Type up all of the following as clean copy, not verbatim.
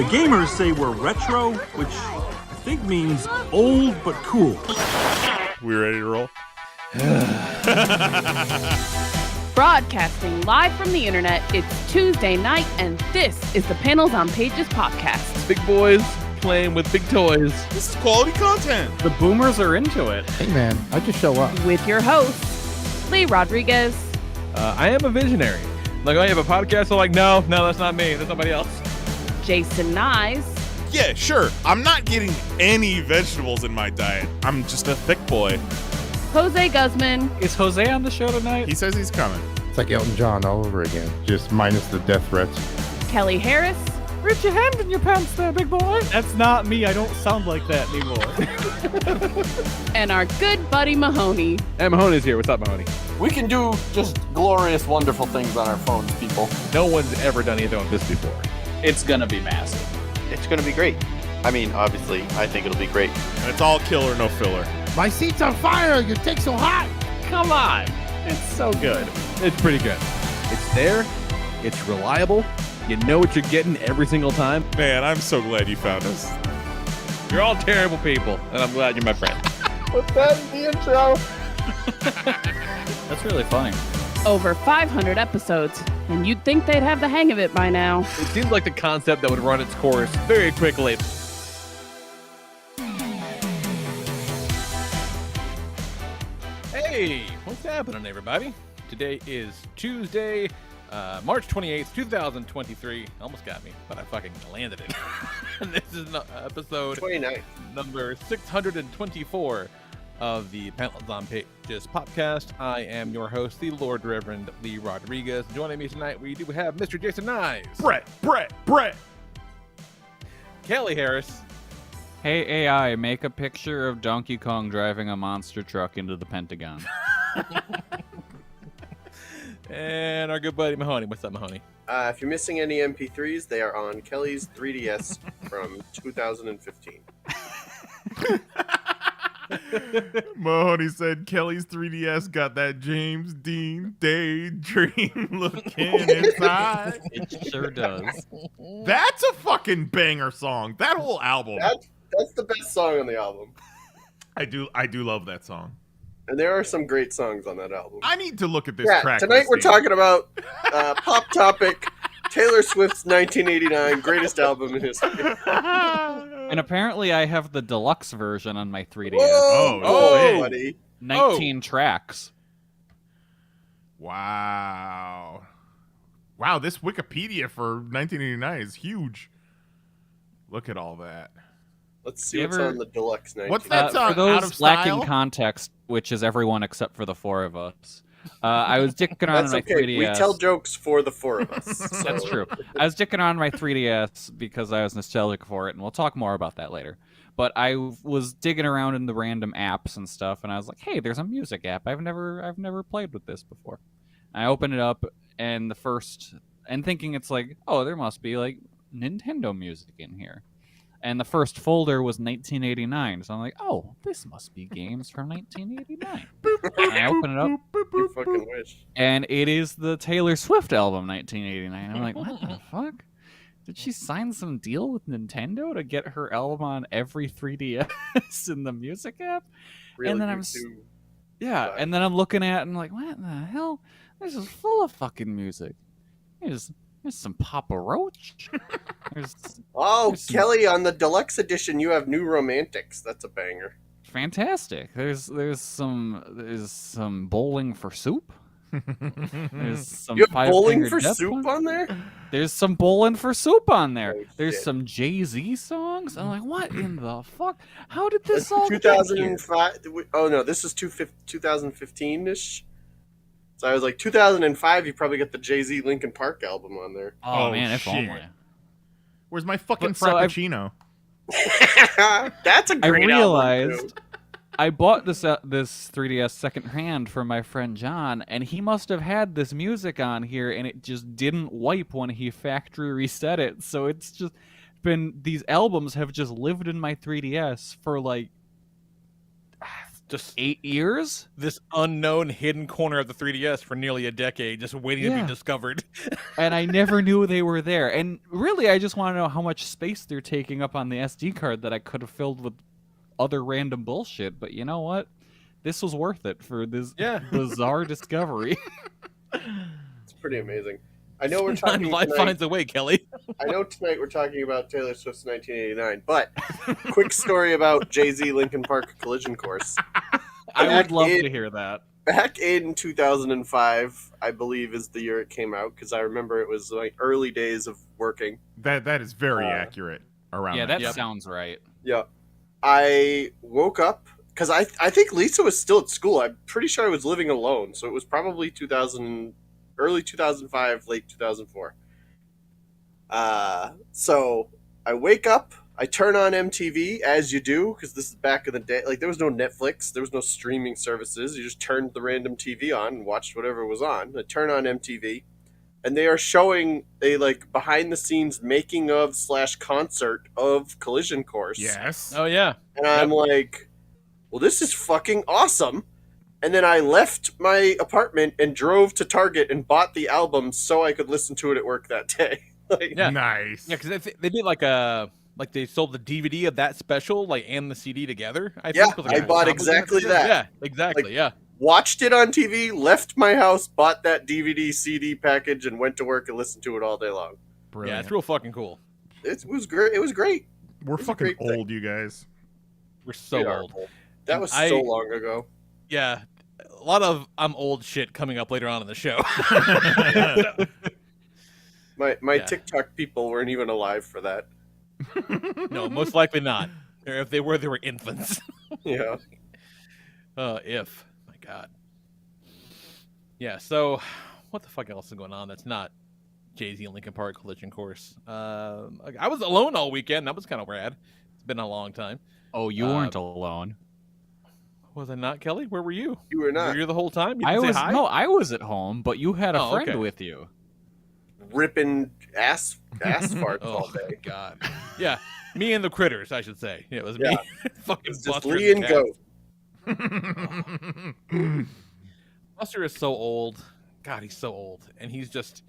The gamers say we're retro, which I think means old but cool. We ready to roll? Broadcasting live from the internet, it's Tuesday night, and this is the Panels on Pages podcast. Big boys playing with big toys. This is quality content. The boomers are into it. Hey man, I just show up. With your hosts, Lee Rodriguez. I am a visionary. Like, oh, you have a podcast? I'm like, no, that's not me. That's somebody else. Jason Nyes. Yeah, sure. I'm not getting any vegetables in my diet. I'm just a thick boy. Jose Guzman. Is Jose on the show tonight? He says he's coming. It's like Elton John all over again, just minus the death threats. Kelly Harris. Rip your hand in your pants there, big boy. That's not me. I don't sound like that anymore. And our good buddy Mahoney. Hey, Mahoney's here. What's up, Mahoney? We can do just glorious, wonderful things on our phones, people. No one's ever done anything like this before. It's gonna be massive. It's gonna be great. I mean, obviously, I think it'll be great. And it's all killer, no filler. My seat's on fire! Your take's so hot! Come on. It's so good. It's pretty good. It's there. It's reliable. You know what you're getting every single time. Man, I'm so glad you found us. You're all terrible people, and I'm glad you're my friend. Put that in the intro. That's really funny. Over 500 episodes, and you'd think they'd have the hang of it by now. It seems like the concept that would run its course very quickly. Hey, what's happening, everybody? Today is Tuesday, March 28th, 2023. Almost got me, but I fucking landed it. And this is episode 29. number 624 of the Panels on Pages podcast. I am your host, the Lord Reverend Lee Rodriguez. Joining me tonight, we do have Mr. Jason Nyes. Brett. Kelly Harris. Hey, AI, make a picture of Donkey Kong driving a monster truck into the Pentagon. And our good buddy Mahoney. What's up, Mahoney? If you're missing any MP3s, they are on Kelly's 3DS from 2015. Mahoney said Kelly's 3DS got that James Dean daydream looking inside. It sure does. That's a fucking banger song. That whole album. That's the best song on the album. I do love that song. And there are some great songs on that album. I need to look at this track. Tonight we're listing. talking about Pop Topic, Taylor Swift's 1989 greatest album in history. And apparently I have the deluxe version on my 3DS. Oh, buddy. 19 tracks. Wow, this Wikipedia for 1989 is huge. Look at all that. Let's see what's on the deluxe 19. What's that song? For those Out of lacking Style? context, which is everyone except for the four of us, I was dicking around That's my okay. 3DS. We tell jokes for the four of us. So. That's true. I was dicking around my 3DS because I was nostalgic for it, and we'll talk more about that later. But I was digging around in the random apps and stuff, and I was like, "Hey, there's a music app. I've never played with this before." And I open it up, and thinking it's like, "Oh, there must be like Nintendo music in here." And the first folder was 1989, so I'm like, "Oh, this must be games from 1989." And I open it up. You fucking wish. And it is the Taylor Swift album, 1989. I'm like, what the fuck? Did she sign some deal with Nintendo to get her album on every 3DS in the music app? Really and then and then I'm looking at it and I'm like, what the hell? This is full of fucking music. There's some Papa Roach. There's Kelly, on the deluxe edition, you have New Romantics. That's a banger. fantastic. There's some Bowling for Soup. There's some You have Bowling Five for Finger Death Soup Punch. on there? There's some Bowling for Soup on there. Oh, There's shit. some Jay-Z songs. I'm like, what in the fuck? How did this That's all get here? 2005. Oh, no, this is 2015-ish. So I was like, 2005, you probably got the Jay-Z Linkin Park album on there. Oh, man, if shit. only. Where's my fucking But so I've- Frappuccino? That's a I great album, realized too. I bought this 3DS secondhand from my friend John, and he must have had this music on here, and it just didn't wipe when he factory reset it. So it's just been, these albums have just lived in my 3DS for like just 8 years. this unknown hidden corner of the 3DS for nearly a decade, just waiting to be discovered. And I never knew they were there. And really, I just want to know how much space they're taking up on the SD card that I could have filled with other random bullshit. But you know what? This was worth it for this bizarre discovery. It's pretty amazing. I know we're talking Life tonight, finds a way, Kelly. I know tonight we're talking about Taylor Swift's 1989, but quick story about Jay-Z Linkin Park Collision Course. I would love to hear that. Back in 2005, I believe is the year it came out, because I remember it was like early days of working. That is very accurate around. Yeah, that that sounds right. Yeah. I woke up, because I think Lisa was still at school. I'm pretty sure I was living alone, so it was probably early 2005, late 2004. So I wake up, I turn on MTV, as you do, because this is back in the day. Like, there was no Netflix, there was no streaming services. You just turned the random TV on and watched whatever was on. I turn on MTV, and they are showing a, like, behind-the-scenes making-of / concert of Collision Course. Yes. Oh, yeah. And I'm like, well, this is fucking awesome. And then I left my apartment and drove to Target and bought the album so I could listen to it at work that day. Like, Yeah. Nice. Yeah, because they did like they sold the DVD of that special, like, and the CD together. I Yeah, think. With, like, I bought a exactly that. Yeah, exactly. Like, yeah. watched it on TV, left my house, bought that DVD CD package, and went to work and listened to it all day long. Brilliant. Yeah, it's real fucking cool. It was great. It was great. We're It's a fucking great thing. old, you guys. We're so We are old. That was so long ago. Yeah, a lot of I'm old shit coming up later on in the show. My Yeah. TikTok people weren't even alive for that. No, most likely not. Or if they were infants. Yeah. If. My God. Yeah, so what the fuck else is going on that's not Jay-Z and Linkin Park Collision Course? I was alone all weekend. That was kind of rad. It's been a long time. Oh, you weren't alone. Was I not, Kelly? Where were you? You were not. Were you the whole time? You I didn't say was hi? no, I was at home, but you had a Oh, friend okay. with you. Ripping ass farts all Oh, day. God. Yeah, me and the critters, I should say. Yeah, it was Yeah. me. Fucking It's just Buster Lee and the cat. Goat. Buster is so old. God, he's so old. And he just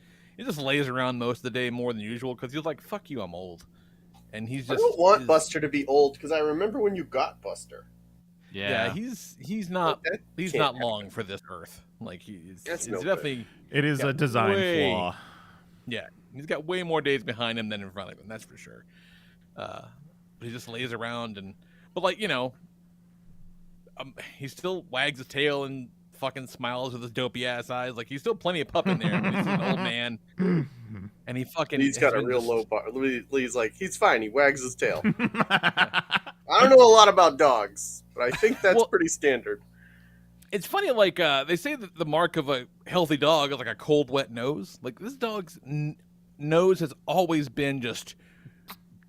lays around most of the day more than usual because he's like, fuck you, I'm old. And he's I just... don't want he's- Buster to be old because I remember when you got Buster. Yeah, he's not That he's can't not happen. long for this earth. Like he's That's it's no good. definitely It is got a design way- flaw. Yeah, he's got way more days behind him than in front of him. That's for sure. But he just lays around but like he still wags his tail and fucking smiles with his dopey ass eyes. Like he's still plenty of pup in there. I mean, he's an old man, and he fucking He's got a has been real just- low bar. Lee's like, he's fine. He wags his tail. I don't know a lot about dogs, but I think that's Well- pretty standard. It's funny, like they say that the mark of a healthy dog is like a cold, wet nose. Like this dog's nose has always been just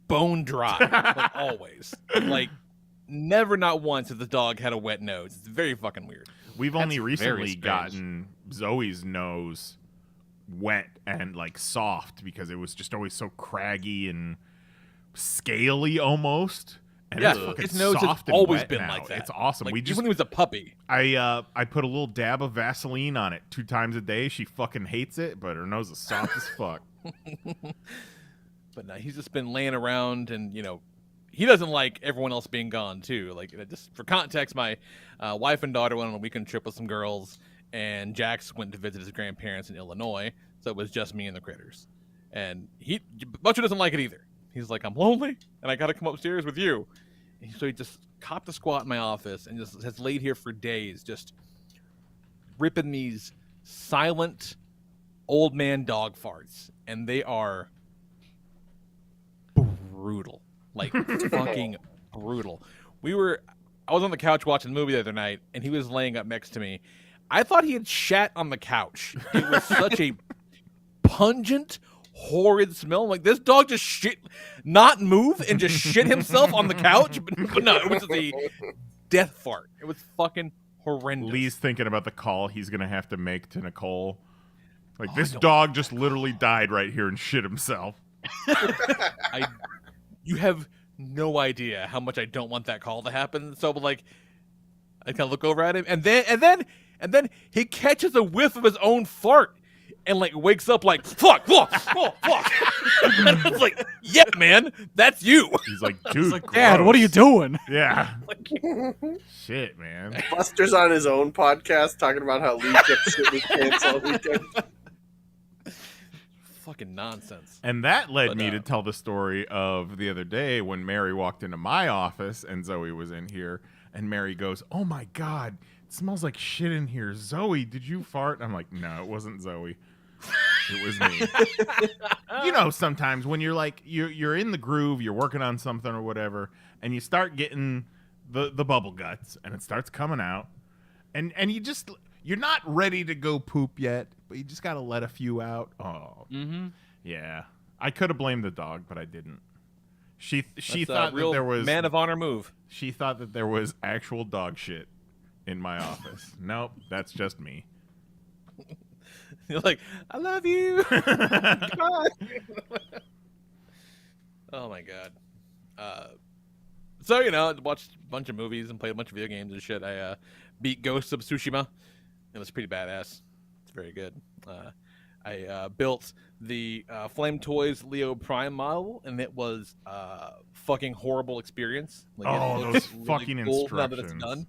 bone dry, like always. Like never, not once, has the dog had a wet nose. It's very fucking weird. We've only very recently strange. gotten Zoe's nose wet and like soft because it was just always so craggy and scaly almost. And Yeah, it's fucking its nose has soft and always wet been now. like that. It's awesome. Like we even just when he was a puppy. I put a little dab of Vaseline on it 2 times a day. She fucking hates it, but her nose is soft as fuck. But no, he's just been laying around, and he doesn't like everyone else being gone too. Like just for context, my wife and daughter went on a weekend trip with some girls, and Jax went to visit his grandparents in Illinois, so it was just me and the critters. And Butcher doesn't like it either. He's like, I'm lonely, and I got to come upstairs with you. And so he just copped a squat in my office and just has laid here for days, just ripping these silent old man dog farts, and they are brutal, like fucking brutal. I was on the couch watching a movie the other night, and he was laying up next to me. I thought he had shat on the couch. It was such a pungent, horrid smell. I'm like, this dog just not move and just shit himself on the couch. But no, it was just a death fart. It was fucking horrendous. Lee's thinking about the call he's gonna have to make to Nicole. Like, this dog just literally died right here and shit himself. You have no idea how much I don't want that call to happen. So, but like, I kind of look over at him, and then he catches a whiff of his own fart, and like wakes up like fuck. And it's like, yeah, man, that's you. He's like, dude, Dad, what are you doing? Yeah. Shit, man. Buster's on his own podcast talking about how Lee kept shit his pants all weekend. Fucking nonsense. And that led me to tell the story of the other day when Mary walked into my office and Zoe was in here, and Mary goes, "Oh my God, it smells like shit in here. Zoe, did you fart?" I'm like, "No, it wasn't Zoe. It was me." You know, sometimes when you're like you're in the groove, you're working on something or whatever, and you start getting the bubble guts, and it starts coming out, and you're not ready to go poop yet, but you just got to let a few out. Oh, yeah. I could have blamed the dog, but I didn't. She thought that there was man of honor move. She thought that there was actual dog shit in my office. Nope, that's just me. You're like, I love you. Oh my God. So watched a bunch of movies and played a bunch of video games and shit. I beat Ghost of Tsushima. It was pretty badass. It's very good. I built the Flame Toys Leo Prime model, and it was a fucking horrible experience. Like, those fucking cool instructions. now that it's done.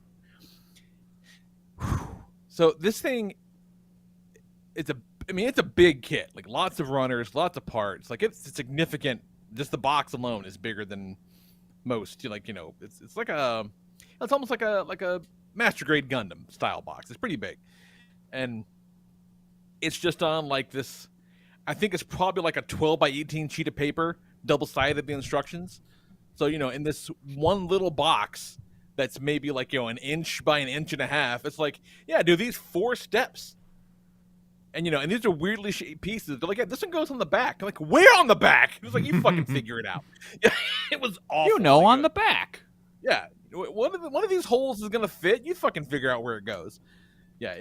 So this thing, it's a big kit. Like lots of runners, lots of parts. Like it's significant. Just the box alone is bigger than most. It's almost like a master grade Gundam style box. It's pretty big, and it's just on like this. I think it's probably like a 12 by 18 sheet of paper, double sided, the instructions. So in this one little box that's maybe like an inch by an inch and a half. It's like, yeah, do these 4 steps, and and these are weirdly shaped pieces. They're like, yeah, this one goes on the back. I'm like, where on the back? It was like, you fucking figure it out. It was awful. On the back. Yeah, one of these holes is gonna fit. You fucking figure out where it goes. Yeah,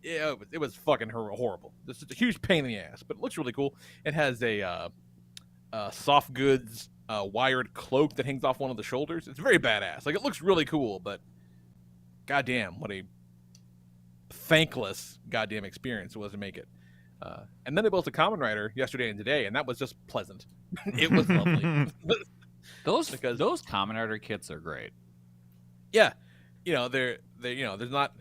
it was fucking horrible. This is a huge pain in the ass, but it looks really cool. It has a soft goods wired cloak that hangs off one of the shoulders. It's very badass. Like, it looks really cool, but goddamn, what a thankless goddamn experience it was to make it. And then they built a Kamen Rider yesterday and today, and that was just pleasant. It was lovely. Those Kamen Rider kits are great. Yeah, there's not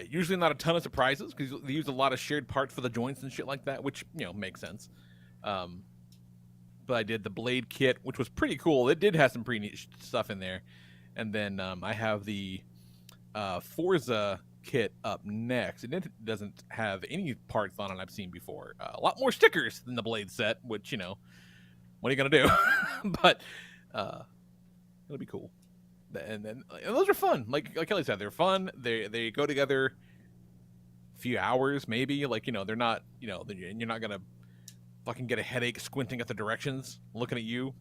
usually not a ton of surprises because they use a lot of shared parts for the joints and shit like that, which makes sense. But I did the blade kit, which was pretty cool. It did have some pretty neat stuff in there, and then I have the Forza kit up next, and it doesn't have any parts on it I've seen before. A lot more stickers than the blade set, which what are you gonna do? But it'll be cool. And those are fun. Like Kelly said, they're fun. They go together a few hours, maybe. Like, they're not, you're not gonna fucking get a headache squinting at the directions, looking at you.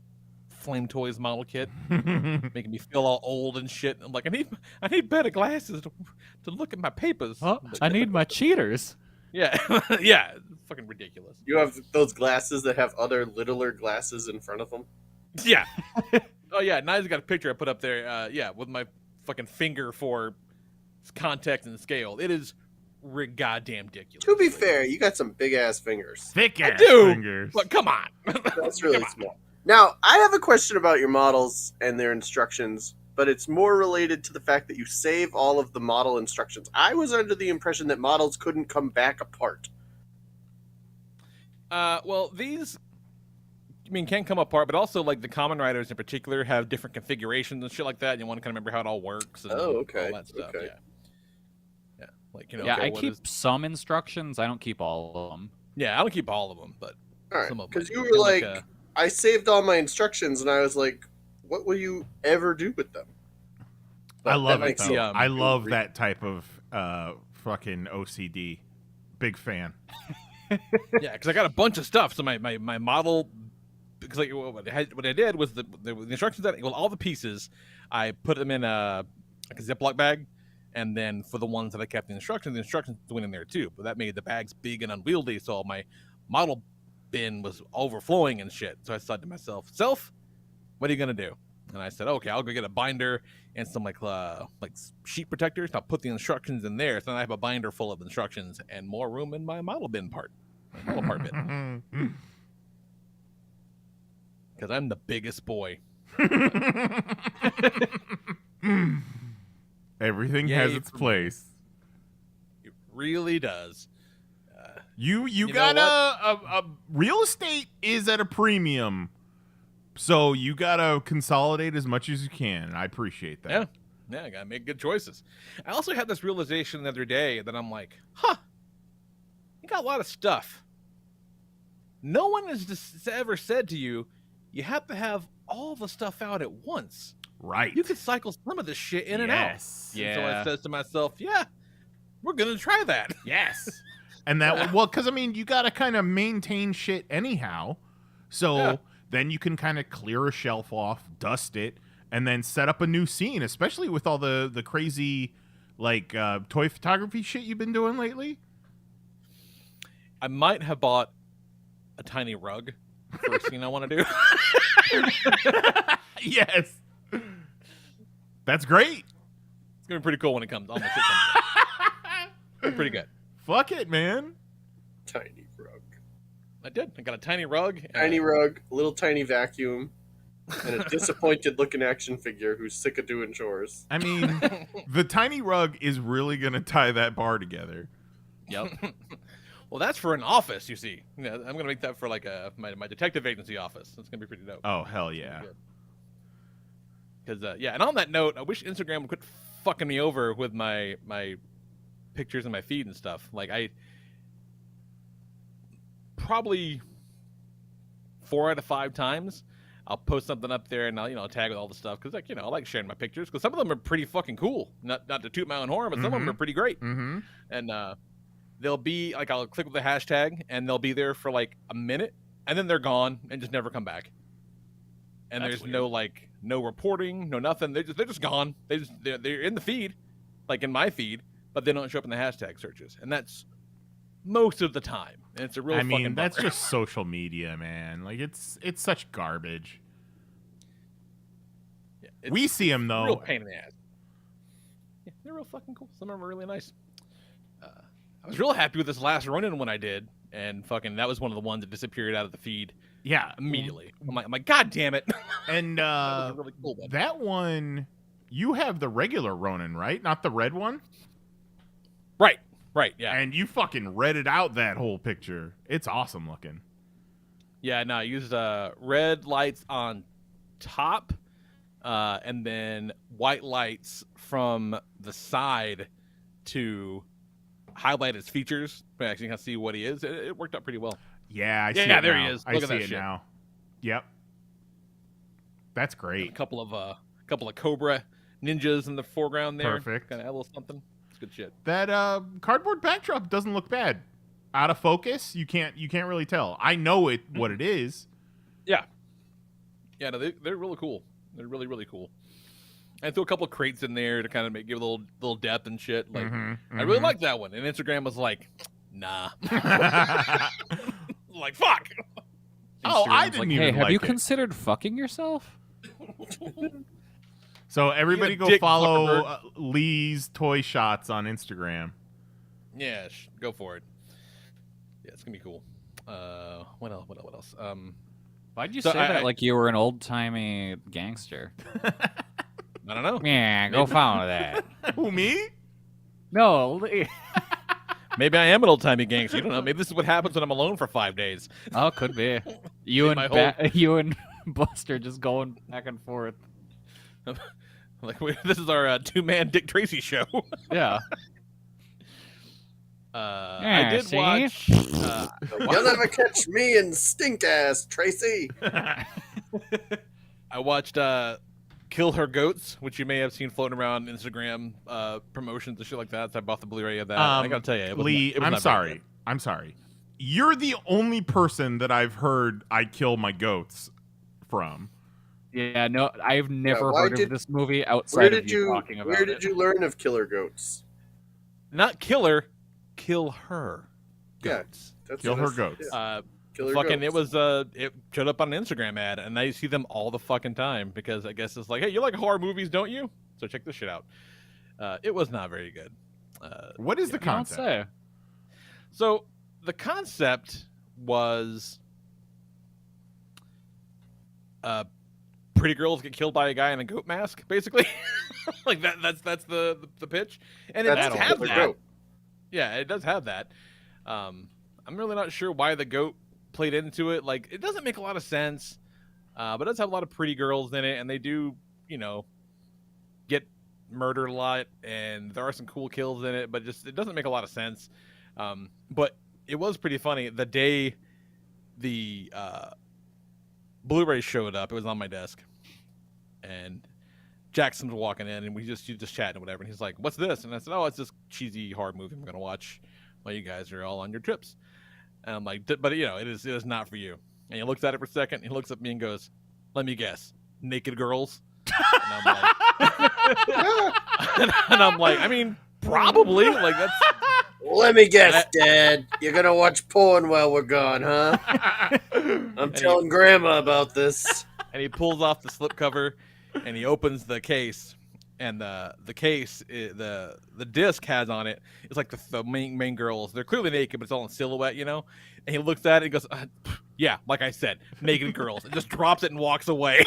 Flame Toys model kit, making me feel all old and shit. I'm like, I need better glasses to look at my papers. Huh? I need my cheaters. Yeah, yeah, fucking ridiculous. You have those glasses that have other littler glasses in front of them. Yeah. Oh yeah, Nia's got a picture I put up there. Yeah, with my fucking finger for context and scale. It is goddamn ridiculous. To be fair, you got some big ass fingers. Thick ass do, fingers. but come on. That's really small. Now, I have a question about your models and their instructions, but it's more related to the fact that you save all of the model instructions. I was under the impression that models couldn't come back apart. Well, these, can come apart, but also, like, the Kamen Riders in particular have different configurations and shit like that, and you want to kind of remember how it all works and all that stuff. Okay. Yeah. Like, I keep some instructions. I don't keep all of them. Yeah, I don't keep all of them, but All right, some of them. because you were like, I saved all my instructions, and I was like, what will you ever do with them? I love it, makes though. sense. I love that type of fucking OCD. Big fan. Yeah, because I got a bunch of stuff. So my model, because like what I did was the instructions that all the pieces, I put them in a Ziploc bag, and then for the ones that I kept the instructions went in there too. But that made the bags big and unwieldy, so my model bin was overflowing and shit. So I said to myself, what are you gonna do? And I said, okay, I'll go get a binder and some like sheet protectors. I'll put the instructions in there. So then I have a binder full of instructions and more room in my model bin part. My model part bin. Because I'm the biggest boy. Everything Yay has its for me. place. It really does. You know got what? a real estate is at a premium, so you gotta consolidate as much as you can. And I appreciate that. Yeah, I gotta make good choices. I also had this realization the other day that I'm like, huh, you got a lot of stuff. No one has just ever said to you, you have to have all the stuff out at once. Right. You could cycle some of this shit in and out. Yes. And so I says to myself, yeah, we're gonna try that. Yes. And that well, because I mean, you gotta kind of maintain shit anyhow. So then you can kind of clear a shelf off, dust it, and then set up a new scene. Especially with all the crazy like toy photography shit you've been doing lately. I might have bought a tiny rug for a scene I want to do. Yes. That's great. It's gonna be pretty cool when it comes. All my shit comes out. Pretty good. Fuck it, man. Tiny rug. I did. I got a tiny rug. and Tiny rug, little tiny vacuum, and a disappointed looking action figure who's sick of doing chores. I mean, the tiny rug is really gonna tie that bar together. Yep. Well, that's for an office, you see. Yeah, I'm gonna make that for like my detective agency office. That's gonna be pretty dope. Oh hell yeah. Because and on that note, I wish Instagram would quit fucking me over with my pictures and my feed and stuff. Like I probably 4 out of 5 times I'll post something up there and I'll tag with all the stuff because I like sharing my pictures because some of them are pretty fucking cool. Not to toot my own horn, but some of them are pretty great. Mm-hmm. And they'll be like I'll click with the hashtag and they'll be there for like a minute and then they're gone and just never come back. And That's there's no reporting, no nothing. They're just gone. They're in the feed, like in my feed, but they don't show up in the hashtag searches, and that's most of the time. And it's a real. I mean, fucking that's bummer. just social media, man. Like it's such garbage. Yeah, it's We see them a though. real pain in the ass. Yeah, they're real fucking cool. Some of them are really nice. I was real happy with this last run-in one I did, and fucking that was one of the ones that disappeared out of the feed Yeah, immediately. I'm like, God damn it! and That was a really cool one. that one, you have the regular Ronin, right? Not the red one. Right, yeah. And you fucking redded out that whole picture. It's awesome looking. Yeah, no, I used red lights on top, and then white lights from the side to highlight his features. But actually, you can see what he is. It worked out pretty well. Yeah, I see Yeah, it there now. he is. I Look at see that it shit. now. Yep. That's A great. couple of Cobra ninjas in the foreground there. Perfect. Kind of add a little something. It's good shit. That cardboard backdrop doesn't look bad. Out of focus, you can't really tell. I know what it is. Yeah, no, they're really cool. They're really, really cool. I threw a couple of crates in there to kind of give a little depth and shit. Like, I really like that one. And Instagram was like, nah. Like, fuck. Oh, I Instagram's didn't like, even hey, have like you it. considered fucking yourself? So everybody go dick, follow Zuckerberg. Lee's Toy Shots on Instagram. Yeah, go for it. Yeah, it's gonna be cool. What else? Why'd you So say I- that like you were an old-timey gangster? I don't know. Yeah, go follow that. Who, me? No. Maybe I am an old timey gangster. You don't know. Maybe this is what happens when I'm alone for 5 days. Oh, could be. You Maybe and my you and Buster just going back and forth. Like this is our 2-man Dick Tracy show. Yeah. I did see? watch. You'll never catch me in stink ass, Tracy. I watched Kill Her Goats, which you may have seen floating around Instagram promotions and shit like that. So I bought the Blu-ray of that. I gotta tell you, it was Lee, not, it was I'm not very sorry. good. I'm sorry. You're the only person that I've heard I kill my goats from. Yeah, no, I've never why heard did- of this movie Where outside did of you you talking about Where did it. you learn of killer goats? Not kill her, kill her. Yeah, Goats. That's Kill what her it's- goats. yeah. Killer fucking goats. it showed up on an Instagram ad, and I see them all the fucking time because I guess it's like, hey, you like horror movies, don't you? So check this shit out. It was not very good. What is the You don't concept? say. So the concept was pretty girls get killed by a guy in a goat mask, basically. Like that's the pitch, and it That's does the have killer that. goat. Yeah, it does have that. I'm really not sure why the goat played into it. Like, it doesn't make a lot of sense, but it does have a lot of pretty girls in it, and they do, get murdered a lot, and there are some cool kills in it, but just it doesn't make a lot of sense. But it was pretty funny. The day the Blu-ray showed up, it was on my desk, and Jackson's walking in, and we just chatting and whatever, and he's like, "What's this?" And I said, "Oh, it's this cheesy horror movie I'm gonna watch while you guys are all on your trips." And I'm like, "But it is not for you." And he looks at it for a second, and he looks at me and goes, "Let me guess, naked girls?" And I'm like, I mean, probably. Like, that's. Let me guess, Dad. You're gonna watch porn while we're gone, huh? I'm telling Grandma about this. And he pulls off the slipcover, and he opens the case, and the case, the disc has on it. It's like the main girls. They're clearly naked, but it's all in silhouette, And he looks at it and goes, "Yeah, like I said, naked girls." And just drops it and walks away,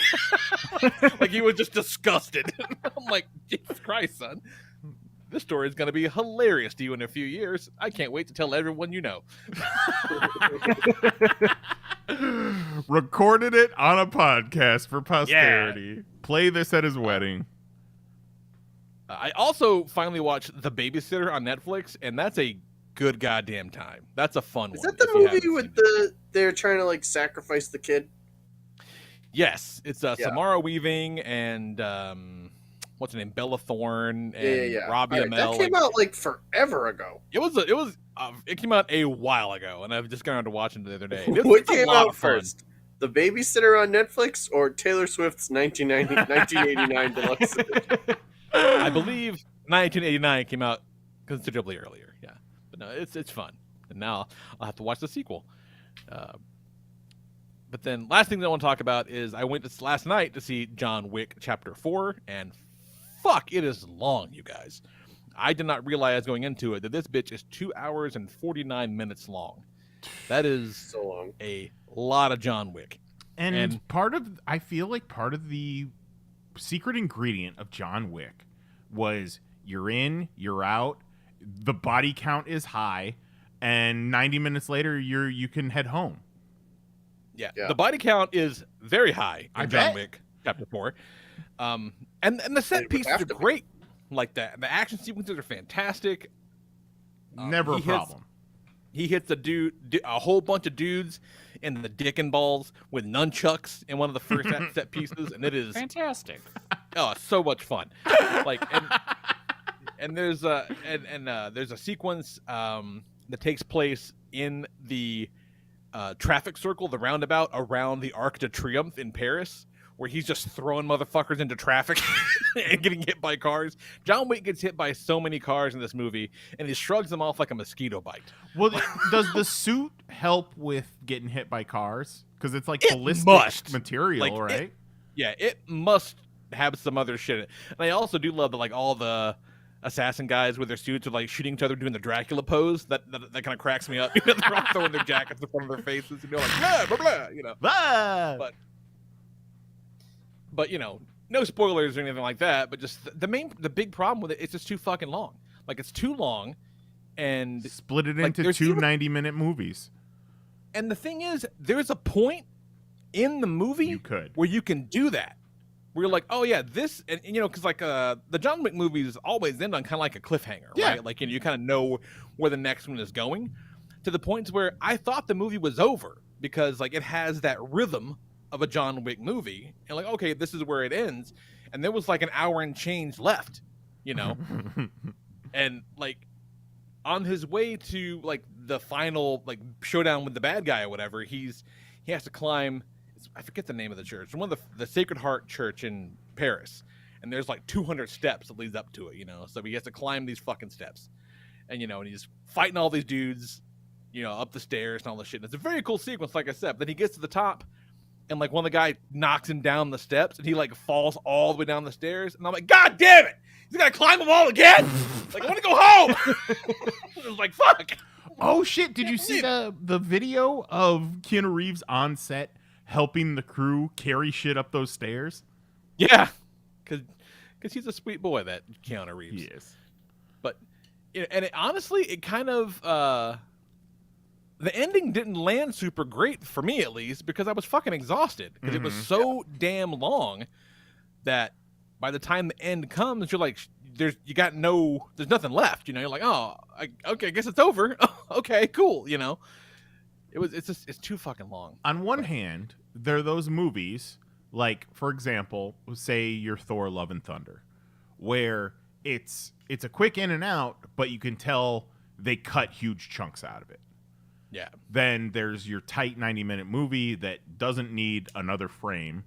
like he was just disgusted. I'm like, Jesus Christ, son. This story is going to be hilarious to you in a few years. I can't wait to tell everyone you know. Recorded it on a podcast for posterity. Yeah. Play this at his wedding. I also finally watched The Babysitter on Netflix, and that's a good goddamn time. That's a fun one. Is that the movie with they're trying to like sacrifice the kid? Yes, it's Samara Weaving and what's her name, Bella Thorne and Robbie Amell. That came out like forever ago. It came out a while ago, and I've just gone around to watch it the other day. What came out first? The Babysitter on Netflix or Taylor Swift's 1989 deluxe edition? I believe 1989 came out considerably earlier. Yeah, but no, it's fun. And now I'll have to watch the sequel. But then last thing that I want to talk about is I went last night to see John Wick Chapter 4, and fuck, it is long, you guys. I did not realize going into it that this bitch is 2 hours and 49 minutes long. That is so long. A lot of John Wick. And I feel like part of the secret ingredient of John Wick was you're in, you're out, the body count is high, and 90 minutes later you can head home. Yeah. The body count is very high in John Wick Chapter 4. And the set pieces are great. Like the action sequences are fantastic. Never a problem. He hits a whole bunch of dudes in the dick and balls with nunchucks in one of the first set pieces, and it is fantastic. Oh, so much fun! Like, and there's a sequence that takes place in the traffic circle, the roundabout around the Arc de Triomphe in Paris, where he's just throwing motherfuckers into traffic and getting hit by cars. John Wick gets hit by so many cars in this movie, and he shrugs them off like a mosquito bite. Well, does the suit help with getting hit by cars? Because it's like ballistic material, right? It must have some other shit. And I also do love that, like, all the assassin guys with their suits are like shooting each other doing the Dracula pose. That kind of cracks me up. They're all throwing their jackets in front of their faces, and they're like, blah, blah, blah, Blah! But no spoilers or anything like that. But just the big problem with it, it's just too fucking long. Like, it's too long, and split it into two 90-minute movies. And the thing is, there's a point in the movie where you can do that, where you're like, oh yeah, this, and because like the John Wick movies always end on kind of like a cliffhanger, right? Like you kind of know where the next one is going, to the point where I thought the movie was over because like it has that rhythm of a John Wick movie, and like, okay, this is where it ends, and there was like an hour and change left, and like on his way to like the final like showdown with the bad guy or whatever, he has to climb, I forget the name of the church, one of the Sacred Heart Church in Paris, and there's like 200 steps that leads up to it, so he has to climb these fucking steps, and and he's fighting all these dudes, up the stairs and all this shit. And it's a very cool sequence, like I said. But then he gets to the top, and like one of the guys knocks him down the steps, and he like falls all the way down the stairs. And I'm like, God damn it! He's gonna climb them all again? Like, I want to go home. I was like, fuck. Oh shit! Did you see the video of Keanu Reeves on set helping the crew carry shit up those stairs? Yeah, because he's a sweet boy, that Keanu Reeves. He is. But honestly, it kind of the ending didn't land super great for me, at least, because I was fucking exhausted because it was so damn long that by the time the end comes, you're like, there's nothing left. You're like, oh, okay, I guess it's over. Okay, cool. It's too fucking long. On one hand, there are those movies, like, for example, say your Thor: Love and Thunder, where it's a quick in and out, but you can tell they cut huge chunks out of it. Yeah. Then there's your tight 90-minute movie that doesn't need another frame.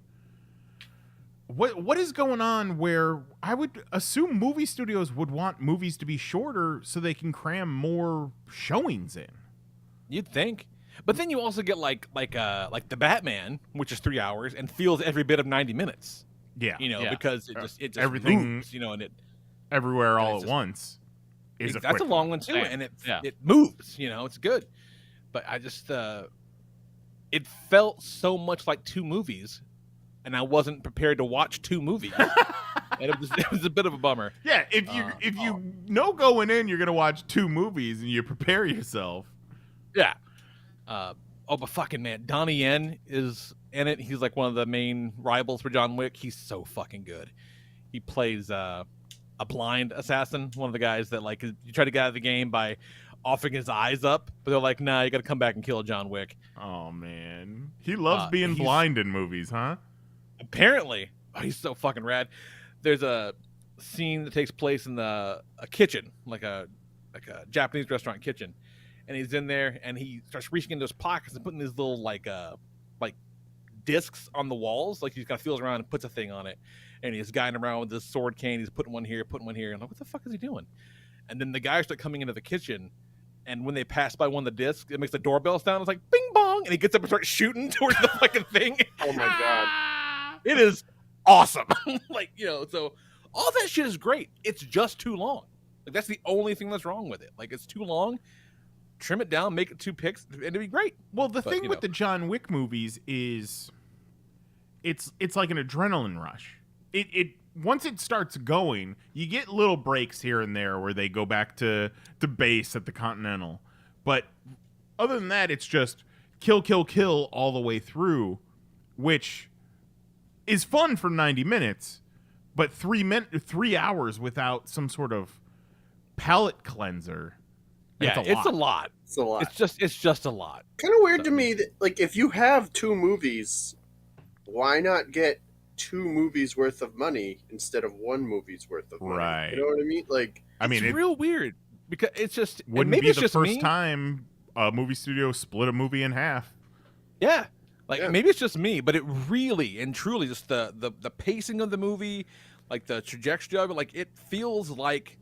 What is going on where I would assume movie studios would want movies to be shorter so they can cram more showings in? You'd think. But then you also get like the Batman, which is 3 hours and feels every bit of 90 minutes. Yeah. Because it just everything moves, and it everywhere all at once is that's a long one too, Same. and it moves, it's good. But I just it felt so much like two movies, and I wasn't prepared to watch two movies. And it was a bit of a bummer. Yeah, if you know going in you're gonna watch two movies and you prepare yourself. Yeah. But fucking man, Donnie Yen is in it. He's like one of the main rivals for John Wick. He's so fucking good. He plays a blind assassin, one of the guys that like you try to get out of the game by offering his eyes up, but they're like, nah, you got to come back and kill John Wick. Oh man, he loves being blind in movies, huh? Apparently, he's so fucking rad. There's a scene that takes place in a kitchen, like a Japanese restaurant kitchen. And he's in there, and he starts reaching into his pockets and putting these little like discs on the walls. Like, he kind of feels around and puts a thing on it. And he's guiding around with this sword cane. He's putting one here, And I'm like, what the fuck is he doing? And then the guys start coming into the kitchen, and when they pass by one of the discs, it makes the doorbell sound. It's like bing bong, and he gets up and starts shooting towards the fucking thing. Oh my god, it is awesome. So all that shit is great. It's just too long. Like, that's the only thing that's wrong with it. Like, it's too long. Trim it down, make it 2 picks, and it'd be great. Well, the thing with the John Wick movies is it's like an adrenaline rush. It once it starts going, you get little breaks here and there where they go back to base at the Continental. But other than that, it's just kill, kill, kill all the way through, which is fun for 90 minutes, but 3 hours without some sort of palate cleanser. Yeah, it's a lot. It's a lot. It's just a lot. Kind of weird to me that, like, if you have two movies, why not get 2 movies worth of money instead of 1 movie's worth of money? Right. You know what I mean? Like, It's real weird because it's just wouldn't maybe be it's the just first me. time a movie studio split a movie in half. Yeah. Maybe it's just me, but it really and truly just the pacing of the movie, like the trajectory of it, like it feels like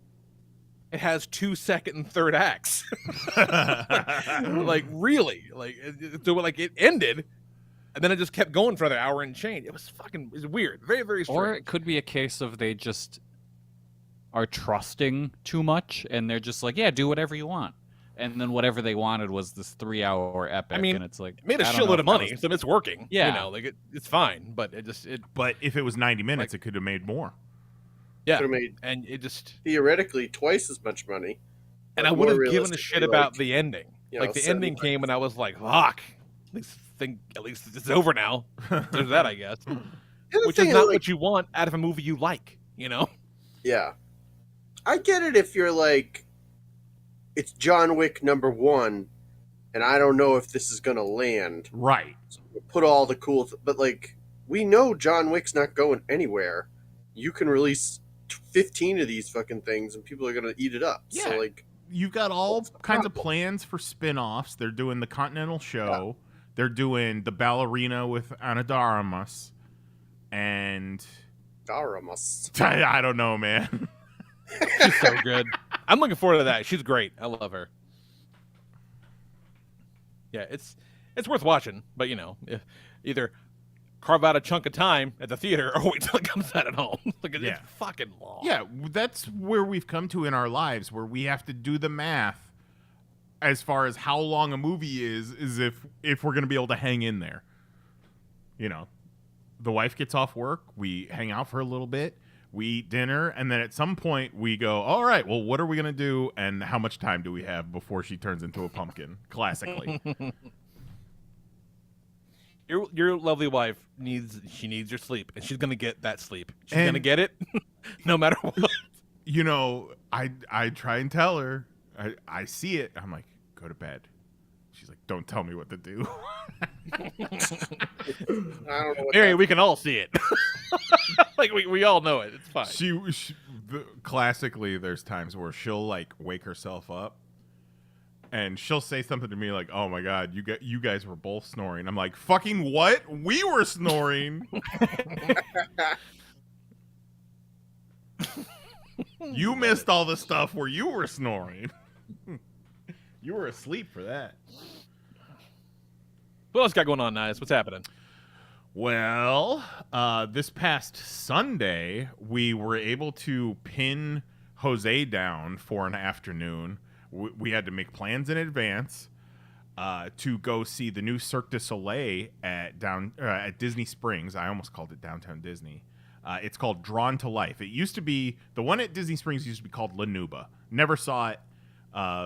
it has 2 second and third acts. Like really, it ended, and then it just kept going for another hour and change. It was weird, very very strange. Or it could be a case of they just are trusting too much, and they're just like, yeah, do whatever you want. And then whatever they wanted was this 3-hour epic. I mean, and it's like it made a shitload of money, so it's working. Yeah, it's fine, but But if it was 90 minutes, it could have made more. Yeah, could have made and it just theoretically twice as much money. And I would have given a shit about the ending. Like the ending came, and I was like, "Fuck! At least it's over now." There's that, I guess. Which is not what you want out of a movie you like, Yeah, I get it if you're like, it's John Wick #1, and I don't know if this is gonna land. Right. So put all the cool, but like we know John Wick's not going anywhere. You can release 15 of these fucking things, and people are gonna eat it up. Yeah. So like, you've got all kinds of plans for spin-offs. They're doing the Continental Show. Yeah. They're doing the ballerina with Ana de Armas. And Daramus. I don't know, man. She's so good. I'm looking forward to that. She's great. I love her. Yeah, it's worth watching, but either carve out a chunk of time at the theater or wait till it comes out at home. It's fucking long. Yeah, that's where we've come to in our lives, where we have to do the math as far as how long a movie is if we're going to be able to hang in there. The wife gets off work, we hang out for a little bit, we eat dinner, and then at some point we go, all right, well, what are we going to do, and how much time do we have before she turns into a pumpkin, classically. Your lovely wife needs your sleep, and she's gonna get that sleep. She's gonna get it, no matter what. I try and tell her. I see it. I'm like, go to bed. She's like, don't tell me what to do. I don't know what Mary, we can all see it. we all know it. It's fine. Classically, there's times where she'll wake herself up. And she'll say something to me like, "Oh my God, you guys were both snoring." I'm like, "Fucking what? We were snoring." You missed all the stuff where you were snoring. You were asleep for that. What else got going on, Nice? What's happening? Well, this past Sunday, we were able to pin Jose down for an afternoon. We had to make plans in advance to go see the new Cirque du Soleil at Disney Springs. I almost called it Downtown Disney. It's called Drawn to Life. It used to be, the one at Disney Springs used to be called La Nuba. Never saw it.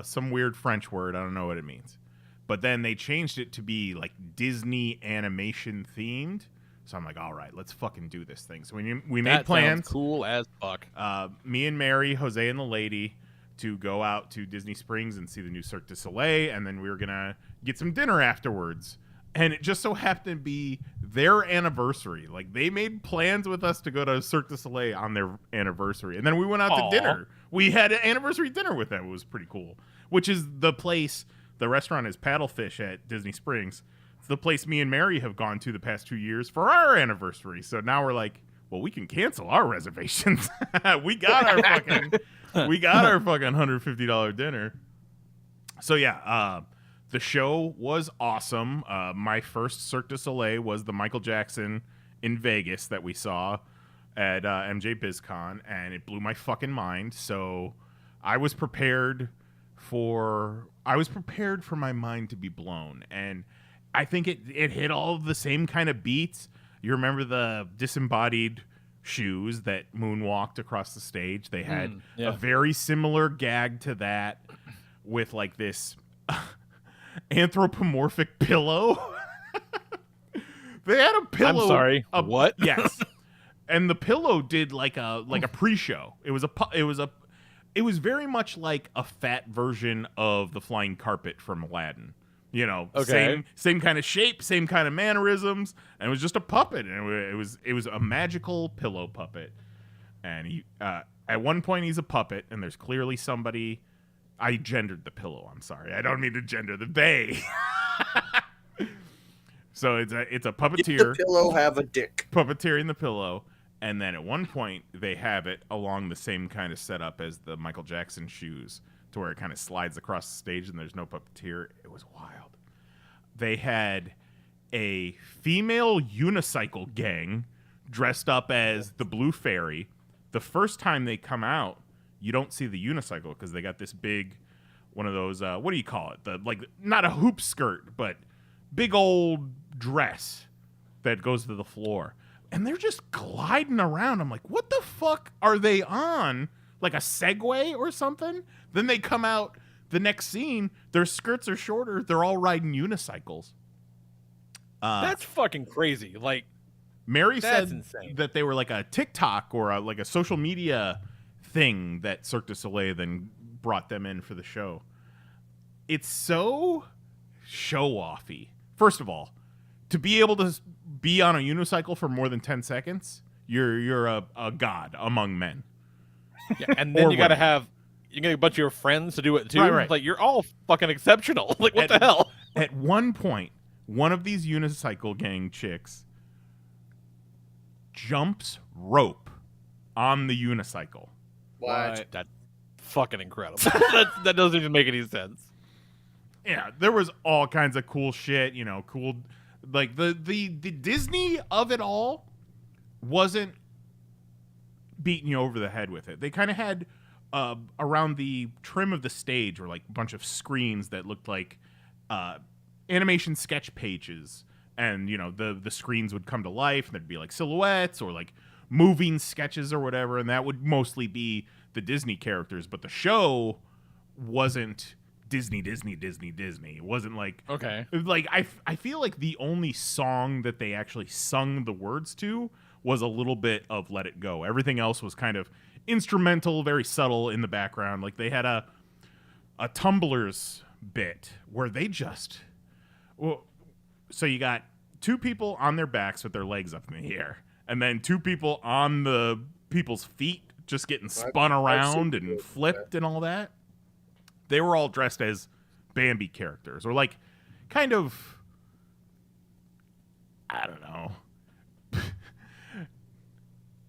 Some weird French word. I don't know what it means. But then they changed it to be Disney animation themed. So I'm like, all right, let's fucking do this thing. So we made plans. Sounds cool as fuck. Me and Mary, Jose, and the lady to go out to Disney Springs and see the new Cirque du Soleil, and then we were gonna get some dinner afterwards. And it just so happened to be their anniversary. They made plans with us to go to Cirque du Soleil on their anniversary, and then we went out to dinner. We had an anniversary dinner with them. It was pretty cool. Which is the place. The restaurant is Paddlefish at Disney Springs. It's the place me and Mary have gone to the past 2 years for our anniversary. So now we're like, well, we can cancel our reservations. We got our fucking $150 dinner. So yeah, the show was awesome. My first Cirque du Soleil was the Michael Jackson in Vegas that we saw at MJ BizCon, and it blew my fucking mind. So I was prepared for my mind to be blown, and I think it hit all of the same kind of beats. You remember the disembodied shoes that moonwalked across the stage? They had a very similar gag to that with this anthropomorphic pillow. They had a pillow. I'm sorry. What? Yes. And the pillow did a pre-show. It was very much like a fat version of the flying carpet from Aladdin. Same kind of shape, same kind of mannerisms, and it was just a puppet. And it was a magical pillow puppet. And he, at one point he's a puppet, and there's clearly somebody. I gendered the pillow. I'm sorry. I don't mean to gender the they. So it's a puppeteer. Did the pillow have a dick? Puppeteering the pillow. And then at one point, they have it along the same kind of setup as the Michael Jackson shoes, to where it kind of slides across the stage and there's no puppeteer. It was wild. They had a female unicycle gang dressed up as the Blue Fairy. The first time they come out, you don't see the unicycle because they got this big, one of those, what do you call it? Not a hoop skirt, but big old dress that goes to the floor. And they're just gliding around. I'm like, what the fuck are they on? Like a Segway or something? Then they come out the next scene. Their skirts are shorter. They're all riding unicycles. That's fucking crazy. Mary that's said insane. that they were like a TikTok or a social media thing that Cirque du Soleil then brought them in for the show. It's so show-offy. First of all, to be able to be on a unicycle for more than 10 seconds, you're a god among men. Yeah, and then you got a bunch of your friends to do it too. Right. You're all fucking exceptional. What the hell? At one point, one of these unicycle gang chicks jumps rope on the unicycle. What? That's fucking incredible. That doesn't even make any sense. Yeah, there was all kinds of cool shit, cool, like the Disney of it all wasn't beating you over the head with it. They kind of had around the trim of the stage were like a bunch of screens that looked like animation sketch pages, and the screens would come to life, and there'd be like silhouettes or like moving sketches or whatever, and that would mostly be the Disney characters, but the show wasn't Disney. It wasn't like, Okay. like I feel like the only song that they actually sung the words to was a little bit of Let It Go. Everything else was kind of instrumental, very subtle in the background. Like they had a Tumblr's bit where they just, so you got two people on their backs with their legs up in the air, and then two people on the people's feet just getting spun around and flipped and all that. They were all dressed as Bambi characters, or like kind of, I don't know,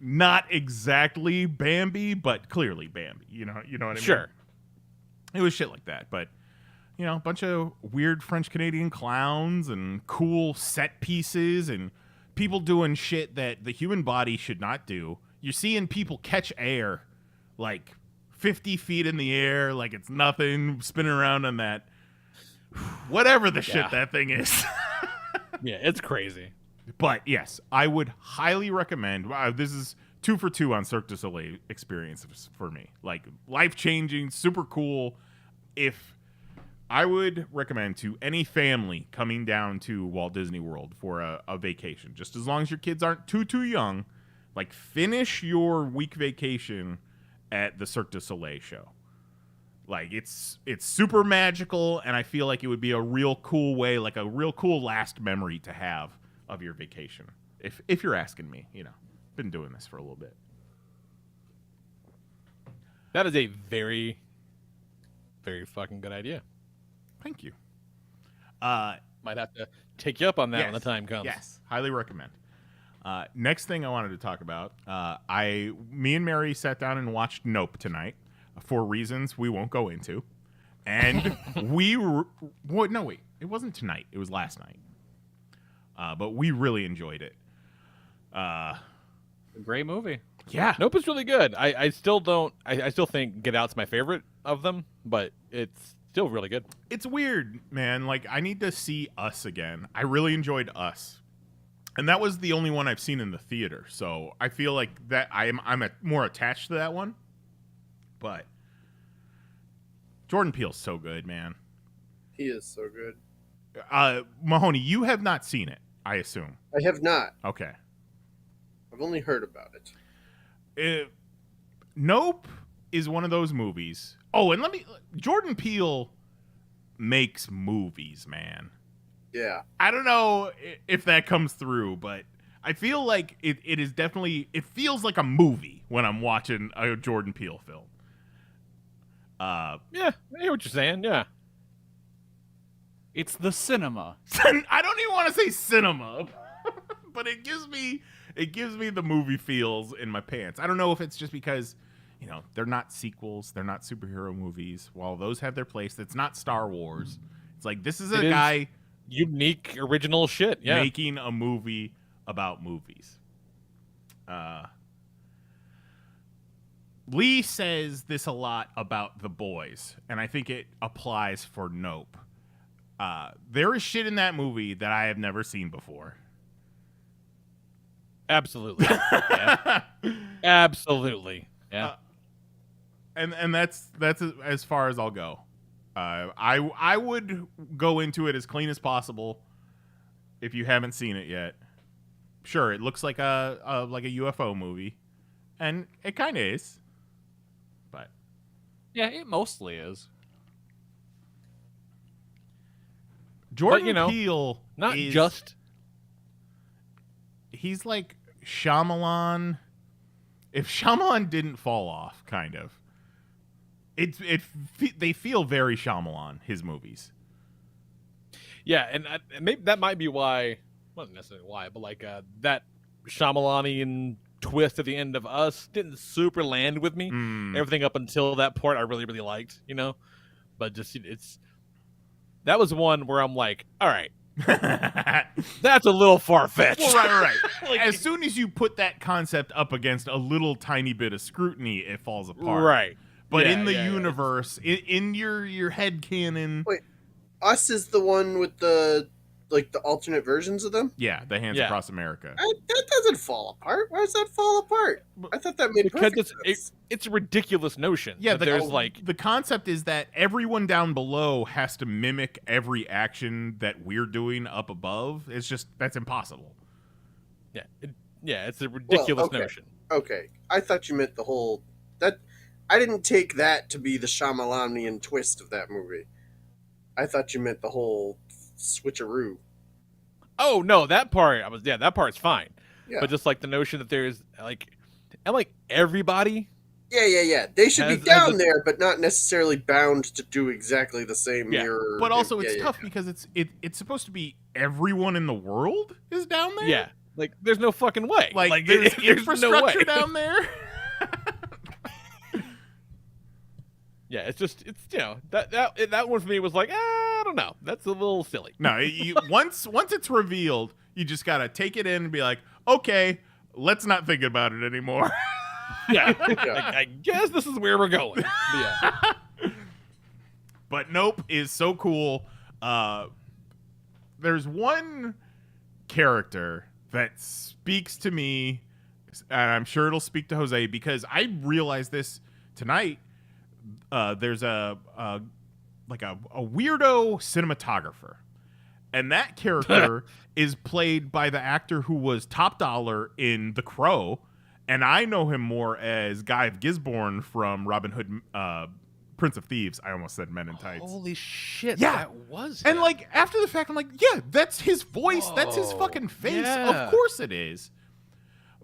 not exactly Bambi, but clearly Bambi. You know what I mean? Sure. It was shit like that, but a bunch of weird French Canadian clowns and cool set pieces and people doing shit that the human body should not do. You're seeing people catch air like 50 feet in the air, like it's nothing, spinning around on that, whatever the shit that thing is. Yeah, it's crazy. But yes, I would highly recommend. This is 2 for 2 on Cirque du Soleil experiences for me. Like life-changing, super cool. If I would recommend to any family coming down to Walt Disney World for a vacation, just as long as your kids aren't too young, like finish your week vacation at the Cirque du Soleil show. Like it's super magical, and I feel like it would be a real cool way, like a real cool last memory to have of your vacation. If you're asking me, been doing this for a little bit. That is a very, very fucking good idea. Thank you. Might have to take you up on that yes, when the time comes. Yes, highly recommend. Next thing I wanted to talk about, me and Mary sat down and watched Nope tonight for reasons we won't go into, and it wasn't tonight. It was last night. But we really enjoyed it. A great movie. Yeah. Nope is really good. I still think Get Out's my favorite of them, but it's still really good. It's weird, man. Like I need to see Us again. I really enjoyed Us. And that was the only one I've seen in the theater, so I feel like that I'm more attached to that one. But Jordan Peele's so good, man. He is so good. Mahoney, you have not seen it, I assume. I have not. Okay. I've only heard about it. Nope is one of those movies. Oh, and Jordan Peele makes movies, man. Yeah. I don't know if that comes through, but I feel like it is definitely, it feels like a movie when I'm watching a Jordan Peele film. Yeah, I hear what you're saying. Yeah. It's the cinema. I don't even want to say cinema, but it gives me the movie feels in my pants. I don't know if it's just because, they're not sequels, they're not superhero movies. While those have their place, it's not Star Wars. It's like this is a guy unique, original shit. Yeah. Making a movie about movies. Lee says this a lot about The Boys, and I think it applies for Nope. There is shit in that movie that I have never seen before. Absolutely. Yeah. Absolutely. Yeah. And that's as far as I'll go. I would go into it as clean as possible if you haven't seen it yet. Sure, it looks like a UFO movie, and it kind of is. But yeah, it mostly is. Jordan Peele, not just. He's like Shyamalan. If Shyamalan didn't fall off, kind of. They feel very Shyamalan, his movies. Yeah, and maybe that might be why. Well, not necessarily why, but like that Shyamalanian twist at the end of Us didn't super land with me. Everything up until that part, I really, really liked. But just that was one where I'm like, all right, that's a little far fetched. Well, right. As soon as you put that concept up against a little tiny bit of scrutiny, it falls apart. Right. But Yeah, in the yeah, yeah. universe, in your head canon, Wait. Us is the one with the alternate versions of them. yeah, the Hands Yeah. Across America. That doesn't fall apart. Why does that fall apart? I thought that made Because perfect sense. it's a ridiculous notion. Yeah, that there's like the concept is that everyone down below has to mimic every action that we're doing up above. It's just that's impossible. it's a ridiculous okay. notion. Okay, I thought you meant the whole that. I didn't take that to be the Shyamalanian twist of that movie. I thought you meant the whole switcheroo. Oh no, that part that part's fine. Yeah. But just like the notion that there's like everybody. Yeah. They should be Has down a- there, but not necessarily bound to do exactly the same Yeah, mirror. But also, Yeah, it's yeah, tough yeah. because it's supposed to be everyone in the world is down there. Yeah. Like there's no fucking way. Like there's there's infrastructure no way. down there. Yeah, it's that one for me was like, I don't know. That's a little silly. No, once it's revealed, you just gotta take it in and be like, okay, let's not think about it anymore. Yeah. I guess this is where we're going. Yeah. But Nope is so cool. There's one character that speaks to me, and I'm sure it'll speak to Jose because I realized this tonight. There's a weirdo cinematographer, and that character is played by the actor who was top dollar in The Crow, and I know him more as Guy of Gisborne from Robin Hood, Prince of Thieves. I almost said Men in Tights. Holy shit! Yeah. that was And him. like after the fact, I'm like, yeah, that's his voice. That's his fucking face. Yeah. Of course it is.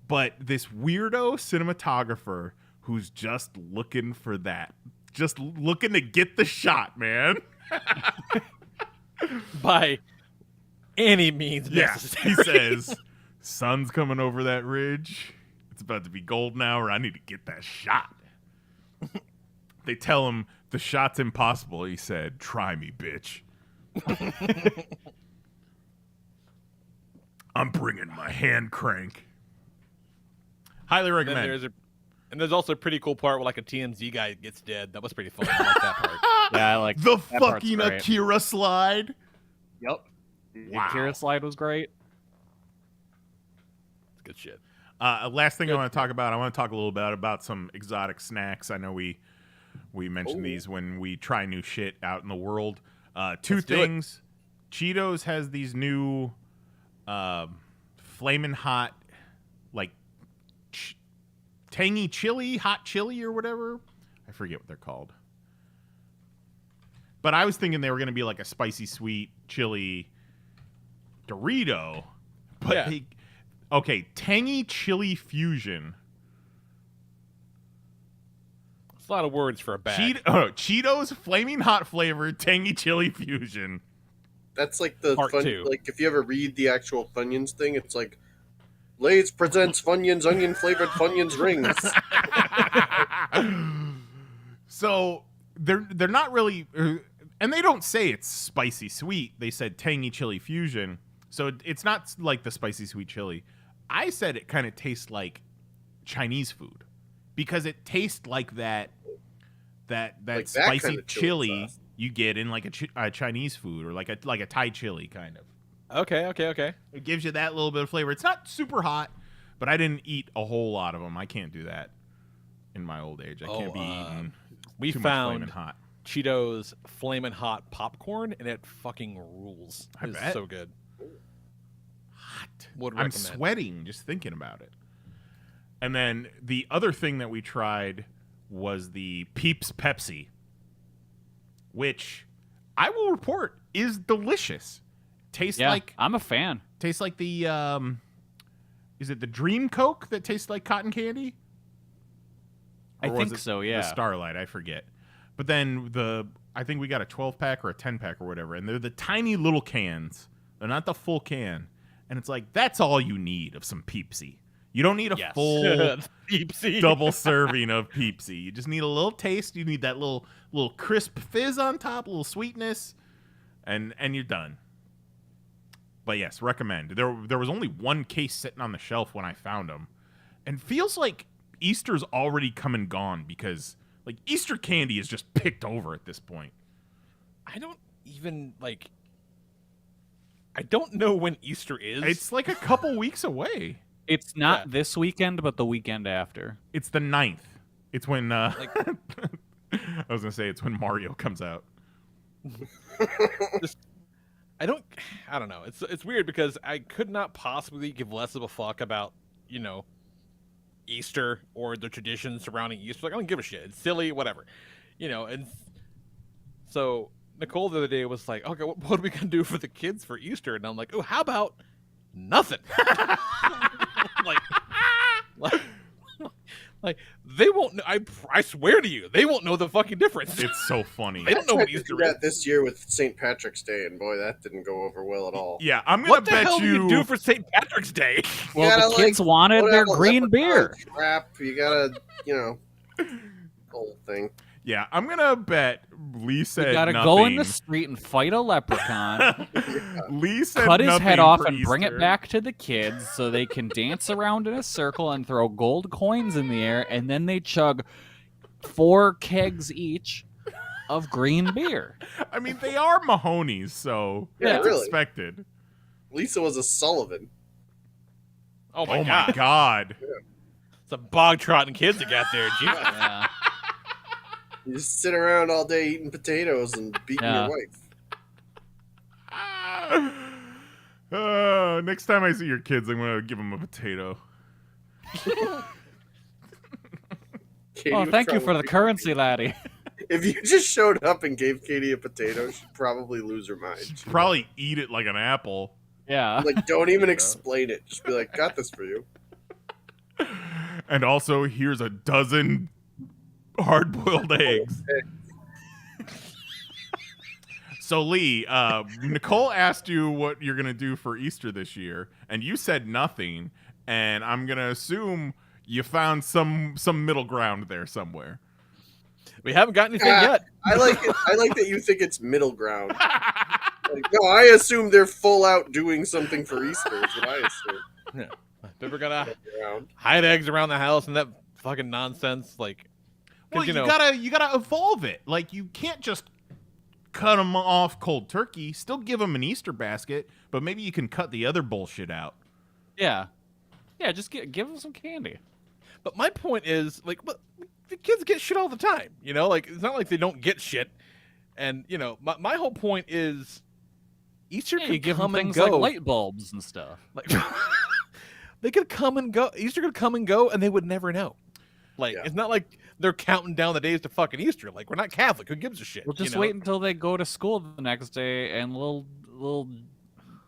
But this weirdo cinematographer who's just looking for that, just looking to get the shot, man. by any means Yeah, necessary. he says, "Sun's coming over that ridge. It's about to be golden hour. I need to get that shot." They tell him the shot's impossible. He said, "Try me, bitch." I'm bringing my hand crank. Highly And then recommend. there's also a pretty cool part where like a TMZ guy gets dead. That was pretty fun. I like that part. Yeah, I like The that part's fucking great. Akira slide. Yep. Wow. Akira slide was great. It's good shit. Last thing I want to talk about. I want to talk a little bit about some exotic snacks. I know we mentioned these when we try new shit out in the world. Two Let's do it. things. Cheetos has these new flamin' hot, like tangy chili, hot chili or whatever. I forget what they're called. But I was thinking they were going to be like a spicy sweet chili Dorito. But Yeah. okay, tangy chili fusion. It's a lot of words for a bag. Cheetos flaming hot flavored tangy chili fusion. That's like the Part fun, two. like if you ever read the actual Funyuns thing, it's like Lay's presents Funyuns onion flavored Funyuns rings. So they're not really, and they don't say it's spicy sweet. They said tangy chili fusion. So it's not like the spicy sweet chili. I said it kind of tastes like Chinese food because it tastes like that Like that spicy kind of chili chili sauce. you get in like a Chinese food or like a Thai chili kind of. Okay. It gives you that little bit of flavor. It's not super hot, but I didn't eat a whole lot of them. I can't do that in my old age. I can't be eating We too much found flaming hot. Cheetos flamin' hot popcorn, and it fucking rules. I It's bet. so good. Hot. Would I'm recommend. sweating just thinking about it. And then the other thing that we tried was the Peeps Pepsi, which I will report is delicious. Tastes Yeah, like I'm a fan. tastes like the is it the Dream Coke that tastes like cotton candy? I Or was think it so, The yeah. Starlight, I forget. But then I think we got a 12-pack or a 10-pack or whatever, and they're the tiny little cans. They're not the full can. And it's like, that's all you need of some Peepsy. You don't need a Yes. full Peepsy. double serving of Peepsy. You just need a little taste. You need that little crisp fizz on top, a little sweetness. and you're done. But yes, recommend. There was only one case sitting on the shelf when I found them, and feels like Easter's already come and gone because like Easter candy is just picked over at this point. I don't even like. I don't know when Easter is. It's like a couple weeks away. It's not this weekend, but the weekend after. It's the 9th. It's when I was gonna say it's when Mario comes out. I don't know. It's weird because I could not possibly give less of a fuck about, Easter or the traditions surrounding Easter. Like, I don't give a shit. It's silly, whatever. And so Nicole the other day was like, okay, what are we going to do for the kids for Easter? And I'm like, oh, how about nothing? like they won't know. I swear to you, they won't know the fucking difference. It's so funny. They don't know what Easter is. This year with St. Patrick's Day, and boy, that didn't go over well at all. Yeah, I'm gonna What the bet hell do you do for St. Patrick's Day? Well, the kids wanted their green beer. Crap, you gotta, whole thing. Yeah, I'm gonna bet Lee said You gotta nothing. go in the street and fight a leprechaun, Lee said cut his nothing head off, for and bring it Easter. back to the kids so they can dance around in a circle and throw gold coins in the air, and then they chug 4 kegs each of green beer. I mean, they are Mahoney's, so Yeah, it's really. expected. Lisa was a Sullivan. Oh my Oh god, my god. some bog trotting kids that got there. Jesus. Yeah. You just sit around all day eating potatoes and beating Yeah. your wife. Next time I see your kids, I'm gonna give them a potato. Katie Oh, would thank you for the probably- currency, laddie. If you just showed up and gave Katie a potato, she'd probably lose her mind. She'd Probably eat it like an apple. Yeah. like, don't even explain it. Just be like, got this for you. And also, here's a dozen hard-boiled eggs. So, Lee, Nicole asked you what you're going to do for Easter this year, and you said nothing, and I'm going to assume you found some middle ground there somewhere. We haven't got anything yet. I like it. I like that you think it's middle ground. Like, no, I assume they're full out doing something for Easter. Is what I assume. But we're gonna Around. hide eggs around the house and that fucking nonsense. Like, Well, 'cause, you gotta evolve it. Like, you can't just cut them off cold turkey. Still give them an Easter basket, but maybe you can cut the other bullshit out. Yeah. Yeah, just give them some candy. But my point is, like, the kids get shit all the time. Like, it's not like they don't get shit. And my whole point is, Easter Yeah, can you give them come and things go. like light bulbs and stuff. Like, they could come and go. Easter could come and go, and they would never know. Like, Yeah. it's not like they're counting down the days to fucking Easter. Like, we're not Catholic. Who gives a shit? We'll just wait until they go to school the next day, and little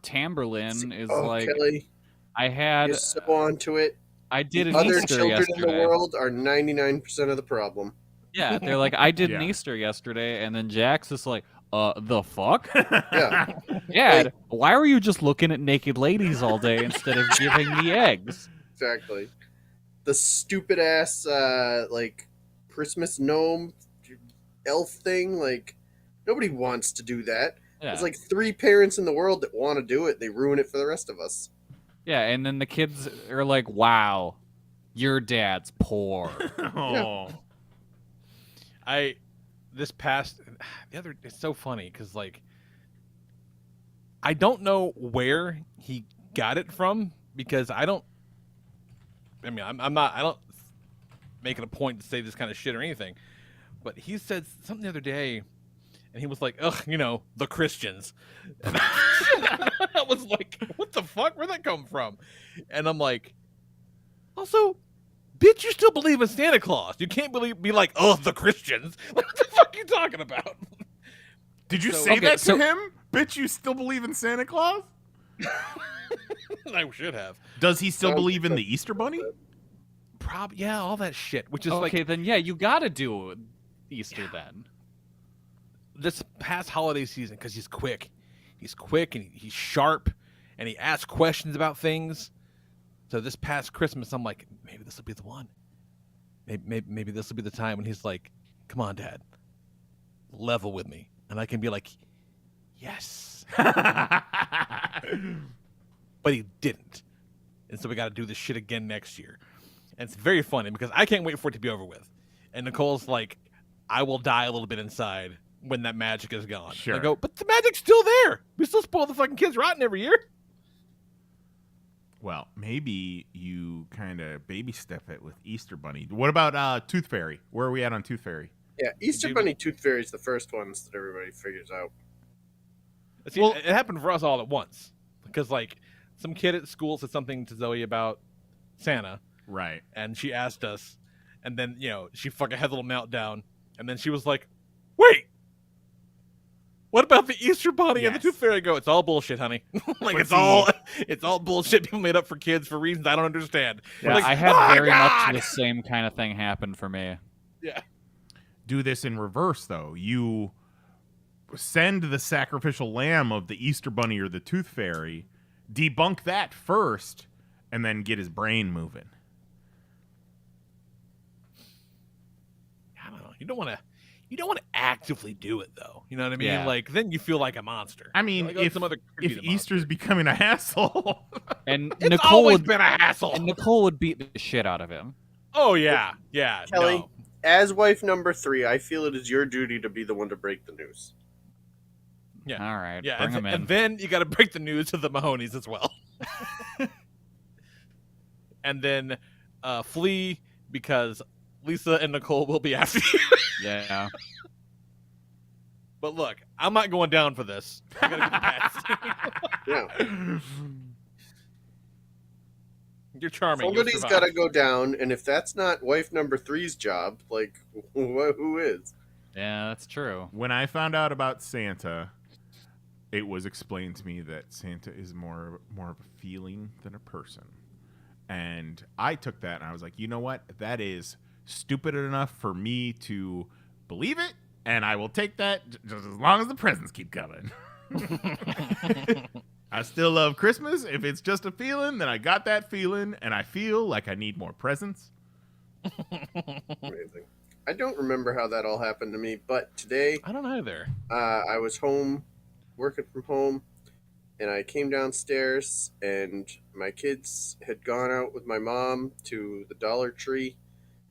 Tamberlin is like, Kelly, I had, you're so onto it. I did an Other Easter children yesterday. in the world are 99% of the problem. Yeah, they're like, I did an Yeah. Easter yesterday, and then Jack's just like, the fuck? Yeah. Dad, why were you just looking at naked ladies all day instead of giving me eggs? Exactly. The stupid ass like Christmas gnome elf thing, like nobody wants to do that. Yeah. There's like 3 parents in the world that want to do it. They ruin it for the rest of us. Yeah, and then the kids are like, wow, your dad's poor. Oh. It's so funny because, like, I don't know where he got it from because I don't make it a point to say this kind of shit or anything, but he said something the other day and he was like, ugh, the Christians. And I was like, what the fuck? Where'd that come from? And I'm like, also, bitch, you still believe in Santa Claus. You can't be like, oh, the Christians. What the fuck are you talking about? Did you So- say okay, that to so- him? Bitch, you still believe in Santa Claus? I should have. Does he still Sounds believe in like the Easter Bunny? Yeah, all that shit. Which is Okay, like then yeah, you gotta do Easter then. this past holiday season because he's quick. He's quick and he's sharp and he asks questions about things. So this past Christmas, I'm like, maybe this will be the one. Maybe this will be the time when he's like, come on, Dad, level with me. And I can be like, yes. But he didn't. And so we got to do this shit again next year. And it's very funny because I can't wait for it to be over with. And Nicole's like, I will die a little bit inside when that magic is gone. Sure. I go, but the magic's still there. We still spoil the fucking kids rotten every year. Well, maybe you kind of baby step it with Easter Bunny. What about Tooth Fairy? Where are we at on Tooth Fairy? Yeah, Easter Bunny, Tooth Fairy is the first ones that everybody figures out. See, well, it happened for us all at once. Because, like, some kid at school said something to Zoe about Santa. Right. And she asked us. And then, she fucking had a little meltdown. And then she was like, wait! What about the Easter Bunny and the Tooth Fairy? I go, it's all bullshit, honey. Like, it's all bullshit people made up for kids for reasons I don't understand. Yeah, like, I had very much the same kind of thing happen for me. Yeah. Do this in reverse, though. You send the sacrificial lamb of the Easter Bunny or the Tooth Fairy, debunk that first, and then get his brain moving. I don't know. You don't want to actively do it, though. You know what I mean? Yeah. Like, then you feel like a monster. I mean, like, if Easter's becoming a hassle, and it's Nicole always would been a hassle. And Nicole would beat the shit out of him. Oh yeah, Kelly, no. as wife number 3, I feel it is your duty to be the one to break the news. Yeah. All right. Yeah, bring him in. and then you got to break the news to the Mahonies as well. And then flee because Lisa and Nicole will be after you. Yeah. But look, I'm not going down for this. I gotta get past. Yeah. You're charming. Somebody's got to go down, and if that's not wife number 3's job, like, who is? Yeah, that's true. when I found out about Santa, it was explained to me that Santa is more of a feeling than a person. And I took that and I was like, you know what? That is stupid enough for me to believe it, and I will take that just as long as the presents keep coming. I still love Christmas. If it's just a feeling, then I got that feeling, and I feel like I need more presents. Amazing. I don't remember how that all happened to me, but today I don't either. I was home, working from home, and I came downstairs, and my kids had gone out with my mom to the Dollar Tree.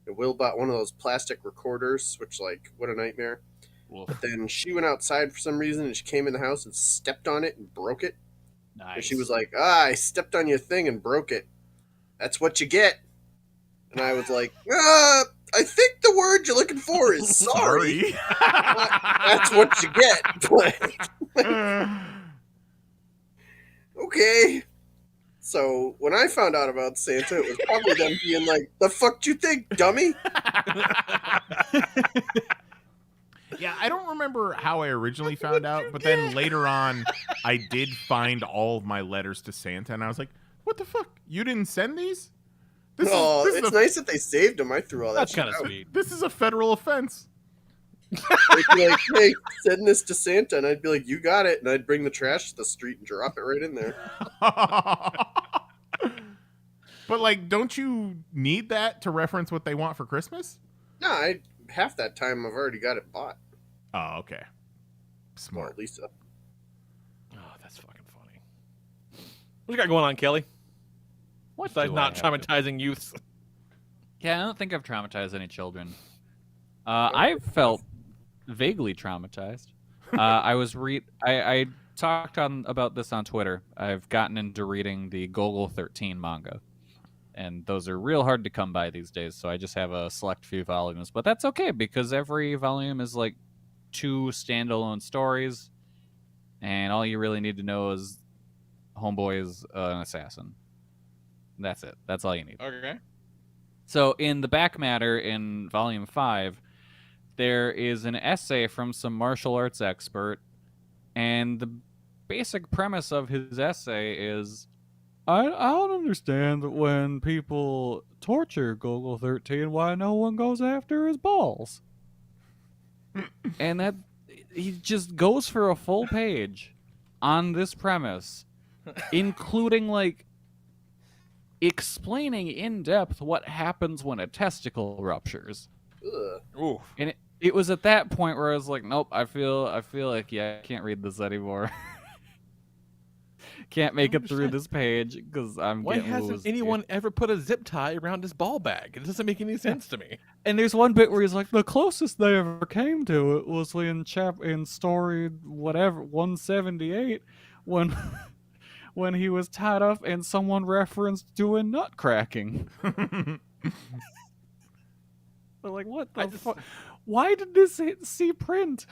And Will bought one of those plastic recorders, which, like, what a nightmare. Wolf. But then she went outside for some reason, and she came in the house and stepped on it and broke it. Nice. And she was like, I stepped on your thing and broke it. That's what you get. And I was like, I think the word you're looking for is sorry. That's what you get. But okay. So when I found out about Santa, it was probably them being like, the fuck do you think, dummy? Yeah, I don't remember how I originally found out, but then later on, I did find all of my letters to Santa, and I was like, what the fuck? You didn't send these? It's nice that they saved them. I threw all that That's shit kind of out. sweet. This is a federal offense. They'd be like, hey, send this to Santa. And I'd be like, you got it. And I'd bring the trash to the street and drop it right in there. But, like, don't you need that to reference what they want for Christmas? No, half that time I've already got it bought. Oh, okay. Smart. Well, Lisa. Oh, that's fucking funny. What you got going on, Kelly? What Besides do not I have to- traumatizing youths. Yeah, I don't think I've traumatized any children. I felt vaguely traumatized. I talked about this on Twitter. I've gotten into reading the Gogol 13 manga, and those are real hard to come by these days. So I just have a select few volumes, but that's okay because every volume is like 2 standalone stories, and all you really need to know is Homeboy is an assassin. That's it. That's all you need. Okay. So in the back matter in volume 5, there is an essay from some martial arts expert, and the basic premise of his essay is, I don't understand when people torture Gogol 13 why no one goes after his balls. And that he just goes for a full page on this premise, including like explaining in depth what happens when a testicle ruptures. Ugh. Ooh. It was at that point where I was like, nope, I feel like, I can't read this anymore. Can't make it through this page because I'm Why getting hasn't loose. anyone ever put a zip tie around his ball bag? It doesn't make any sense to me. And there's one bit where he's like, the closest they ever came to it was in story whatever 178 when when he was tied up and someone referenced doing nut cracking. They're like, what the fuck? Why did this see print?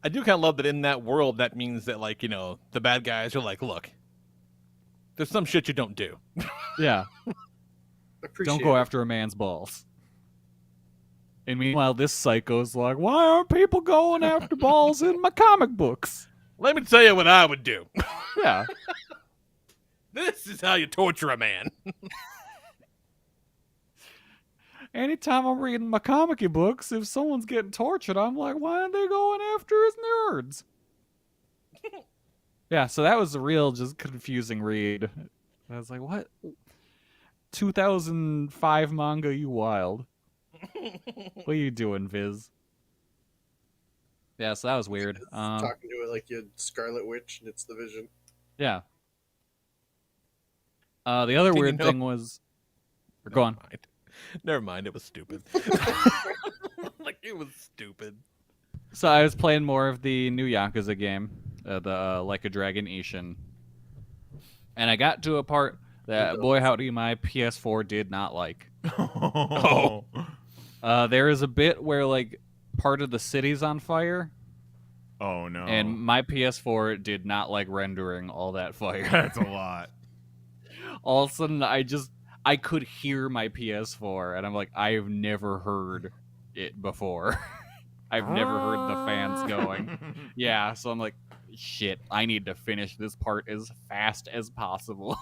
I do kind of love that in that world, that means that, like, you know, the bad guys are like, look, there's some shit you don't do. Yeah. Appreciate Don't go after a man's balls. And meanwhile, this psycho's like, why aren't people going after balls in my comic books? Let me tell you what I would do. Yeah. This is how you torture a man. Anytime I'm reading my comic books, if someone's getting tortured, I'm like, why aren't they going after his nerds? Yeah, so that was a real just confusing read. I was like, what? 2005 manga, you wild. What are you doing, Viz? Yeah, so that was weird. Talking to it like you had Scarlet Witch and it's the Vision. Yeah. The other weird thing was... Go on. Never mind, it was stupid. Like, it was stupid. So I was playing more of the new Yakuza game, the Like a Dragon Ishin. And I got to a part that, boy howdy, my PS4 did not like. Oh. There is a bit where, like, part of the city's on fire. Oh, no. And my PS4 did not like rendering all that fire. That's a lot. All of a sudden, I could hear my PS4, and I'm like, I have never heard it before. I've never heard the fans going. Yeah, so I'm like, shit, I need to finish this part as fast as possible.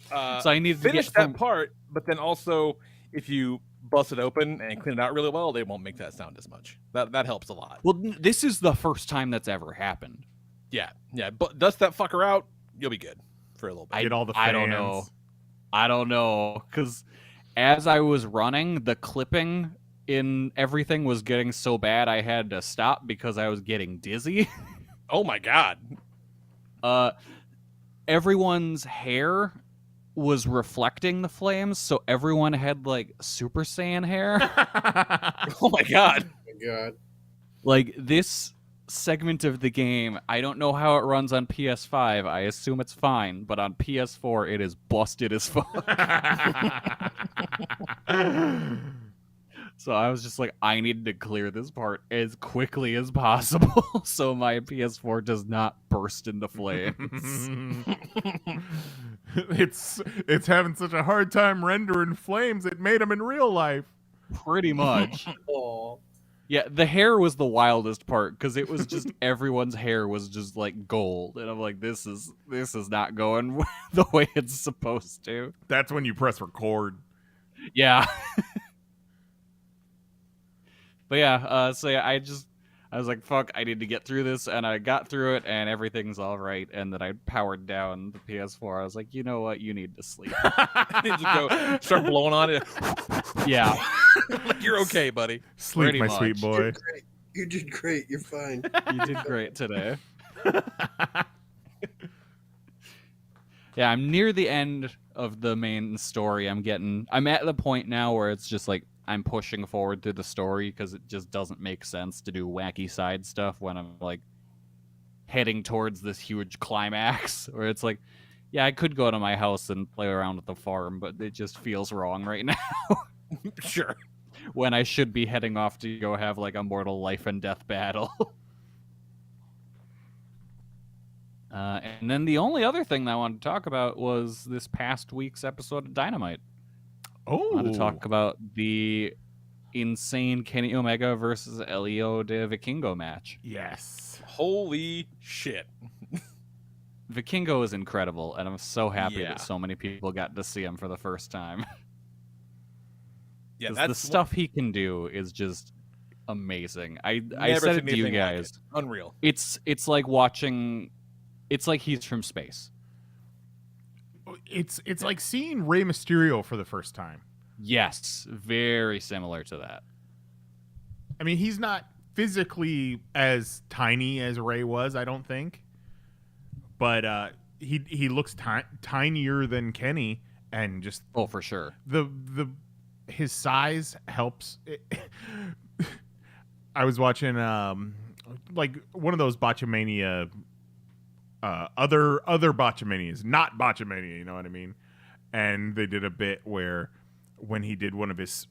So I need to finish get that part, but then also, if you bust it open and clean it out really well, they won't make that sound as much. That helps a lot. Well, this is the first time that's ever happened. Yeah, but dust that fucker out, you'll be good for a little bit. Get all the fans. I don't know, because as I was running, the clipping in everything was getting so bad I had to stop because I was getting dizzy. Oh my god. Everyone's hair was reflecting the flames, so everyone had, like, Super Saiyan hair. Oh my god. Oh my god. Like, this segment of the game, I don't know how it runs on PS5. I assume it's fine, but on PS4 it is busted as fuck. So I was just like, I need to clear this part as quickly as possible so my PS4 does not burst into flames. It's having such a hard time rendering flames, it made them in real life. Pretty much. Aw. Yeah, the hair was the wildest part because it was just everyone's hair was just like gold, and I'm like, this is not going the way it's supposed to. That's when you press record. Yeah. But yeah, so yeah, I was like, fuck, I need to get through this, and I got through it, and everything's all right, and then I powered down the PS4. I was like, you know what, you need to sleep. You just go start blowing on it. Yeah. Like, you're okay, buddy. Sleep, Pretty my much. sweet boy. You did great. You're fine. You did great today. Yeah, I'm near the end of the main story. I'm at the point now where it's just like, I'm pushing forward through the story because it just doesn't make sense to do wacky side stuff when I'm like heading towards this huge climax where it's like, yeah, I could go to my house and play around with the farm, but it just feels wrong right now. Sure. When I should be heading off to go have like a mortal life and death battle. And then the only other thing that I wanted to talk about was this past week's episode of Dynamite. I want to talk about the insane Kenny Omega versus Elio de Vikingo match. Yes. Holy shit. Vikingo is incredible, and I'm so happy Yeah. that so many people got to see him for the first time. Yeah, 'Cause that's the stuff he can do is just amazing. I Never said seen it to you anything like guys. it. Unreal. It's like watching. It's like he's from space. It's like seeing Rey Mysterio for the first time. Yes, very similar to that. I mean, he's not physically as tiny as Ray was, I don't think. But he looks tinier than Kenny, and just for sure. His size helps. I was watching like one of those Botchamania, other Botchamanias, not Botchamania, you know what I mean? And they did a bit where when he did one of his,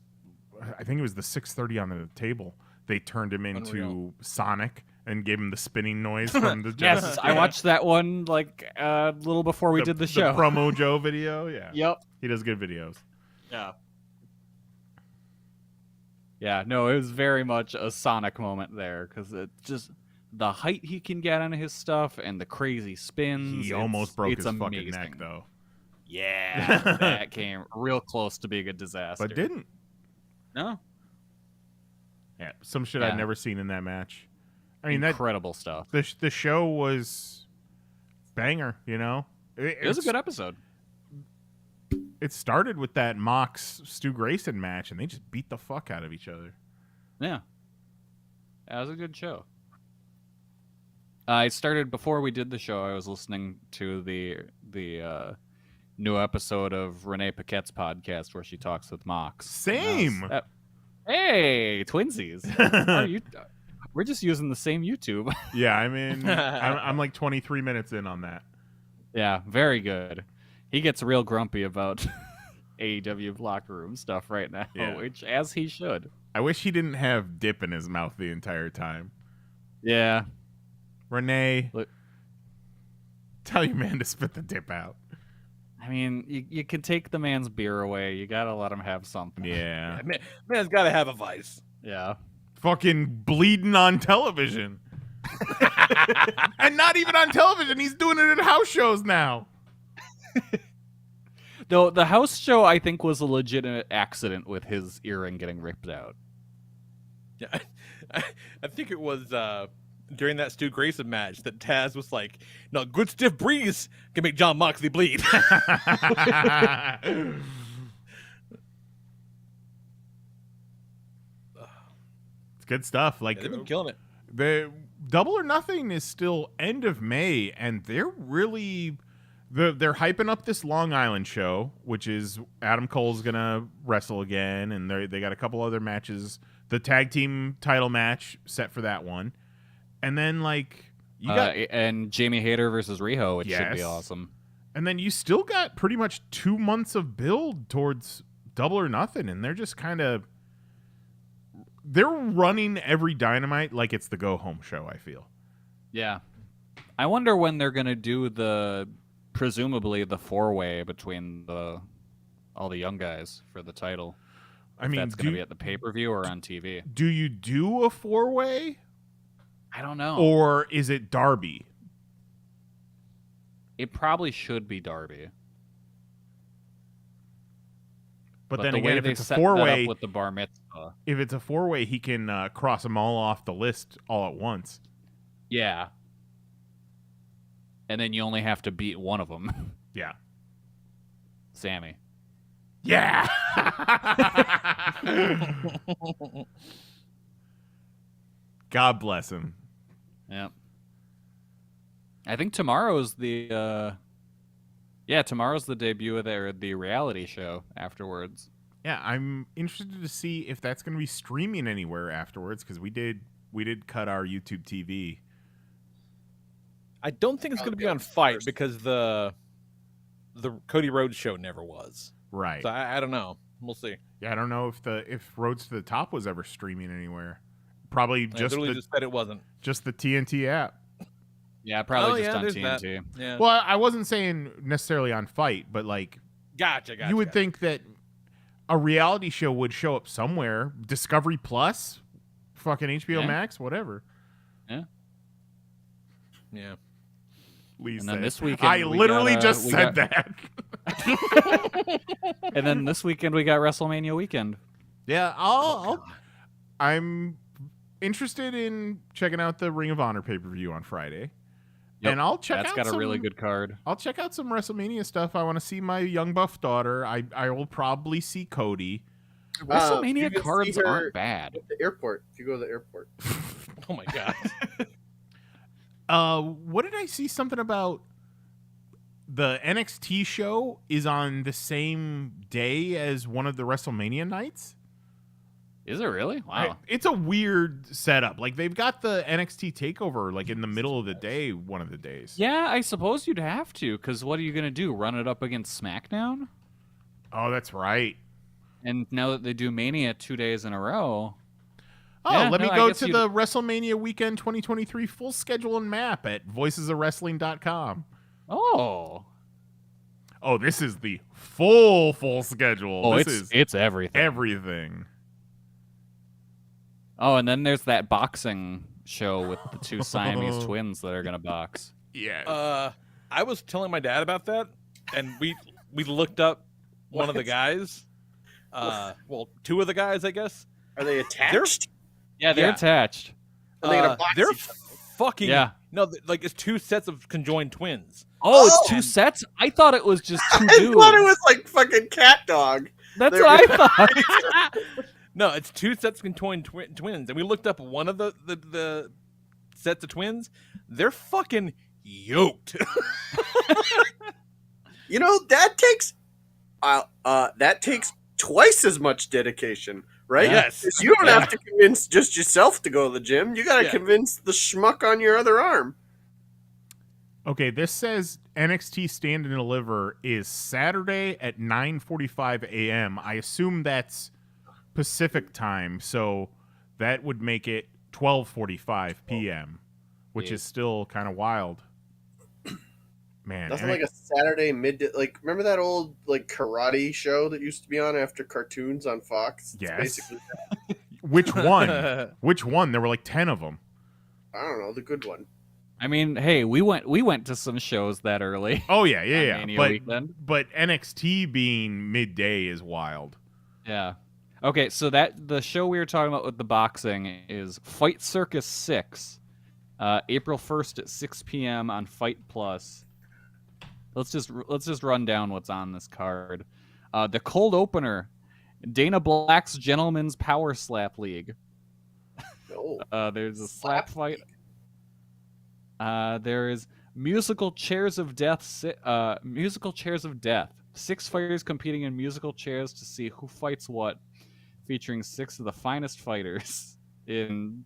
I think it was the 630 on the table, they turned him into Unreal. Sonic and gave him the spinning noise from the Yes, I watched that one like a little before we did the show. The promo Joe video, yeah. Yep. He does good videos. Yeah. Yeah, no, it was very much a Sonic moment there because it just the height he can get on his stuff and the crazy spins. He almost broke his amazing. fucking neck, though. Yeah, that came real close to being a disaster. But didn't. No. Yeah, some shit Yeah. I'd never seen in that match. I mean, incredible stuff. The show was banger, you know? It was a good episode. It started with that Mox Stu Grayson match, and they just beat the fuck out of each other. Yeah. That was a good show. I started before we did the show. I was listening to the new episode of Renee Paquette's podcast where she talks with Mox. Same. Hey, twinsies. We're just using the same YouTube. Yeah, I mean, I'm like 23 minutes in on that. Yeah, very good. He gets real grumpy about AEW locker room stuff right now, which as he should. I wish he didn't have dip in his mouth the entire time. Yeah. Renee, Look, tell your man to spit the dip out. I mean, you can take the man's beer away. You gotta let him have something. Yeah. Man's got to have a vice. Yeah. Fucking bleeding on television. And not even on television. He's doing it at house shows now. Though the house show, I think, was a legitimate accident with his earring getting ripped out. Yeah, I think it was during that Stu Grayson match that Taz was like, "No, good stiff breeze can make John Moxley bleed." It's good stuff. Like, They've been killing it. The Double or Nothing is still end of May, and they're really they're hyping up this Long Island show, which is Adam Cole's gonna wrestle again, and they got a couple other matches. The tag team title match set for that one, and then like you got and Jamie Hayter versus Riho, which should be Yes. awesome. and then you still got pretty much 2 months of build towards Double or Nothing, and they're just kind of they're running every Dynamite like it's the go home show. I feel. Yeah. I wonder when they're gonna do presumably the 4-way between all the young guys for the title. I mean, that's going to be at the pay-per-view or on TV. Do you do a 4-way? I don't know. Or is it Darby? It probably should be Darby. But then the again, way if they it's a set that 4-way, up with the bar mitzvah, if it's a 4-way, he can cross them all off the list all at once. yeah. And then you only have to beat one of them. Yeah. Sammy. Yeah. God bless him. Yeah. I think tomorrow's tomorrow's the debut of the reality show afterwards. Yeah, I'm interested to see if that's going to be streaming anywhere afterwards, because we did cut our YouTube TV. I don't think it's going to be on Fight because the Cody Rhodes show never was. Right. So I don't know. We'll see. Yeah, I don't know if Roads to the Top was ever streaming anywhere. Probably just just said it wasn't. Just the TNT app. Yeah, probably just on there's TNT. that. Yeah. Well, I wasn't saying necessarily on Fight, but like Gotcha. you would think that a reality show would show up somewhere. Discovery Plus, fucking HBO Max, whatever. Yeah. Yeah. And then this weekend, I literally just said that. And then this weekend we got WrestleMania weekend. Yeah, I'm interested in checking out the Ring of Honor pay-per-view on Friday. Yep, And I'll check that's out got a really good card. I'll check out some WrestleMania stuff. I want to see my young buff daughter. I will probably see Cody. WrestleMania you can see cards her aren't bad. at the airport. If you go to the airport, Oh my god. What did I see something about? The NXT show is on the same day as one of the WrestleMania nights. Is it really? Wow. It's a weird setup. Like they've got the NXT takeover like in the middle of the day, one of the days. Yeah, I suppose you'd have to, because what are you going to do? Run it up against SmackDown? Oh, that's right. And now that they do Mania 2 days in a row. Oh, Yeah, let me no, I go guess to you'd- the WrestleMania weekend 2023 full schedule and map at voicesofwrestling.com. Oh. Oh, this is the full schedule. Oh, This is it's everything. everything. Oh, and then there's that boxing show with the two Siamese twins that are going to box. Yeah. I was telling my dad about that, and we looked up one of the guys. Well, two of the guys, I guess. are they attached? Yeah, they're Yeah. attached. Are they gonna box They're each other? fucking Yeah. no, like it's two sets of conjoined twins. Oh, it's Oh! two sets? I thought it was just two I dudes. thought it was like fucking cat dog. That's they're- what I thought. No, it's two sets of conjoined twins, and we looked up one of the sets of twins. They're fucking yoked. You know that takes twice as much dedication, right? Yes. 'Cause you don't Yeah. have to convince just yourself to go to the gym. You got to Yeah. convince the schmuck on your other arm. Okay, this says NXT Stand and Deliver is Saturday at 9:45 a.m. I assume that's Pacific time, so that would make it 12:45 p.m., which is still kind of wild. Man, Nothing like a Saturday midday. Like, remember that old like karate show that used to be on after cartoons on Fox? It's Yes. basically, which one? Which one? There were like 10 of them. I don't know, the good one. I mean, hey, we went to some shows that early. Oh yeah, on yeah. Mania But weekend. NXT being midday is wild. Yeah. Okay, so the show we were talking about with the boxing is Fight Circus 6, April 1st at 6 p.m. on Fight Plus. Let's just run down what's on this card. The cold opener, Dana Black's Gentleman's Power Slap League. No. There's a Slap slap fight. There is musical chairs of death. Musical chairs of death. 6 fighters competing in musical chairs to see who fights what, featuring 6 of the finest fighters in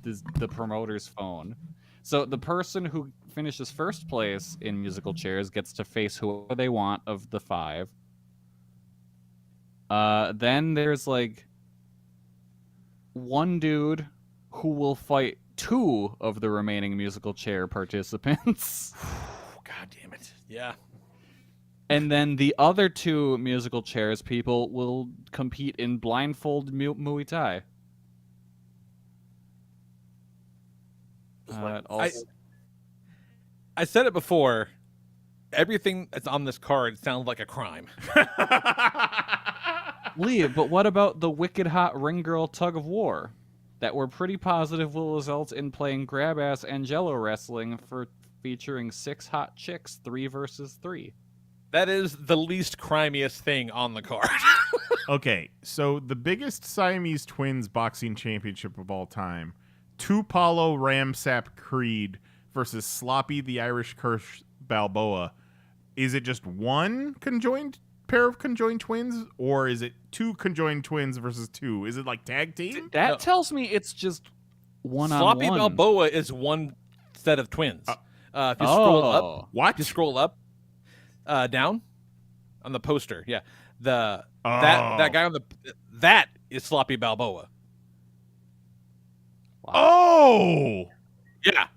the promoter's phone. So the person who finishes first place in musical chairs gets to face whoever they want of the 5. Then there's like one dude who will fight 2 of the remaining musical chair participants. God damn it. Yeah. And then the other 2 musical chairs people will compete in blindfold Muay Thai. I said it before. Everything that's on this card sounds like a crime. Lee, but what about the wicked hot ring girl tug of war? That we're pretty positive will result in playing grab ass Angelo wrestling for featuring 6 hot chicks 3 versus 3. That is the least crimiest thing on the card. Okay, so the biggest Siamese twins boxing championship of all time, Tupalo Ramsap Creed versus Sloppy the Irish Curse Balboa. Is it just one conjoined pair of conjoined twins, or is it 2 conjoined twins versus 2? Is it like tag team? That No. tells me it's just one on Sloppy one. Balboa is one set of twins. If you scroll up, What? if you scroll up, down on the poster, yeah, that guy on that is Sloppy Balboa. Oh! Yeah.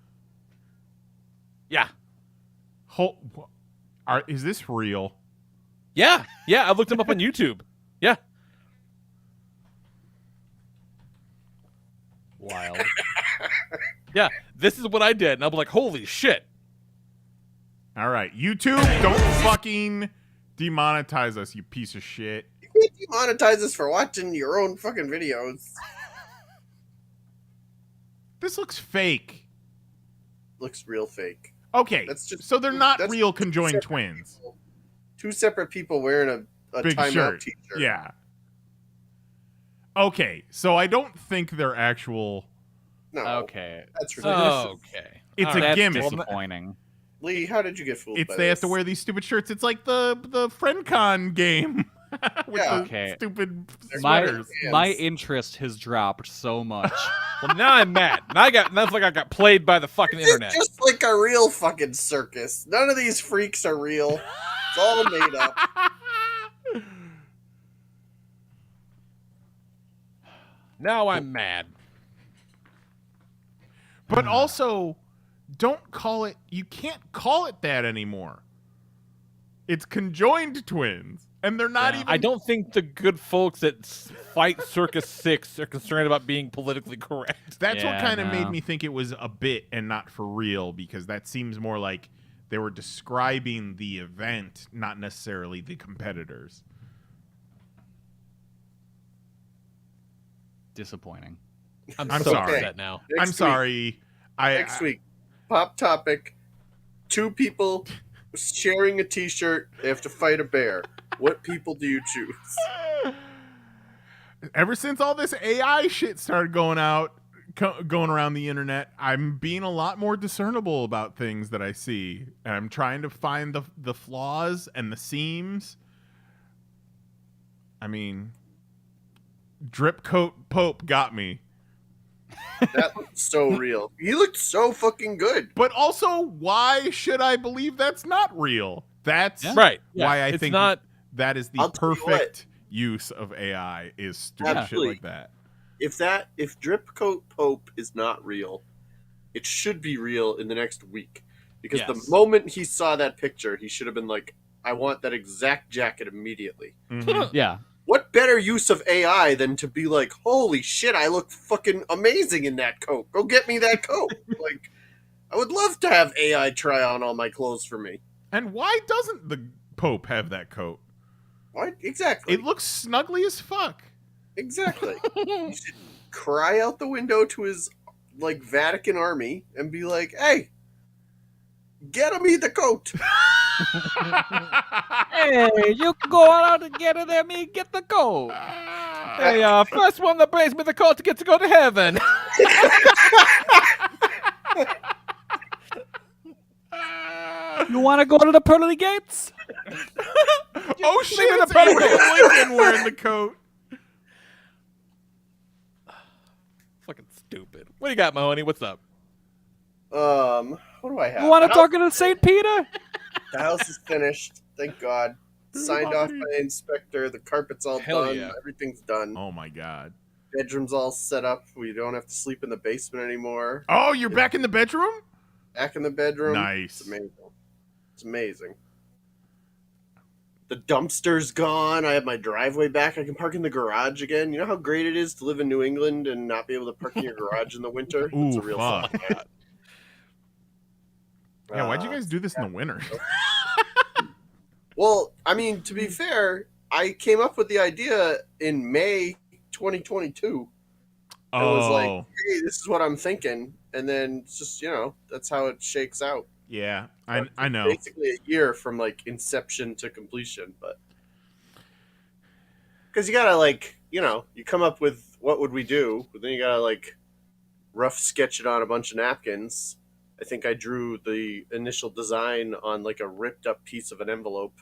Is this real? Yeah. I looked him up on YouTube. Yeah. Wild. Yeah. This is what I did, and I'm like, holy shit. All right, YouTube, don't fucking demonetize us, you piece of shit. You can't demonetize us for watching your own fucking videos. This looks fake. Looks real fake. Okay, That's just- so they're not that's real conjoined separate twins. people. 2 separate people wearing a Big timeout shirt. t-shirt. Yeah. Okay, so I don't think they're actual. No. Okay. That's ridiculous. Okay. It's All a right. That's gimmick. disappointing. Lee, how did you get fooled It's by they have this? to wear these stupid shirts. It's like the FriendCon game with Yeah. the Okay. stupid My sweaters. my interest has dropped so much. Well, now I'm mad. Now I got played by the fucking It's internet. just like a real fucking circus. None of these freaks are real. It's all made up. Now I'm mad. But also, don't call it. You can't call it that anymore. It's conjoined twins, and they're not even. I don't think the good folks that fight Circus 6 are concerned about being politically correct. That's what Yeah, kind of made no. me think it was a bit and not for real, because that seems more like they were describing the event, not necessarily the competitors. Disappointing. I'm I'm so sorry. upset now. Next I'm week- sorry. Next week, pop topic: 2 people sharing a T-shirt. They have to fight a bear. What people do you choose? Ever since all this AI shit started going around the internet, I'm being a lot more discernible about things that I see, and I'm trying to find the flaws and the seams. I mean, drip coat Pope got me, That looked so real. He looked so fucking good. but also, why should I believe that's not real? That's Right. why I it's think not. that is the I'll tell you perfect use of AI is stupid Absolutely. shit like that. If Drip Coat Pope is not real, it should be real in the next week. Because the Yes. moment he saw that picture, he should have been like, I want that exact jacket immediately. Mhm. Yeah. What better use of AI than to be like, holy shit, I look fucking amazing in that coat. Go get me that coat. Like, I would love to have AI try on all my clothes for me. And why doesn't the Pope have that coat? What? Exactly. It looks snuggly as fuck. Exactly. You should cry out the window to his like Vatican army and be like, "Hey, get me the coat." Hey, you go out and get it at me. Get the gold. Hey, first one that brings me the call to get to go to heaven. You want to go to the pearly gates? Oh shit! me the It's Abraham Pope. Lincoln wearing the coat. Fucking stupid. What do you got, Mahoney? What's up? What do I have? You want to The talk to St. Peter? The house is finished. Thank God. Signed off by the inspector. The carpet's all Hell done. yeah. Everything's done. Oh my god. Bedroom's all set up. We don't have to sleep in the basement anymore. Oh, you're back in the bedroom? Back in the bedroom. Nice. It's amazing. It's amazing. The dumpster's gone. I have my driveway back. I can park in the garage again. You know how great it is to live in New England and not be able to park in your garage in the winter? It's a Ooh, real fuck. fun. Yeah, why'd you guys do this in the winter? Well, I mean, to be fair, I came up with the idea in May 2022. I was like, hey, this is what I'm thinking. And then it's just, that's how it shakes out. Yeah, I know. Basically a year from like inception to completion, but because you gotta you come up with what would we do, but then you gotta rough sketch it on a bunch of napkins. I think I drew the initial design on like a ripped up piece of an envelope,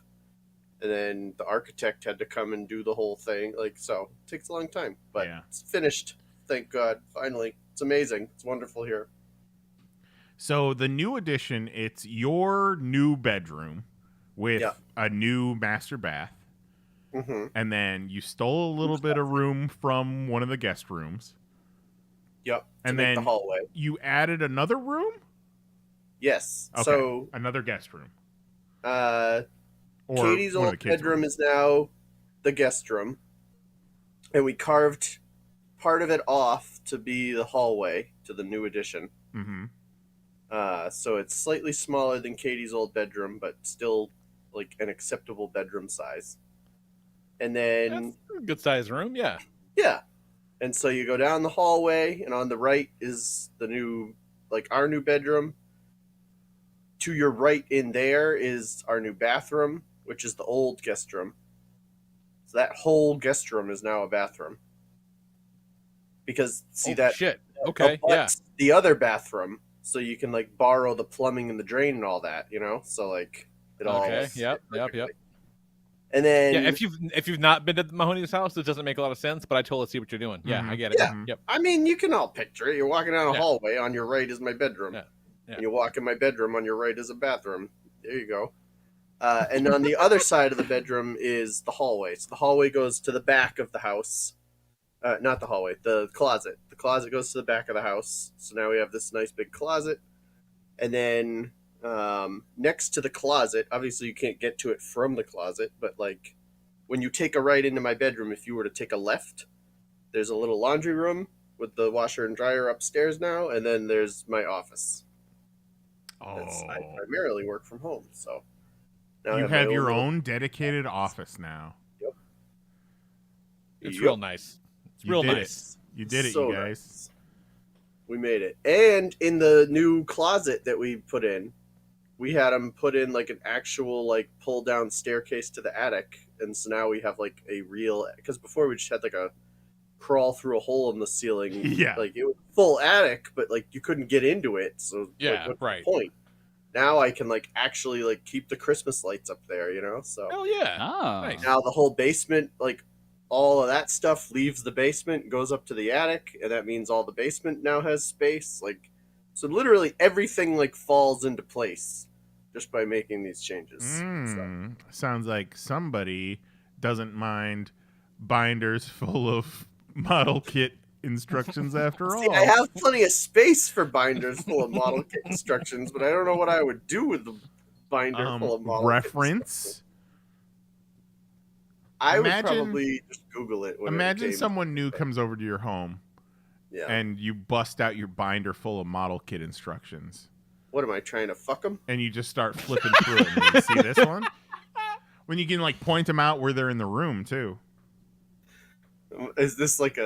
and then the architect had to come and do the whole thing. So it takes a long time, but Yeah. it's finished. Thank God, finally. It's amazing. It's wonderful here. So the new addition, it's your new bedroom with Yeah. a new master bath, hmm and then you stole a little bit of room from one of the guest rooms, Yep. and to make then the hallway. you added another room. Yes. Okay, So another guest room. Katie's one of the old kids' bedroom rooms. is now the guest room, and we carved part of it off to be the hallway to the new addition. Mm-hmm. So it's slightly smaller than Katie's old bedroom, but still like an acceptable bedroom size. And then That's a good sized room, yeah. yeah, and so you go down the hallway, and on the right is the new our new bedroom. To your right in there is our new bathroom, which is the old guest room. So that whole guest room is now a bathroom. because see Oh, that shit. Okay, yeah. abuts the other bathroom, so you can like borrow the plumbing and the drain and all that, you know. So like it all. Okay. fit Yep. perfectly. And then Yeah. If you've not been to Mahoney's house, this doesn't make a lot of sense. But I totally see what you're doing. Yeah, I get it. Yeah. Yep. I mean, you can all picture it. You're walking down a Yeah. hallway. On your right is my bedroom. Yeah. Yeah. And you walk in my bedroom. On your right is a bathroom. There you go. And on the other side of the bedroom is the hallway. So the hallway goes to the back of the house. Not the hallway, the closet. The closet goes to the back of the house. So now we have this nice big closet. And then next to the closet, obviously you can't get to it from the closet, but like when you take a right into my bedroom, if you were to take a left, there's a little laundry room with the washer and dryer upstairs now, and then there's my office. I primarily work from home, so now You I have my your little- own dedicated office now. It's Yep. real nice. It's You real did nice. It. You did it, So you guys. nice. We made it. And in the new closet that we put in, we had them put in like an actual like pull down staircase to the attic, and so now we have like a real, because before we just had like a crawl through a hole in the ceiling. Yeah. Like it was full attic, but like you couldn't get into it. So Yeah, like, what's right. the point? Now I can like actually like keep the Christmas lights up there, you know? So Oh yeah. Oh. Nice. now the whole basement, like all of that stuff leaves the basement, goes up to the attic, and that means all the basement now has space. Like so literally everything like falls into place just by making these changes. So. Sounds like somebody doesn't mind binders full of model kit instructions after See, all. I have plenty of space for binders full of model kit instructions, but I don't know what I would do with the binder full of model kit reference. instructions. I would Imagine- probably just Google it. When Imagine it came. someone new comes over to your home Yeah. and you bust out your binder full of model kit instructions What am I trying to fuck them? and you just start flipping through it. And you see this one? When you can like point them out where they're in the room too. Is this like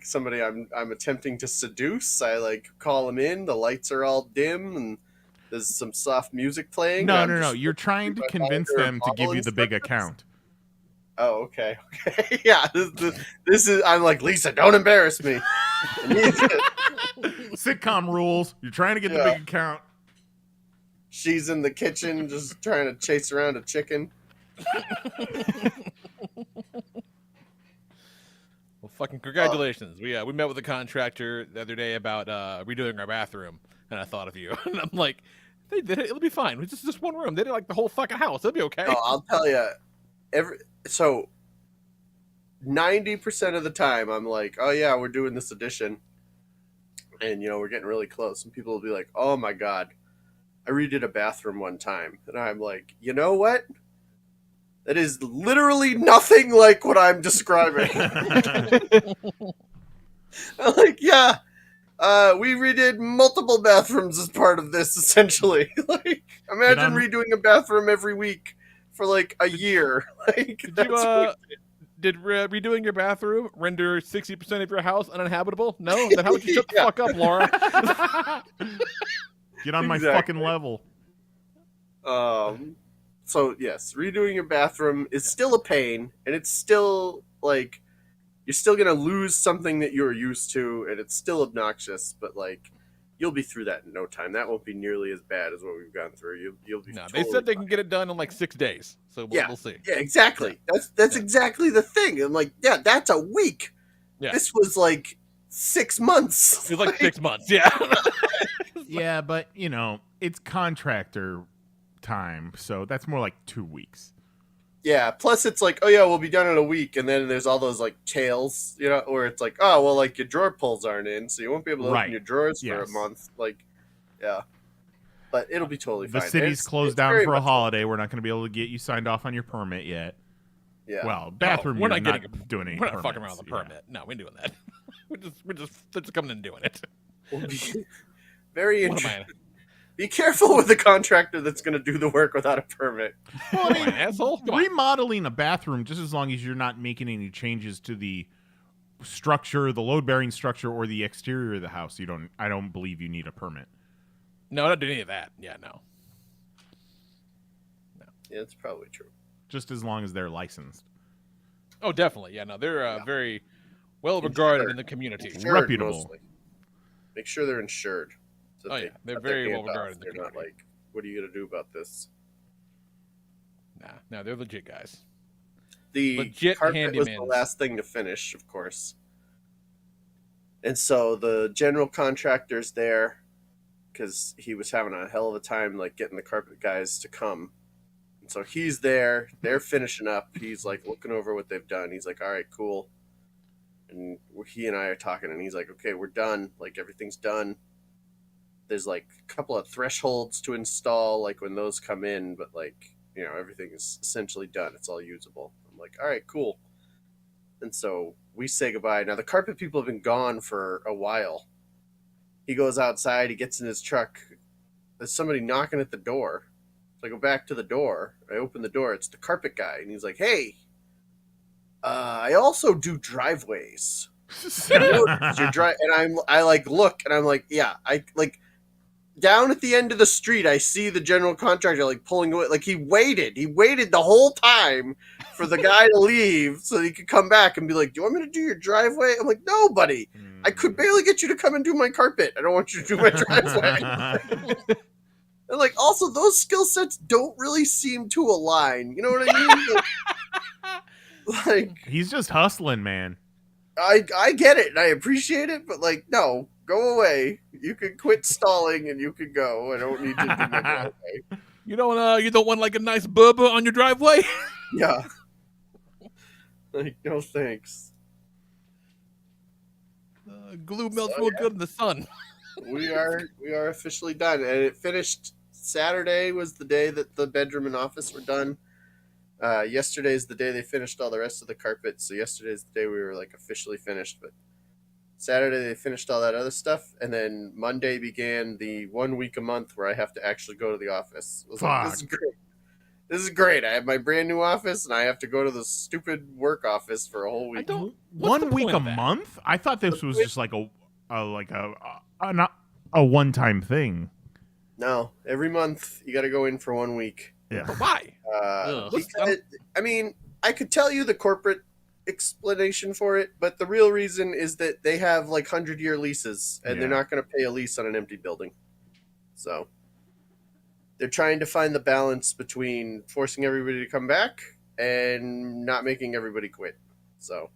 somebody I'm attempting to seduce? I like call them in. The lights are all dim and there's some soft music playing. No, I'm no, no. just You're trying to my convince binder of them to give model you the big instructions? account. Oh, okay. Yeah, this is. I'm like, Lisa, don't embarrass me. Sitcom rules. You're trying to get the Yeah. big account. She's in the kitchen just trying to chase around a chicken. Well, fucking congratulations. We met with a contractor the other day about redoing our bathroom, and I thought of you. And I'm like, they did it. It'll be fine. It's just one room. They did like the whole fucking house. It'll be okay. No, I'll tell you, 90% of the time I'm like, oh yeah, we're doing this addition, and we're getting really close, and people will be like, oh my god, I redid a bathroom one time, and I'm like, you know what? That is literally nothing like what I'm describing. I'm like, yeah, we redid multiple bathrooms as part of this, essentially. Like, imagine redoing a bathroom every week for like a year. Like, Did redoing your bathroom render 60% of your house uninhabitable? No? Then how would you shut the fuck up, Laura? Get on my fucking level. So yes, redoing your bathroom is still a pain, and it's still like you're still gonna lose something that you're used to, and it's still obnoxious. But like, you'll be through that in no time. That won't be nearly as bad as what we've gone through. You'll be. No, totally they said they fine. can get it done in like 6 days. So we'll see. Yeah, exactly. That's exactly the thing. I'm like, yeah, that's a week. Yeah. This was like 6 months. It was like 6 months. Yeah. Yeah, but it's contractor time, so that's more like 2 weeks. Yeah, plus it's like, oh yeah, we'll be done in a week, and then there's all those like tails, where it's like, oh well, like your drawer pulls aren't in, so you won't be able to open your drawers for a month. Like, yeah, but it'll be totally fine. The city's closed down for a holiday. We're not going to be able to get you signed off on your permit yet. Yeah. Well, bathroom. We're not you're getting doing any. We're not fucking permits, around with the permit. No, we ain't doing that. We're just coming and doing it. We'll be very What am interesting. Be careful with the contractor that's going to do the work without a permit. Well, I mean, asshole. Come on. remodeling a bathroom, just as long as you're not making any changes to the structure, the load-bearing structure, or the exterior of the house, I don't believe you need a permit. No, not doing any of that. Yeah, no. Yeah, it's probably true. Just as long as they're licensed. Oh, definitely. Yeah, no, they're very Well regarded Insured. in the community. Insured Reputable. mostly. Make sure they're insured. So Oh, they yeah, they're cut their very hand well regarded off. in the They're not community. like, what are you gonna do about this? Nah, they're legit guys. The Legit carpet was the handymans. last thing to finish, of course. And so the general contractor's there because he was having a hell of a time like getting the carpet guys to come. And so he's there, they're finishing up. He's like looking over what they've done. He's like, all right, cool. And he and I are talking, and he's like, okay, we're done. Like, everything's done. There's like a couple of thresholds to install, like when those come in, but like, you know, everything is essentially done. It's all usable. I'm like, all right, cool. And so we say goodbye. Now, the carpet people have been gone for a while. He goes outside, he gets in his truck. There's somebody knocking at the door. So I go back to the door. I open the door. It's the carpet guy. And he's like, hey, I also do driveways. And I like look, and I'm like, yeah, I like down at the end of the street, I see the general contractor like pulling away. Like he waited the whole time for the guy to leave so he could come back and be like, do you want me to do your driveway? I'm like, no, buddy. I could barely get you to come and do my carpet. I don't want you to do my driveway. And like, also, those skill sets don't really seem to align. You know what I mean? Like, He's just hustling, man. I get it and I appreciate it, but like, no, go away. You can quit stalling and you can go. I don't need you to do my driveway. You don't want like a nice bubba on your driveway? Yeah. Like, no thanks. Glue melts So, real yeah. good in the sun. We are officially done, and it finished. Saturday was the day that the bedroom and office were done. Yesterday's the day they finished all the rest of the carpet. So yesterday's the day we were like officially finished. But Saturday they finished all that other stuff, and then Monday began the 1 week a month where I have to actually go to the office. I was like, this is great. This is great. I have my brand new office, and I have to go to the stupid work office for a whole week. What's 1 the week point a of that? month? I thought this was just like a one-time thing. No, every month you got to go in for 1 week. Yeah. But why? Ugh. Because, I mean, I could tell you the corporate explanation for it, but the real reason is that they have like 100-year leases, and they're Yeah. not going to pay a lease on an empty building. So they're trying to find the balance between forcing everybody to come back and not making everybody quit. So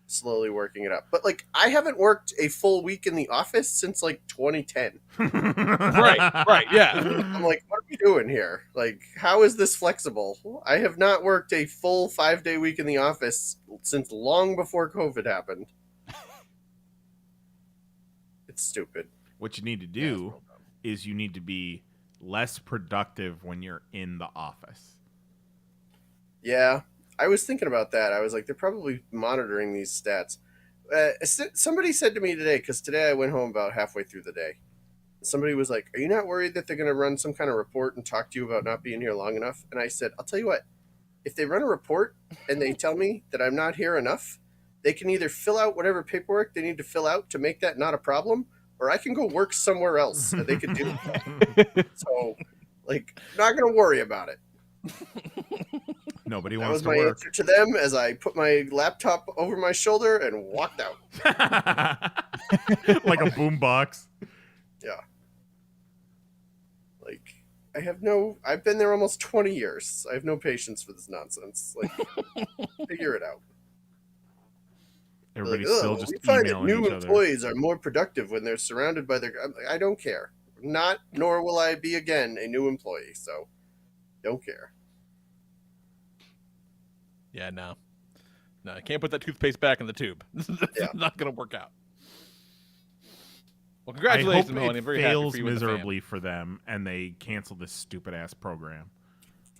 slowly working it up. But like, I haven't worked a full week in the office since like 2010. Right, yeah. I'm like, what are we doing here? Like, how is this flexible? I have not worked a full 5-day week in the office since long before COVID happened. It's stupid. What you need to do is you need to be less productive when you're in the office. Yeah, I was thinking about that. I was like, they're probably monitoring these stats. Somebody said to me today, because today I went home about halfway through the day. Somebody was like, are you not worried that they're going to run some kind of report and talk to you about not being here long enough? And I said, I'll tell you what, if they run a report and they tell me that I'm not here enough, they can either fill out whatever paperwork they need to fill out to make that not a problem, or I can go work somewhere else and they can do that. So, like, not going to worry about it. Nobody That wants was to my work. answer to them as I put my laptop over my shoulder and walked out. Like a boombox. Yeah. Like, I've been there almost 20 years. I have no patience for this nonsense. Like, figure it out. Everybody's Like, still "Ugh, just we find that emailing new each other. employees are more productive when they're surrounded by their... I'm like, I don't care. Not, nor will I be again a new employee, so don't care. Yeah, no, I can't put that toothpaste back in the tube. It's Yeah. not gonna work out. Well, I congratulations, hope Melanie. it I'm very happy fails for you and the fam. miserably for them, and they cancel this stupid ass program.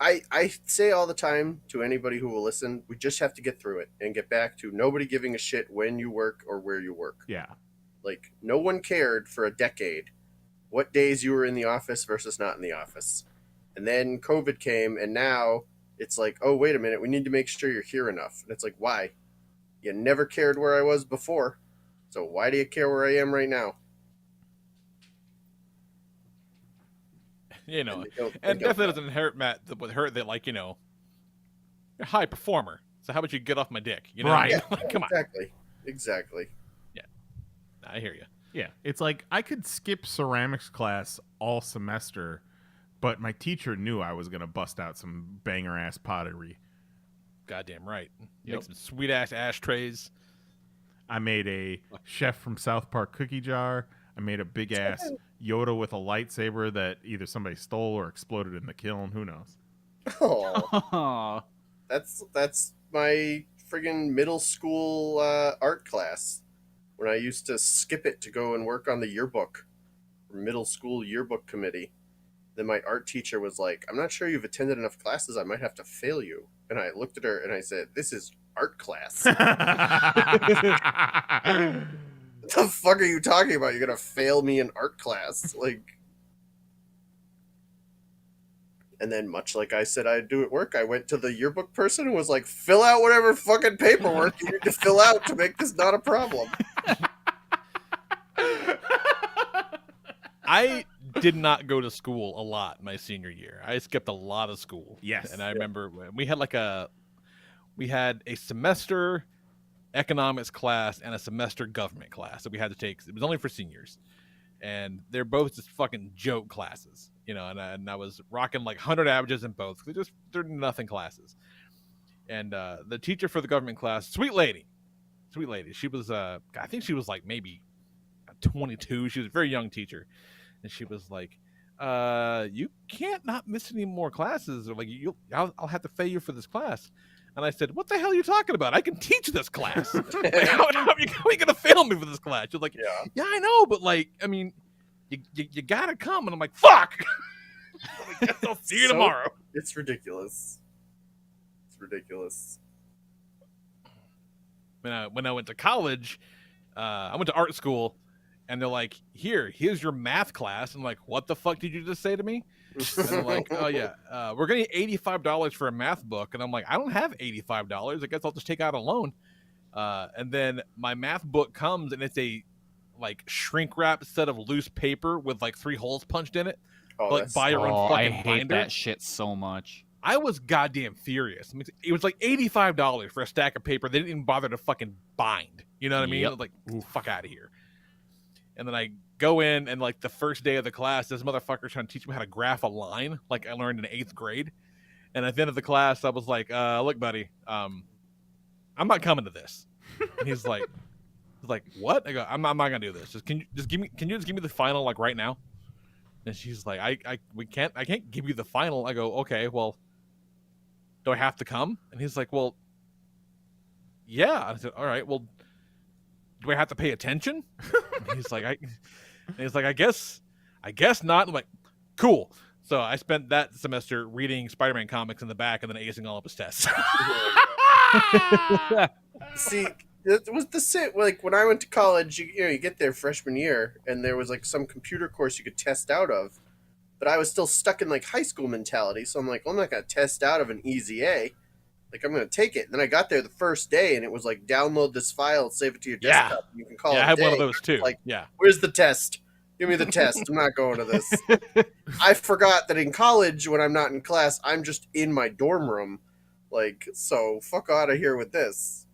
I say all the time to anybody who will listen, we just have to get through it and get back to nobody giving a shit when you work or where you work. Yeah. Like, no one cared for a decade what days you were in the office versus not in the office. And then COVID came, and now it's like, oh, wait a minute, we need to make sure you're here enough. And it's like, why? You never cared where I was before, so why do you care where I am right now? You know, And they don't- and they don't definitely doesn't hurt Matt with her that, like, you know, you're a high performer. So how about you get off my dick? You know, Right. what I mean? Like, come on. Exactly. exactly. I hear you. Yeah, it's like I could skip ceramics class all semester, but my teacher knew I was gonna bust out some banger ass pottery. Goddamn right. Yep. Make some sweet ass ashtrays. I made a Chef from South Park cookie jar. I made a big ass Yoda with a lightsaber that either somebody stole or exploded in the kiln. Who knows? Oh, that's my friggin' middle school art class when I used to skip it to go and work on the yearbook, middle school yearbook committee. Then my art teacher was like, "I'm not sure you've attended enough classes. I might have to fail you." And I looked at her and I said, "This is art class." What the fuck are you talking about? You're gonna fail me in art class? Like, and then much like I said I'd do at work, I went to the yearbook person and was like, "Fill out whatever fucking paperwork you need to fill out to make this not a problem." I did not go to school a lot my senior year. I skipped a lot of school. Yes. And I remember we had a semester economics class and a semester government class that we had to take. It was only for seniors. And they're both just fucking joke classes, you know, and I was rocking like 100 averages in both. They're nothing classes. And the teacher for the government class, sweet lady. She was, I think she was like maybe 22. She was a very young teacher. And she was like, you can't not miss any more classes, or like I'll have to fail you for this class. And I said, "What the hell are you talking about? I can teach this class. Like, how are you going to fail me for this class?" She's like, yeah, I know, but like, I mean, you gotta come. And I'm like, fuck. I guess I'll see you tomorrow. It's ridiculous. When I went to college, I went to art school. And they're like, here's your math class. And I'm like, what the fuck did you just say to me? And they're like, oh, yeah, we're getting $85 for a math book. And I'm like, I don't have $85. I guess I'll just take out a loan. And then my math book comes, and it's a like shrink wrap set of loose paper with like 3 holes punched in it. Like buy your own fucking I hate binder. that shit so much. I was goddamn furious. I mean, it was like $85 for a stack of paper they didn't even bother to fucking bind. You know what I mean? I was like, fuck out of here. And then I go in, and like the first day of the class, this motherfucker's trying to teach me how to graph a line, like I learned in 8th grade. And at the end of the class, I was like, "Look, buddy, I'm not coming to this." And he's like, "What?" I go, "I'm not gonna do this. Can you just give me the final like right now?" And she's like, "I can't give you the final." I go, "Okay, well, do I have to come?" And he's like, "Well, yeah." I said, "All right, well, do I have to pay attention?" And he's like, I guess not. I'm like, cool. So I spent that semester reading Spider-Man comics in the back and then acing all of his tests. See, it was the same. Like when I went to college, you get there freshman year, and there was like some computer course you could test out of, but I was still stuck in like high school mentality. So I'm like, well, I'm not gonna test out of an easy A. Like, I'm going to take it. And then I got there the first day, and it was like, download this file and save it to your desktop. And you can call it I had one of those too. Like, yeah. Where's the test? Give me the test. I'm not going to this. I forgot that in college, when I'm not in class, I'm just in my dorm room. Like, so fuck out of here with this.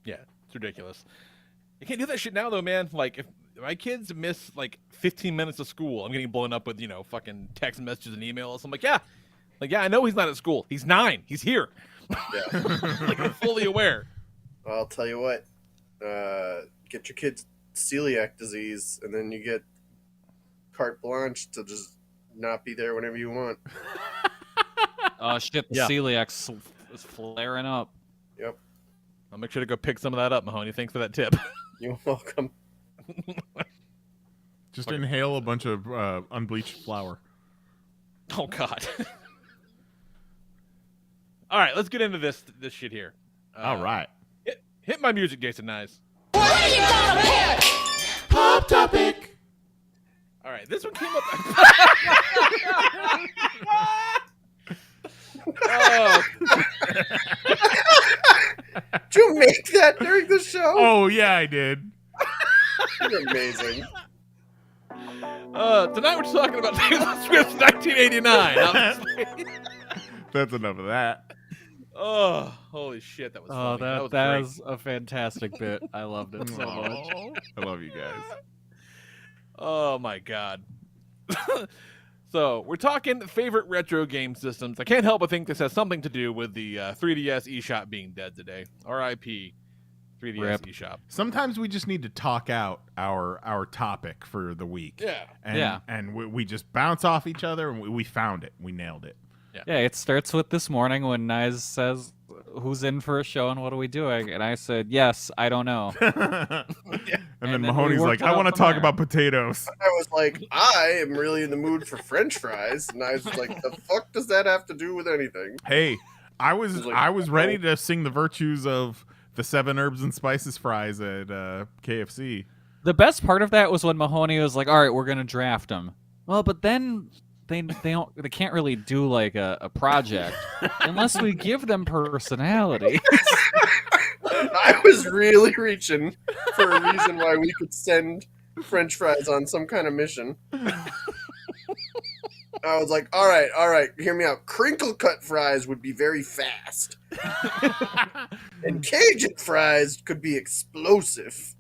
Yeah, it's ridiculous. You can't do that shit now, though, man. Like, if my kids miss like 15 minutes of school, I'm getting blown up with, fucking text messages and emails. I'm like, yeah, I know he's not at school. He's 9. He's here. Yeah. Like, I'm fully aware. Well, I'll tell you what. Get your kids celiac disease, and then you get carte blanche to just not be there whenever you want. Oh, shit. The celiac's is flaring up. Yep. I'll make sure to go pick some of that up, Mahoney. Thanks for that tip. You're welcome. Just inhale a bunch of unbleached flour. Oh, God. All right, let's get into this shit here. All right. Hit my music, Jason Nyes. Pop topic. All right, this one came up. Oh. Did you make that during the show? Oh, yeah, I did. You're amazing. Tonight we're talking about Taylor Swift's 1989. Obviously. That's enough of that. Oh, holy shit, that was Oh, funny. that great. was a fantastic bit. I loved it so much. Aw, I love you guys. Oh my god. So we're talking favorite retro game systems. I can't help but think this has something to do with the 3DS eShop being dead today. R.I.P. 3DS Rip. eShop. Sometimes we just need to talk out our topic for the week. Yeah. And we just bounce off each other, and we found it. We nailed it. Yeah, it starts with this morning when Nice says, "Who's in for a show and what are we doing?" And I said, "Yes, I don't know." And And then then we Mahoney's worked like, it I out want to from talk there. about potatoes. I was like, I am really in the mood for French fries, and I was like, the fuck does that have to do with anything? Hey, I was was like, ready to sing the virtues of the 7 herbs and spices fries at KFC. The best part of that was when Mahoney was like, "All right, we're gonna draft him." Well, but then they can't really do like a project unless we give them personality. I was really reaching for a reason why we could send French fries on some kind of mission. I was like, all right, hear me out. Crinkle cut fries would be very fast. And Cajun fries could be explosive.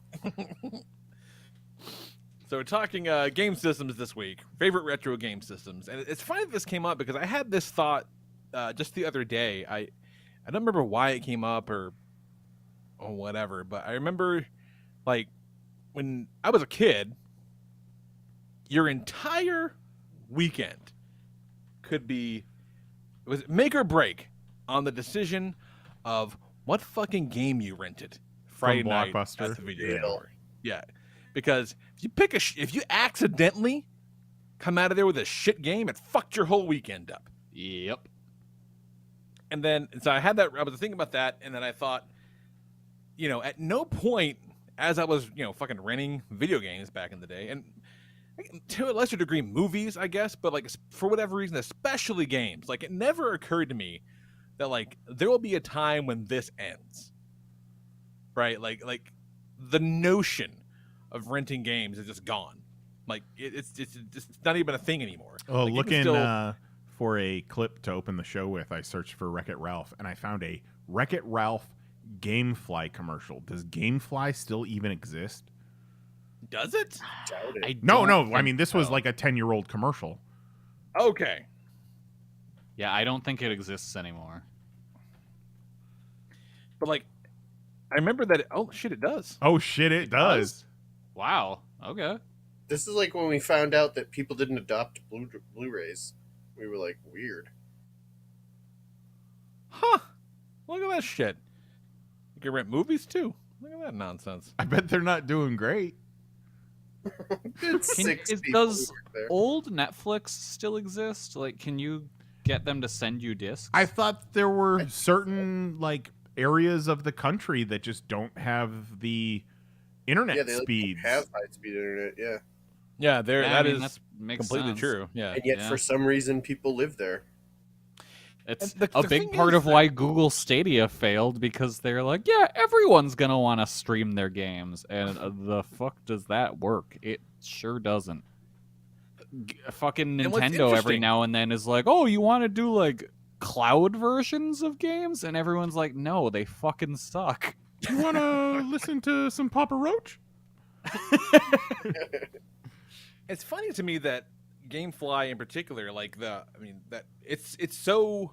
So we're talking game systems this week. Favorite retro game systems. And it's funny that this came up because I had this thought just the other day. I don't remember why it came up or whatever, but I remember like when I was a kid, your entire weekend could be was make or break on the decision of what fucking game you rented Friday night Blockbuster. at the video Yeah. store. Yeah, because if you pick if you accidentally come out of there with a shit game, it fucked your whole weekend up. Yep. And then so I had that. I was thinking about that, and then I thought, at no point as I was fucking renting video games back in the day, and to a lesser degree movies, I guess, but like for whatever reason, especially games, like it never occurred to me that like there will be a time when this ends, right? Like the notion of renting games is just gone. Like it's not even a thing anymore. Oh, Like, you can looking still- for a clip to open the show with, I searched for Wreck-It Ralph, and I found a Wreck-It Ralph Gamefly commercial. Does Gamefly still even exist? Does it? Doubt it. No. I think mean, this was so. like a 10-year-old commercial. Okay. Yeah, I don't think it exists anymore. But like, I remember that. Oh shit, it does. Oh shit, it does. Wow. Okay. This is like when we found out that people didn't adopt Blu-rays. We were like, weird. Huh? Look at that shit. You can rent movies too. Look at that nonsense. I bet they're not doing great. It's Can- six is- people does- who work there. Old Netflix still exist? Like, can you get them to send you discs? I thought there were certain like areas of the country that just don't have the internet Yeah, they like, speeds. have high-speed internet, yeah. Yeah, there. Yeah, I that mean, is that makes completely sense. true. Yeah. And yet, Yeah. for some reason, people live there. It's And the a thing big part is of that- why Google Stadia failed, because they're like, yeah, everyone's gonna want to stream their games, and the fuck does that work? It sure doesn't. Fucking And what's Nintendo every interesting- now and then is like, oh, you want to do like cloud versions of games, and everyone's like, no, they fucking suck. You want to listen to some Papa Roach? It's funny to me that GameFly in particular, like that it's so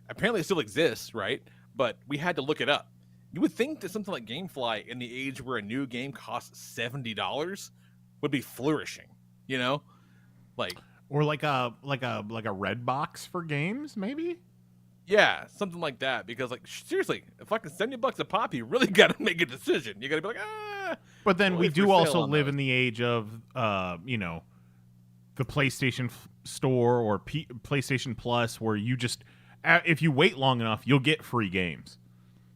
apparently it still exists, right? But we had to look it up. You would think that something like GameFly in the age where a new game costs $70 would be flourishing, Like Or like a red box for games, maybe? yeah, something like that. Because like seriously, fucking $70 a pop, you really got to make a decision. You got to be like, But then we Wait for do sale also on live those. in the age of, the PlayStation Store or PlayStation Plus, where you just, if you wait long enough, you'll get free games.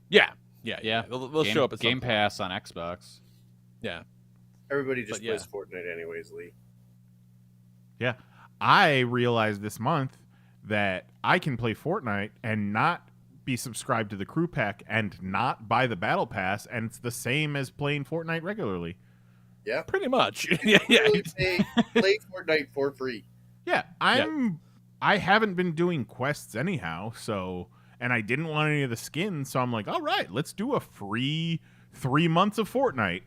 yeah. They'll Game, show up at some Game point. Pass on Xbox. Yeah. Everybody just But yeah. plays Fortnite anyways, Lee. Yeah. I realized this month that I can play Fortnite and not be subscribed to the crew pack and not buy the battle pass, and it's the same as playing Fortnite regularly. Yeah. Pretty much. yeah. Really play Fortnite for free. Yeah, I haven't been doing quests anyhow, so and I didn't want any of the skins, so I'm like, all right, let's do a free 3 months of Fortnite.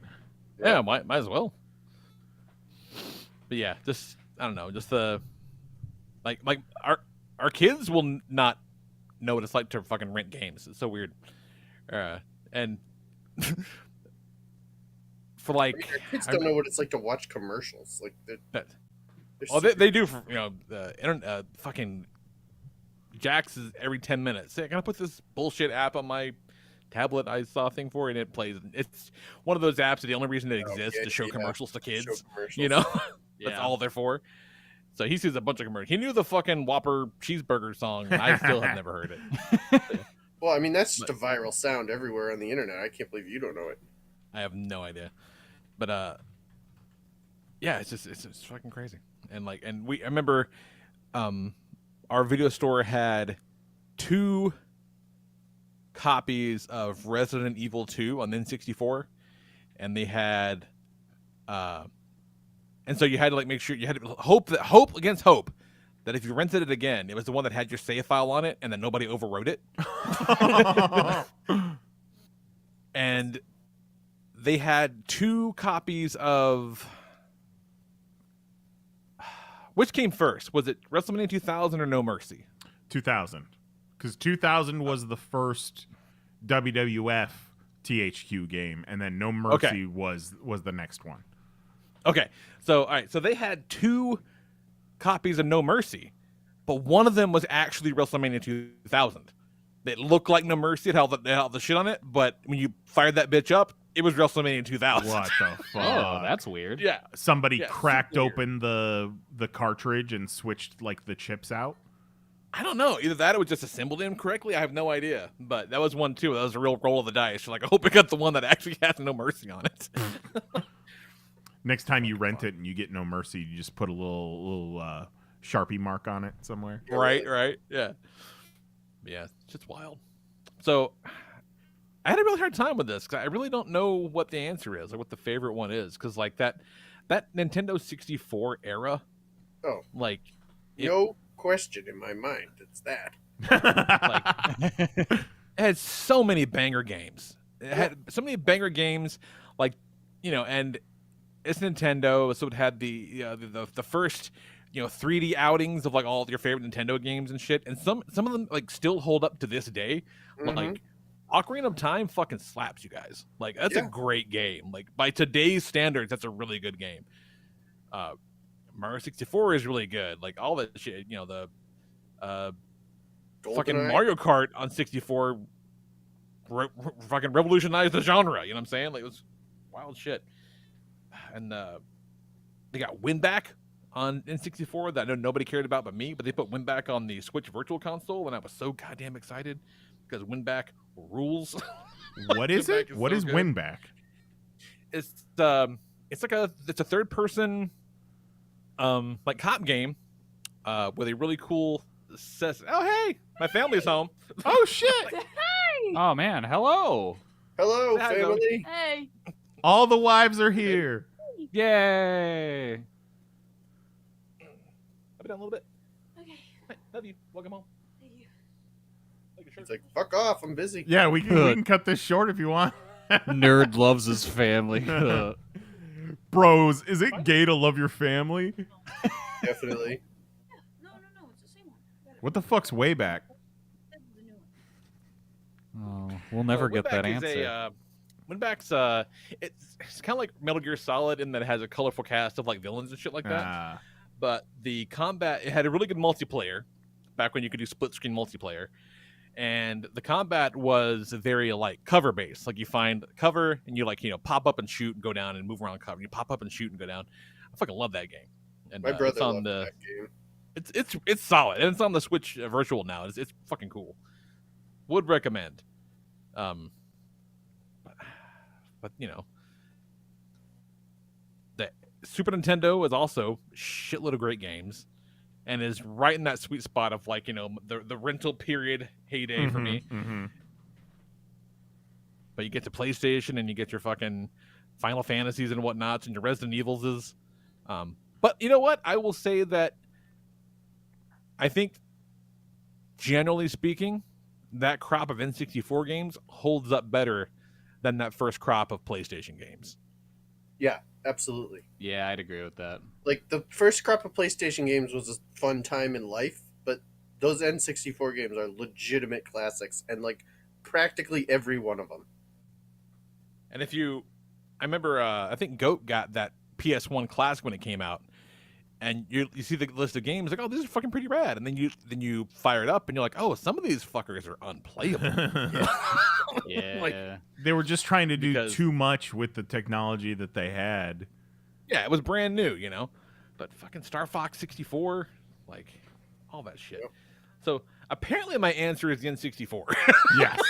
Yeah, might as well. But yeah, just I don't know, just the like our kids will not know what it's like to fucking rent games. It's so weird. And for like, Our kids don't know what it's like to watch commercials. Like, they do for the internet. Fucking Jax is every 10 minutes. Hey, can I put this bullshit app on my tablet I saw a thing for, and it plays. It's one of those apps that the only reason it exists to show commercials to kids. You know, that's all they're for. So he sees a bunch of commercials. He knew the fucking Whopper cheeseburger song, and I still have never heard it. Well, I mean, that's just a viral sound everywhere on the internet. I can't believe you don't know it. I have no idea. But yeah, it's just fucking crazy. And like, I remember our video store had 2 copies of Resident Evil 2 on the N64, and they had and so you had to like make sure you had to hope against hope that if you rented it again, it was the one that had your save file on it and that nobody overwrote it. And they had 2 copies of which came first? Was it WrestleMania 2000 or No Mercy? 2000, because 2000 was the first WWF THQ game, and then No Mercy was the next one. Okay, so all right, so they had 2 copies of No Mercy, but one of them was actually WrestleMania 2000. It looked like No Mercy, it had all the shit on it, but when you fired that bitch up, it was WrestleMania 2000. What the fuck? Oh, that's weird. Yeah. Somebody cracked open the cartridge and switched like the chips out. I don't know. Either that or it was just assembled incorrectly. I have no idea. But that was one too. That was a real roll of the dice. You're like, I hope I got the one that actually has No Mercy on it. Next time you rent it and you get No Mercy, you just put a little Sharpie mark on it somewhere. Right. Yeah. Yeah, it's just wild. So I had a really hard time with this because I really don't know what the answer is or what the favorite one is. Because like that Nintendo 64 era. Oh. Like. No question in my mind. It's that. Like, it had so many banger games. It had so many banger games, like, you know, and it's Nintendo, so it had the first, 3D outings of like all of your favorite Nintendo games and shit, and some of them like still hold up to this day. Mm-hmm. Like Ocarina of Time fucking slaps, you guys. Like that's a great game. Like by today's standards, that's a really good game. Mario 64 is really good. Like all that shit, the fucking Mario Kart on 64 fucking revolutionized the genre. You know what I'm saying? Like it was wild shit. And they got Winback on N64 that I know nobody cared about but me, but they put Winback on the Switch Virtual Console, and I was so goddamn excited because Winback rules. What is it? What is Winback? It's a third person like cop game with a really cool oh hey, my family's home. Oh shit. Oh man, hello family. Hey. All the wives are here. Yay. I'll be down a little bit. Okay. Hey, love you. Welcome home. Thank you. It's like, fuck off, I'm busy. Yeah, we can cut this short if you want. Nerd loves his family. Bros, is it gay to love your family? Definitely. No, it's the same one. What the fuck's way back? This is the new one. Oh, we'll never get that answer. Winback's it's kind of like Metal Gear Solid in that it has a colorful cast of like villains and shit like that. But the combat, it had a really good multiplayer back when you could do split screen multiplayer, and the combat was very like cover based. Like you find cover and you like pop up and shoot and go down and move around cover. You pop up and shoot and go down. I fucking love that game. And My brother loved that game. It's solid, and it's on the Switch Virtual now. It's fucking cool. Would recommend. But the Super Nintendo is also a shitload of great games, and is right in that sweet spot of like the rental period heyday for me. Mm-hmm. But you get to PlayStation and you get your fucking Final Fantasies and whatnots and your Resident Evils is. But you know what? I will say that I think, generally speaking, that crop of N64 games holds up better than that first crop of PlayStation games. Yeah, absolutely. Yeah, I'd agree with that. Like, the first crop of PlayStation games was a fun time in life, but those N64 games are legitimate classics, and, like, practically every one of them. And I remember, I think Goat got that PS1 Classic when it came out, and you see the list of games, like, oh, these are fucking pretty rad, and then you fire it up, and you're like, oh, some of these fuckers are unplayable. Yeah. Like, They were just trying to do Because- too much with the technology that they had. yeah, it was brand new, you know, but fucking Star Fox 64, like, all that shit. Yep. So apparently my answer is the N64. Yes.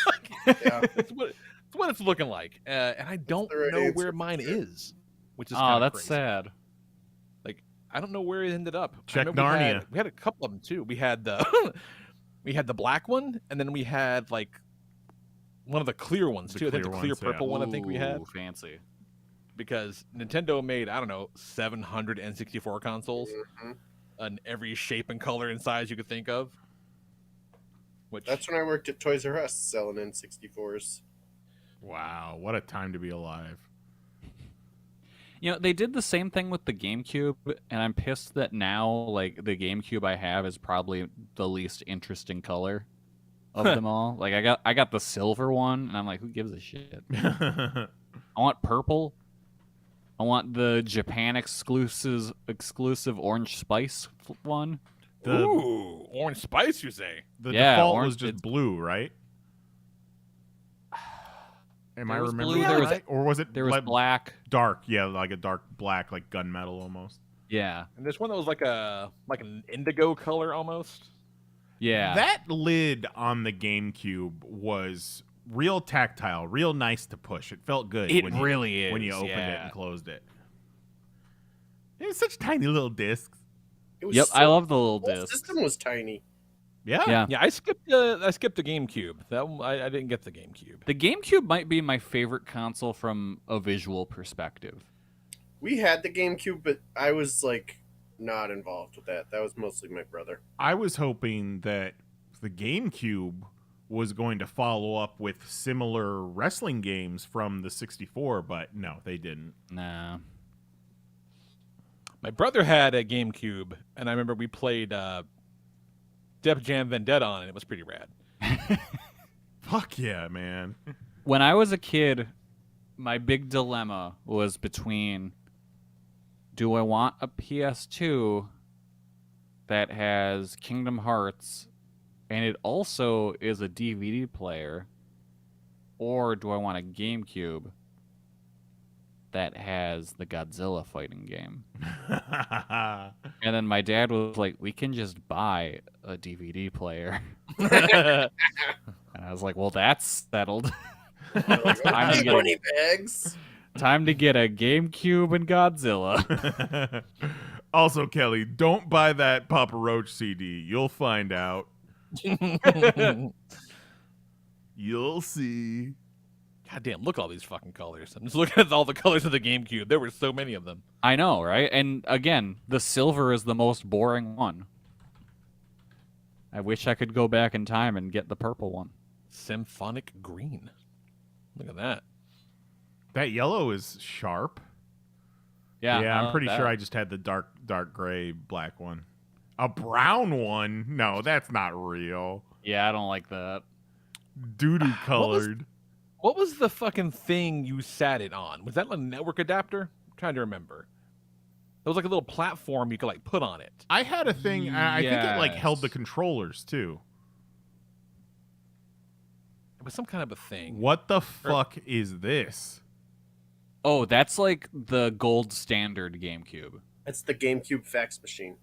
Yeah. It's what it's looking like, and I don't the right know answer where for mine sure. is, which is Oh, kinda that's crazy. sad. I don't know where it ended up. I Check know Narnia. We had a couple of them too. We had the we had the black one, and then we had like one of the clear ones The too. I think clear the clear ones, yeah. purple one. I think we had Ooh, fancy. because Nintendo made, I don't know, 700 N64 consoles Mhm. in every shape and color and size you could think of. Which That's when I worked at Toys R Us selling N64s. Wow, what a time to be alive. You know, they did the same thing with the GameCube, and I'm pissed that now, like, the GameCube I have is probably the least interesting color of them all. Like, I got the silver one, and I'm like, who gives a shit? I want purple. I want the Japan exclusive Orange Spice one. The, ooh, orange spice, you say? the Yeah, default orange- was just blue, right? Am I There was remembering blue, that there was- right? Or was it There was like black. dark? Yeah, like a dark black, like gunmetal almost. Yeah. And there's one that was like an indigo color almost. Yeah. That lid on the GameCube was real tactile, real nice to push. It felt good. It when you, really is. when you opened it yeah. and closed it. It was such tiny little discs. It was Yep, so, I love the little the whole discs. system was tiny. Yeah. Yeah. Yeah, I skipped the GameCube. That one, I didn't get the GameCube. The GameCube might be my favorite console from a visual perspective. We had the GameCube, but I was like not involved with that. That was mostly my brother. I was hoping that the GameCube was going to follow up with similar wrestling games from the 64, but no, they didn't. Nah. My brother had a GameCube, and I remember we played Def Jam Vendetta on it. It was pretty rad. Fuck yeah, man. When I was a kid, my big dilemma was between, do I want a PS2 that has Kingdom Hearts and it also is a DVD player, or do I want a GameCube that has the Godzilla fighting game? And then my dad was like, we can just buy a DVD player. And I was like, well, that's settled. Like, Time to get money bags. Time to get a GameCube and Godzilla. Also, Kelly, don't buy that Papa Roach CD. You'll find out. You'll see. God damn, look at all these fucking colors. I'm just looking at all the colors of the GameCube. There were so many of them. I know, right? And again, the silver is the most boring one. I wish I could go back in time and get the purple one. Symphonic green. Look at that. That yellow is sharp. Yeah, I'm pretty that- sure I just had the dark gray black one. A brown one? No, that's not real. Yeah, I don't like that. Doo-doo colored. What was the fucking thing you sat it on? Was that a network adapter? I'm trying to remember. It was like a little platform you could like put on it. I had a thing. I think it like held the Yes. controllers too. It was some kind of a thing. What the fuck is this? Oh, that's like the gold standard GameCube. That's the GameCube fax machine.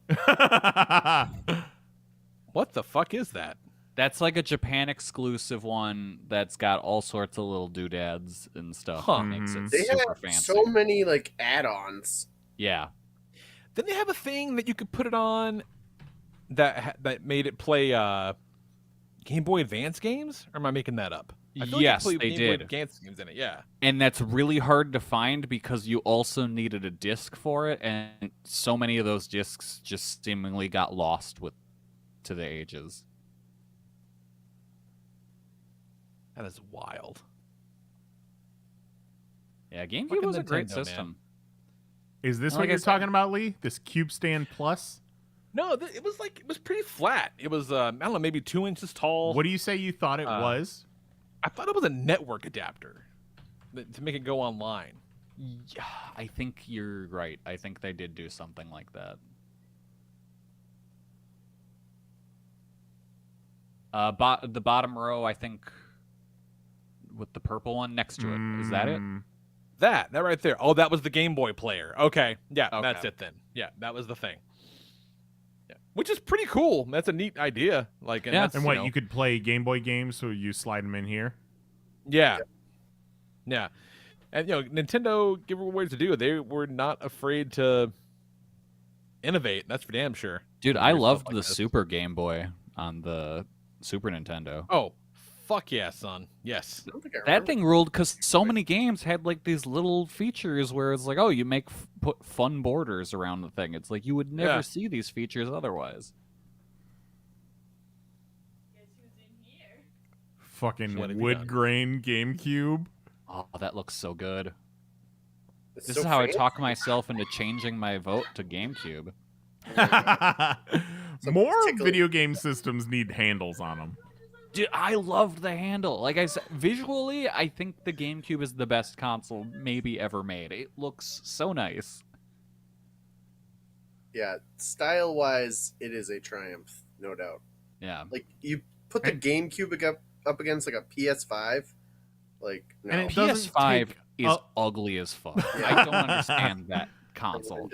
What the fuck is that? That's like a Japan exclusive one that's got all sorts of little doodads and stuff. Huh. That makes it They super had fancy. so many like add-ons. Yeah. Didn't they have a thing that you could put it on that made it play Game Boy Advance games? Or am I making that up? I feel Yes, like you they could play Game Boy did. Advance games in it. Yeah. And that's really hard to find because you also needed a disc for it, and so many of those discs just seemingly got lost to the ages. That is wild. Yeah, GameCube Fucking was a great Nintendo, man. system. Is this Like what I you're said- talking about, Lee? This Cube Stand Plus? No, it was pretty flat. It was I don't know, maybe 2 inches tall. What do you say you thought it was? I thought it was a network adapter to make it go online. Yeah, I think you're right. I think they did do something like that. The bottom row, I think, with the purple one next to it. Is that it? That right there. Oh, that was the Game Boy player. Okay, yeah, Okay. that's it then. Yeah, that was the thing. Yeah, which is pretty cool. That's a neat idea. Like, and Yeah. that's, And what, you know, you could play Game Boy games, so you slide them in here? yeah. And Nintendo, give them ways to do it. They were not afraid to innovate. That's for damn sure. Dude, I Weird stuff loved like the this. Super Game Boy on the Super Nintendo. Oh, fuck yeah, son. Yes. I don't think I That remember. thing ruled because so many games had like these little features where it's like, oh, you put fun borders around the thing. It's like you would never Yeah. see these features otherwise. Fucking What have you wood done? grain GameCube. Oh, that looks so good. It's This so is how I fancy. talk myself into changing my vote to GameCube. More tickly. video game systems need handles on them. Dude, I loved the handle. Like I said, visually, I think the GameCube is the best console maybe ever made. It looks so nice. Yeah, style-wise, it is a triumph, no doubt. Yeah. Like, you put the GameCube up against, like, a PS5, like, no. And it doesn't PS5 take is a- ugly as fuck. Yeah. I don't understand that console.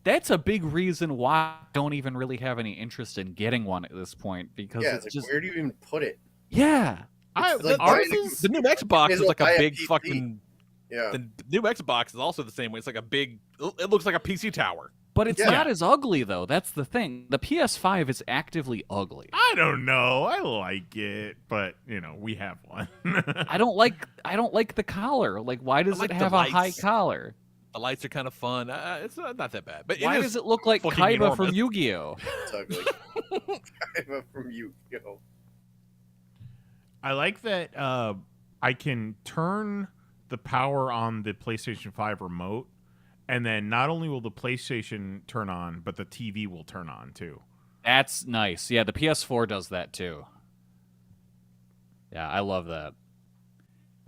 That's a big reason why I don't even really have any interest in getting one at this point because Yeah, it's it's just like, where do you even put it? yeah. like ours buying- is The new Xbox May as is well like a buy a big PC. fucking. Yeah. The new Xbox is also the same way. It's like a big. It looks like a PC tower. But it's Yeah. not as ugly though. That's the thing. The PS5 is actively ugly. I don't know. I like it, but we have one. I don't like the collar. Like why does like it the have a high lights. collar? The lights are kind of fun. It's not that bad. But Why it does is it look like fucking Kaiba from enormous. Yu-Gi-Oh? It's ugly. I'm from Yu-Gi-Oh. I like that I can turn the power on the PlayStation 5 remote, and then not only will the PlayStation turn on, but the TV will turn on too. That's nice. Yeah, the PS4 does that too. Yeah, I love that.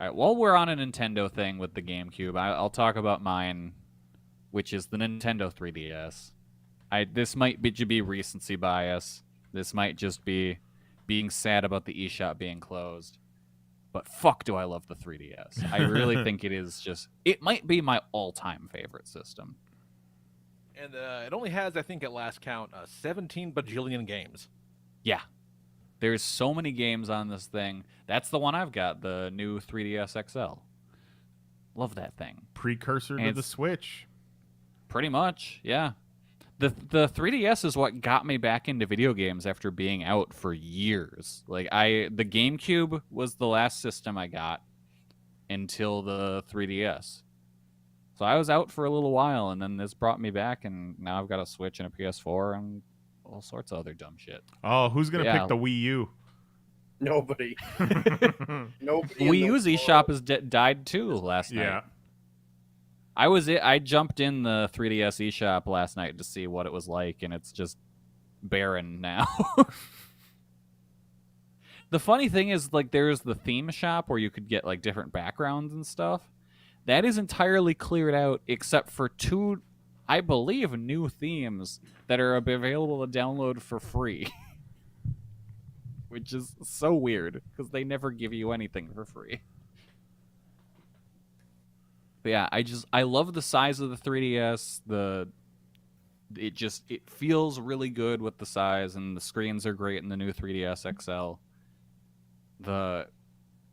All right, while we're on a Nintendo thing with the GameCube, I'll talk about mine, which is the Nintendo 3DS. This might be recency bias. This might just be being sad about the eShop being closed. But fuck do I love the 3DS. I really think it might be my all-time favorite system. And it only has, I think, at last count, 17 bajillion games. Yeah. There's so many games on this thing. That's the one I've got, the new 3DS XL. Love that thing. Precursor to And the it's- Switch. Pretty much, yeah. The 3DS is what got me back into video games after being out for years. Like the GameCube was the last system I got until the 3DS. So I was out for a little while, and then this brought me back, and now I've got a Switch and a PS4 and all sorts of other dumb shit. Oh, who's gonna Yeah. pick the Wii U? Nobody. Nobody. The in Wii the U's world. eShop has died too last night. Yeah. I jumped in the 3DS eShop last night to see what it was like, and it's just barren now. The funny thing is, like, there's the theme shop where you could get like different backgrounds and stuff. That is entirely cleared out, except for 2, I believe, new themes that are available to download for free. Which is so weird, because they never give you anything for free. But yeah, I love the size of the 3DS. It feels really good with the size, and the screens are great in the new 3DS XL.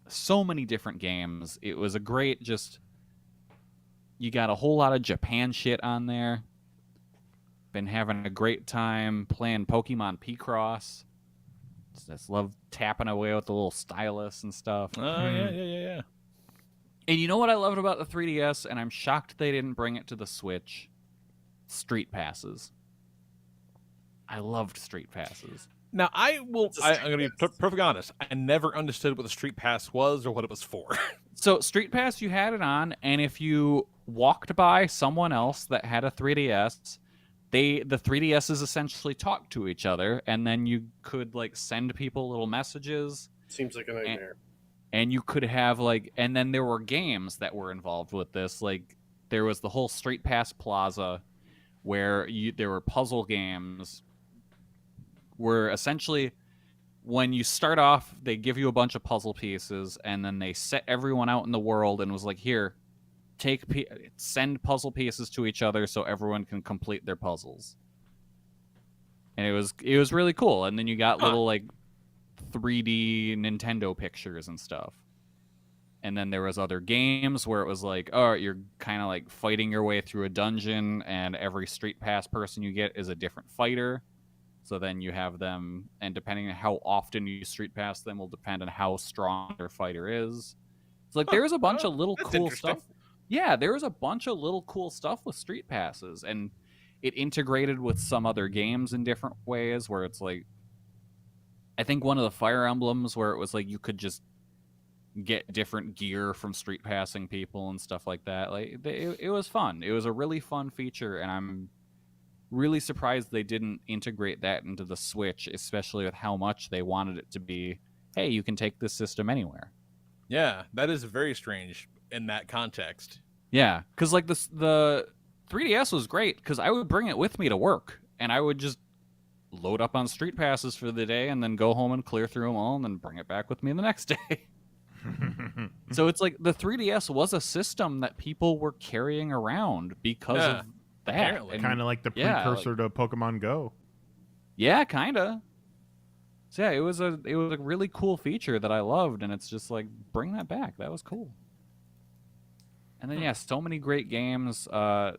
So many different games. It was a great you got a whole lot of Japan shit on there. Been having a great time playing Pokemon Picross. Just love tapping away with the little stylus and stuff. Oh, yeah. And you know what I loved about the 3DS, and I'm shocked they didn't bring it to the Switch? Street Passes. I loved Street Passes. Now, I'm going It's a Street to be perfectly honest. I never understood what the Street Pass was or what it was for. So Street Pass, you had it on, and if you walked by someone else that had a 3DS, the 3DSs essentially talked to each other, and then you could like send people little messages. Seems like a nightmare. And you could have like, and then there were games that were involved with this. Like there was the whole Street Pass Plaza, where there were puzzle games, where essentially when you start off, they give you a bunch of puzzle pieces, and then they set everyone out in the world and was like, here, send puzzle pieces to each other so everyone can complete their puzzles. And it was really cool. And then you got little like 3D Nintendo pictures and stuff. And then there was other games where it was like, oh, you're kind of like fighting your way through a dungeon, and every Street Pass person you get is a different fighter. So then you have them, and depending on how often you Street Pass them will depend on how strong their fighter is. It's like there's a bunch of little cool stuff. Yeah, there was a bunch of little cool stuff with Street Passes, and it integrated with some other games in different ways where it's like, I think one of the Fire Emblems where it was like you could just get different gear from Street Passing people and stuff like that. Like it was fun. It was a really fun feature, and I'm really surprised they didn't integrate that into the Switch, especially with how much they wanted it to be, hey, you can take this system anywhere. Yeah, that is very strange in that context. Yeah, because like the 3DS was great because I would bring it with me to work, and I would just load up on Street Passes for the day and then go home and clear through them all and then bring it back with me the next day. So it's like the 3DS was a system that people were carrying around because of that. Kind of like the precursor to Pokemon Go. Yeah, kind of. So yeah, it was a really cool feature that I loved, and it's just like, bring that back. That was cool. And then so many great games. I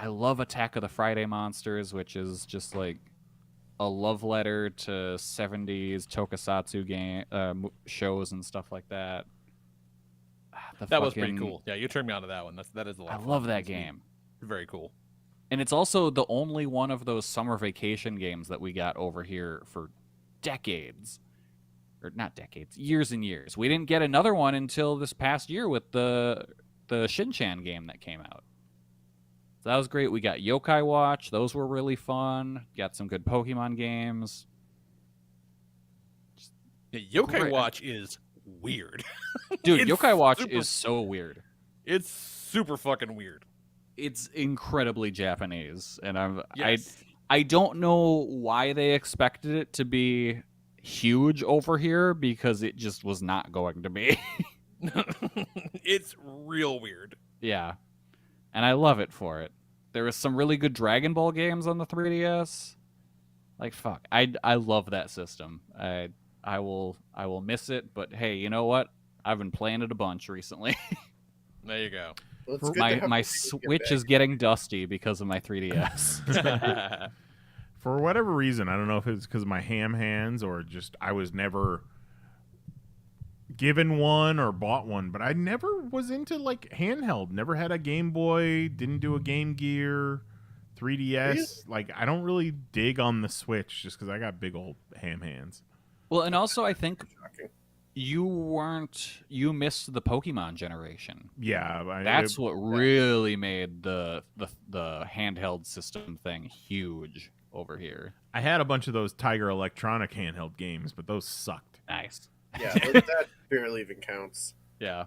love Attack of the Friday Monsters, which is just like a love letter to 70s tokusatsu game shows and stuff like that. Was pretty cool. Yeah, you turned me on to that one. That is a lot. I love that game. Very cool. And it's also the only one of those summer vacation games that we got over here for decades. Or not decades, years and years. We didn't get another one until this past year with the Shin-Chan game that came out. So that was great. We got Yokai Watch. Those were really fun. Got some good Pokemon games. Yokai Watch is weird. Dude, Yokai Watch is so weird. It's super fucking weird. It's incredibly Japanese, and I don't know why they expected it to be huge over here, because it just was not going to be. It's real weird. Yeah, and I love it for it. There was some really good Dragon Ball games on the 3DS. Like fuck, I love that system. I will miss it, but hey, you know what? I've been playing it a bunch recently. There you go. Well, my Switch is getting dusty because of my 3DS. For whatever reason, I don't know if it's because of my ham hands or just I was never given one or bought one, but I never was into like handheld. Never had a Game Boy, didn't do a Game Gear, 3DS. Really? Like I don't really dig on the Switch just because I got big old ham hands. Well, and also I think you missed the Pokemon generation. Yeah, that's what really made the handheld system thing huge over here. I had a bunch of those Tiger Electronic handheld games, but those sucked. Nice. Yeah, that barely even counts. Yeah.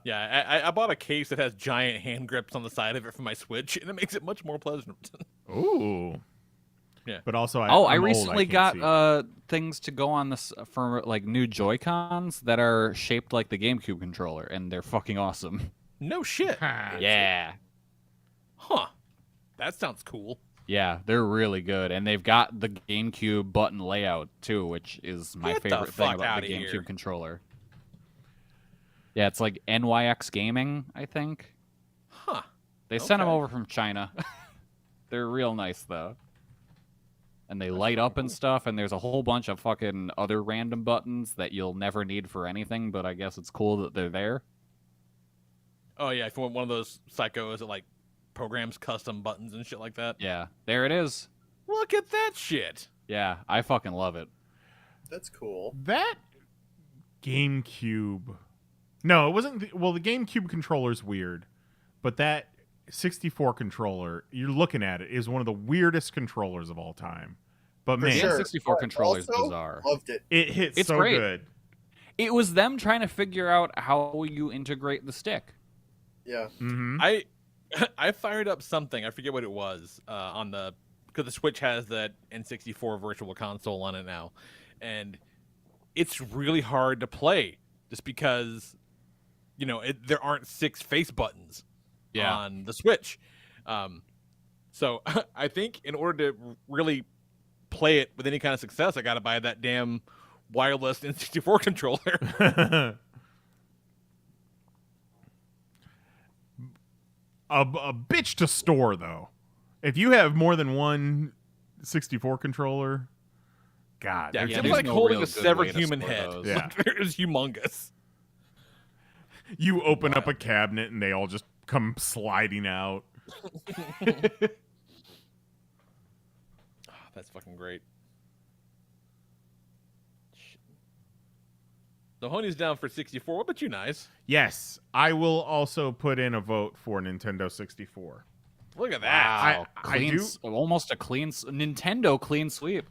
I bought a case that has giant hand grips on the side of it for my Switch, and it makes it much more pleasant. Ooh. Yeah. But also, I recently got things to go on this for like new Joy-Cons that are shaped like the GameCube controller, and they're fucking awesome. No shit. Yeah. Huh. That sounds cool. Yeah, they're really good, and they've got the GameCube button layout too, which is my favorite thing about the GameCube controller. Yeah, it's like NYX Gaming, I think. Huh. They sent them over from China. They're real nice though. And they light up and stuff, and there's a whole bunch of fucking other random buttons that you'll never need for anything, but I guess it's cool that they're there. Oh yeah, if you want one of those psychos that like programs custom buttons and shit like that. Yeah, there it is. Look at that shit. Yeah, I fucking love it. That's cool. That GameCube. No, it wasn't. The GameCube controller's weird, but that 64 controller, you're looking at it, is one of the weirdest controllers of all time. But For man, sure. The N64 controller is Also, bizarre. Loved it. it hits It's so great. good. It was them trying to figure out how you integrate the stick. Yeah. Mm-hmm. I fired up something. I forget what it was because the Switch has that N64 Virtual Console on it now, and it's really hard to play just because there aren't 6 face buttons on the Switch. So I think in order to really play it with any kind of success, I got to buy that damn wireless N64 controller. a bitch to store, though. If you have more than one 64 controller, God, Yeah, they're it's there's like no holding real a good severed way to human store head. those. Yeah. It's humongous. you open up a cabinet and they all just come sliding out. That's fucking great. So Honey's down for 64. What about you, Nice? Yes, I will also put in a vote for Nintendo 64. Look at that. Wow, I clean, do- almost a Nintendo clean sweep.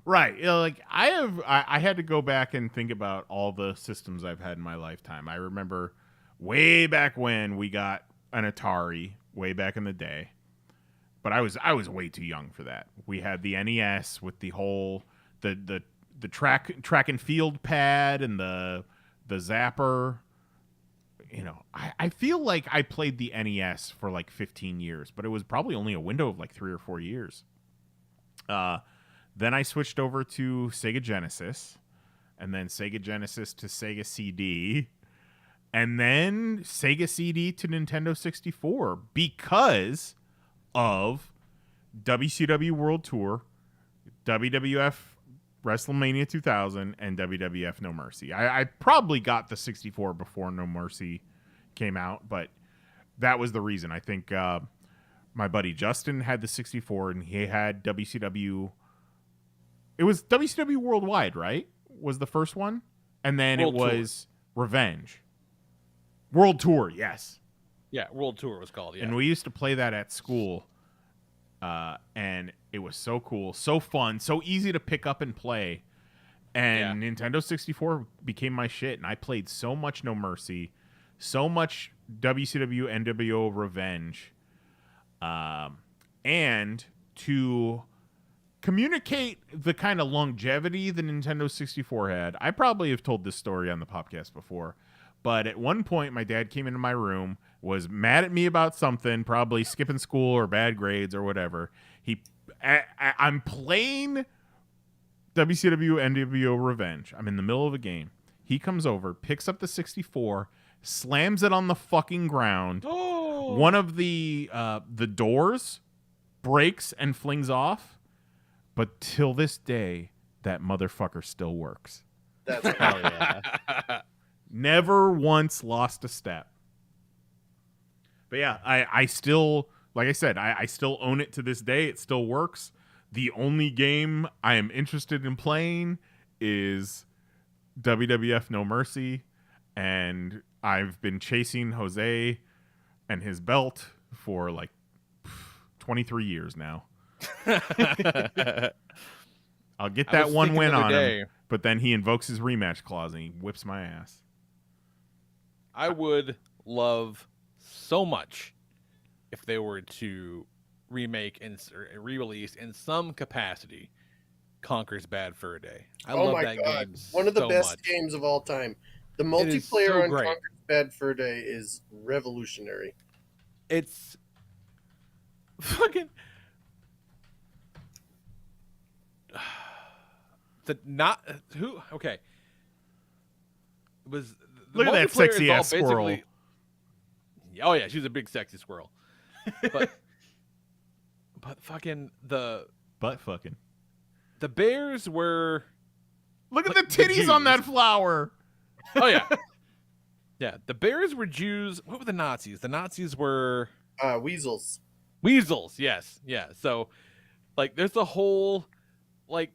Right. Like I had to go back and think about all the systems I've had in my lifetime. I remember way back when we got an Atari, way back in the day. But I was way too young for that. We had the NES with the whole the track and field pad and the zapper. I feel like I played the NES for like 15 years, but it was probably only a window of like 3 or 4 years. Then I switched over to Sega Genesis, and then Sega Genesis to Sega CD, and then Sega CD to Nintendo 64 because of WCW World Tour, WWF WrestleMania 2000, and WWF No Mercy. I probably got the 64 before No Mercy came out, but that was the reason. I think my buddy Justin had the 64, and he had WCW. It was WCW Worldwide, right? Was the first one? And then World it was Revenge. World Tour, yes. Yeah, World Tour was called. Yeah. And we used to play that at school. And it was so cool, so fun, so easy to pick up and play. And Nintendo 64 became my shit, and I played so much No Mercy, so much WCW NWO Revenge. And to communicate the kind of longevity the Nintendo 64 had, I probably have told this story on the podcast before, but at one point my dad came into my room, was mad at me about something, probably skipping school or bad grades or whatever. I'm playing WCW NWO Revenge. I'm in the middle of a game. He comes over, picks up the 64, slams it on the fucking ground. Oh. One of the doors breaks and flings off. But till this day, that motherfucker still works. That's Hell yeah. Never once lost a step. But yeah, I still, like I said, I still own it to this day. It still works. The only game I am interested in playing is WWF No Mercy. And I've been chasing Jose and his belt for like 23 years now. I'll get that one win on him, but then he invokes his rematch clause and he whips my ass. I would love so much if they were to remake and re-release in some capacity Conker's Bad Fur Day. I love my that God. game One of the so best much. games of all time. The It is multiplayer so on great. Conker's Bad Fur Day is revolutionary. It's fucking okay. It was the Look at that multiplayer sexy is all ass squirrel. basically- Oh yeah, she's a big sexy squirrel. But fucking Butt fucking. the bears were Look at Like the the titties on Jews. that flower. oh yeah. Yeah, the bears were Jews. What were the Nazis? The Nazis were Weasels. weasels. Yes. Yeah. So like there's a whole like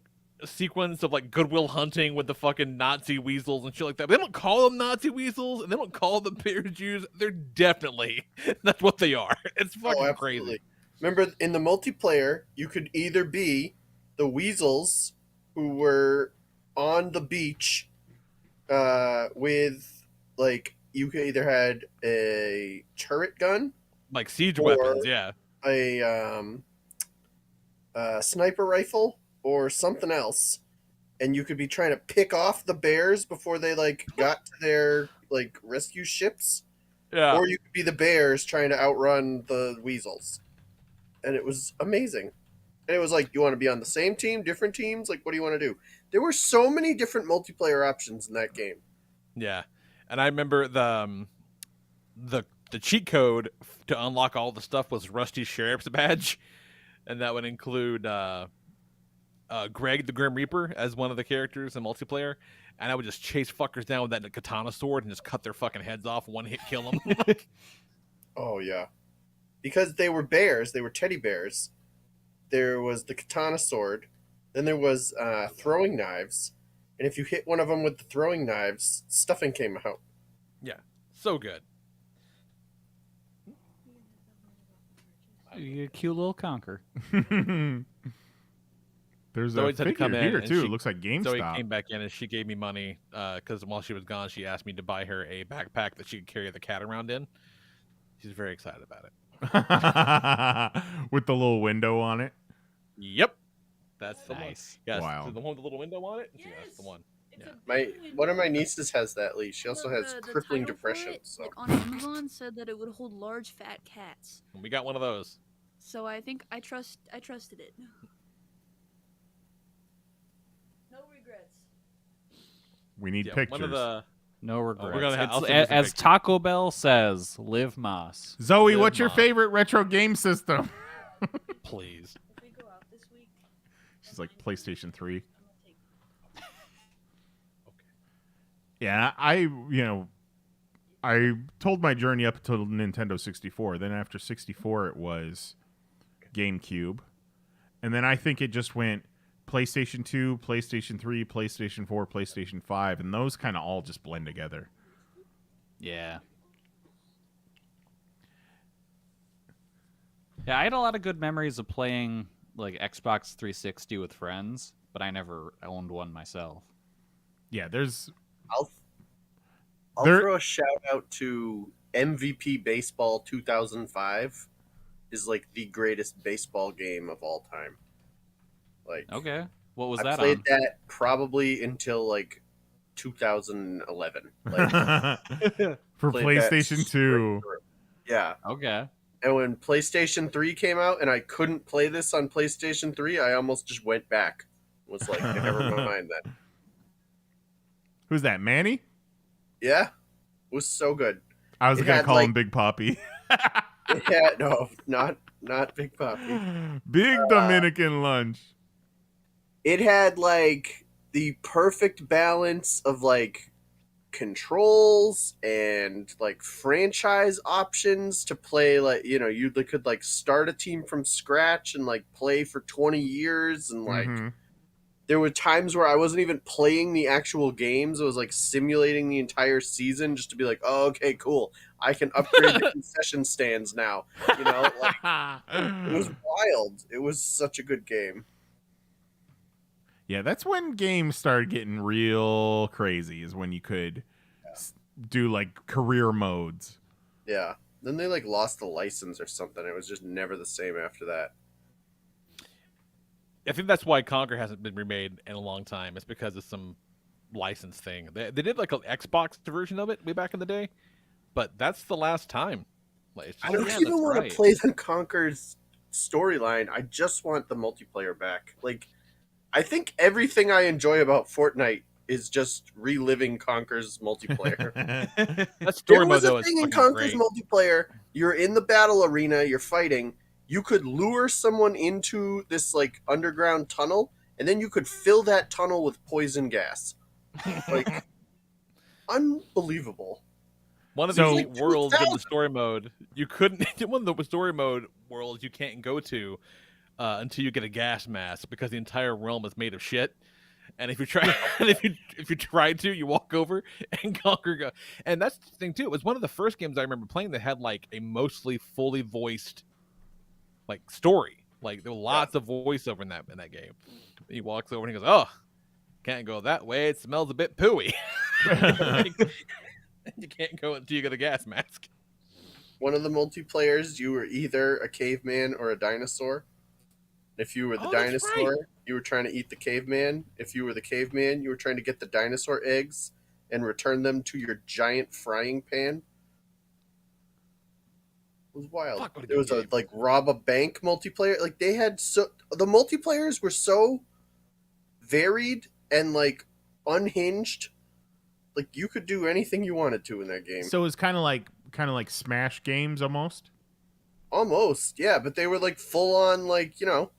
sequence of like Goodwill Hunting with the fucking Nazi weasels and shit like that. But they don't call them Nazi weasels, and they don't call them Bear Jews. They're definitely that's what they are. It's fucking crazy. Remember, in the multiplayer, you could either be the weasels who were on the beach with, like, you could either had a turret gun, like siege or weapons, yeah, a sniper rifle, or something else, and you could be trying to pick off the bears before they like got to their like rescue ships, yeah. or you could be the bears trying to outrun the weasels, and it was amazing. And it was like, you want to be on the same team, different teams? Like, what do you want to do? There were so many different multiplayer options in that game. Yeah, and I remember the cheat code to unlock all the stuff was Rusty Sheriff's badge, and that would include Greg the Grim Reaper as one of the characters in multiplayer, and I would just chase fuckers down with that katana sword and just cut their fucking heads off, one hit kill them. Oh yeah, because they were bears, they were teddy bears. There was the katana sword, then there was throwing knives, and if you hit one of them with the throwing knives, stuffing came out. Yeah, so good. You cute little conker. There's Zoe a had to figure come in here and too. she- It looks like Zoe GameStop. came back in and she gave me money because while she was gone, she asked me to buy her a backpack that she could carry the cat around in. She's very excited about it. With the little window on it. Yep, that's the Nice. one. Yes, Wow. the one with the little window on it. Yes, that's the one. Yeah. One of my nieces has that leash. She also has crippling title for depression. it, So like, on Amazon said that it would hold large fat cats. We got one of those. So I think I trusted it. No regrets. We need Yeah, pictures. one of the. No regrets. gonna It's- I'll send you some as pictures. Taco Bell says, live Moss. Zoe, Live what's your Mom. favorite retro game system? Please. If we go out this week, She's like PlayStation 3. I'm gonna take. Yeah, I told my journey up until Nintendo 64. Then after 64, it was GameCube. And then I think it just went PlayStation 2, PlayStation 3, PlayStation 4, PlayStation 5. And those kind of all just blend together. Yeah. Yeah, I had a lot of good memories of playing like Xbox 360 with friends, but I never owned one myself. Yeah, there's... I'll There- throw a shout out to MVP Baseball 2005. Is like the greatest baseball game of all time. Like, Okay. What was I that played on? that probably until like 2011. Like, For played that PlayStation straight 2. through. Yeah. Okay. And when PlayStation 3 came out and I couldn't play this on PlayStation 3, I almost just went back. Was like, never mind that. Who's that, Manny? Yeah. It was so good. I was It going to had, call like- him Big Poppy. Yeah, no, not Big Poppy. Big Dominican lunch. It had like the perfect balance of like controls and like franchise options to play. Like, you know, you could like start a team from scratch and like play for 20 years, and like Mhm. there were times where I wasn't even playing the actual games. I was like simulating the entire season just to be like, oh, okay, cool, I can upgrade the concession stands now. You know, like, it was wild. It was such a good game. Yeah, that's when games started getting real crazy, is when you could do like career modes. Yeah. Then they like lost the license or something. It was just never the same after that. I think that's why Conquer hasn't been remade in a long time. It's because of some license thing. They did like an Xbox version of it way back in the day, but that's the last time. Like, it's I just- don't yeah, even that's want right. to play the Conker's storyline. I just want the multiplayer back. Like, I think everything I enjoy about Fortnite is just reliving Conker's multiplayer. that story There mode was though a is thing in fucking Conker's great. multiplayer. You're in the battle arena. You're fighting. You could lure someone into this like underground tunnel, and then you could fill that tunnel with poison gas. Like, unbelievable. One of So- the Like worlds in the 2000. story mode you couldn't. One of the story mode worlds you can't go to until you get a gas mask because the entire realm is made of shit. And if you try, and if you try to, you walk over and Conquer go. And that's the thing too. It was one of the first games I remember playing that had like a mostly fully voiced like story. Like there were lots of voiceover in that game. He walks over and he goes, "Oh, can't go that way. It smells a bit pooey." You can't go until you get a gas mask. One of the multiplayers, you were either a caveman or a dinosaur. If you were the dinosaur, you were trying to eat the caveman. If you were the caveman, you were trying to get the dinosaur eggs and return them to your giant frying pan. It was wild. There was a like rob a bank multiplayer. Like they had the multiplayers were so varied and like unhinged. Like you could do anything you wanted to in that game. So it was kind of like Smash games almost. Almost, yeah, but they were like full on, like, you know,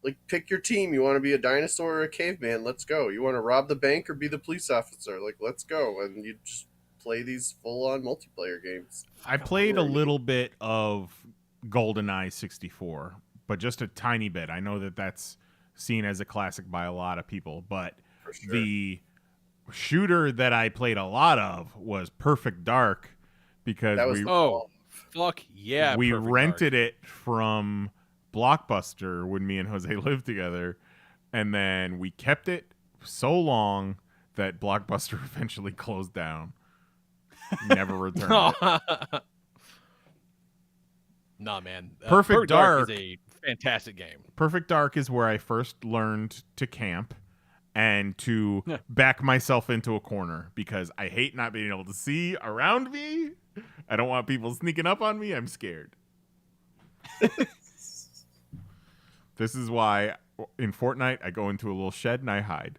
like pick your team. You want to be a dinosaur or a caveman? Let's go. You want to rob the bank or be the police officer? Like, let's go. And you just play these full on multiplayer games. I played a little bit of GoldenEye 64, but just a tiny bit. I know that that's seen as a classic by a lot of people, but the shooter that I played a lot of was Perfect Dark because fuck yeah, we Perfect rented Dark. it from Blockbuster when me and Jose lived together, and then we kept it so long that Blockbuster eventually closed down. Never returned it. Nah, man. Perfect Dark is a fantastic game. Perfect Dark is where I first learned to camp and to back myself into a corner because I hate not being able to see around me. I don't want people sneaking up on me. I'm scared. This is why in Fortnite I go into a little shed and I hide.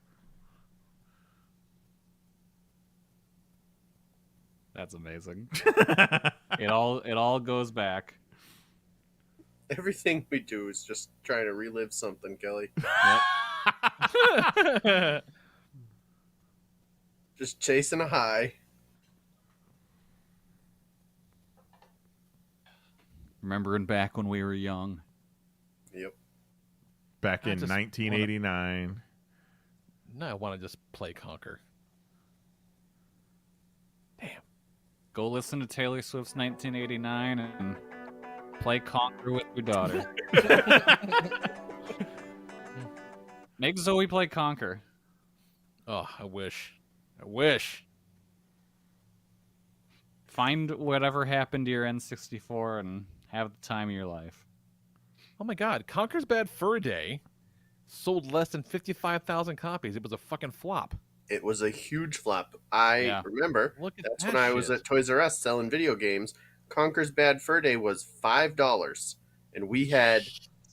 That's amazing. It all goes back. Everything we do is just trying to relive something, Kelly. Just chasing a high. Remembering back when we were young. Yep. Back in 1989. No, I want to just play Conquer. Damn. Go listen to Taylor Swift's 1989 and play Conquer with your daughter. Make Zoe play Conquer. Oh, I wish. Find whatever happened to your N64 and have the time of your life. Oh my god, Conquer's Bad Fur Day sold less than 55,000 copies. It was a fucking flop. It was a huge flop. I remember. That's when I was at Toys R Us selling video games. Conquer's Bad Fur Day was $5, and we had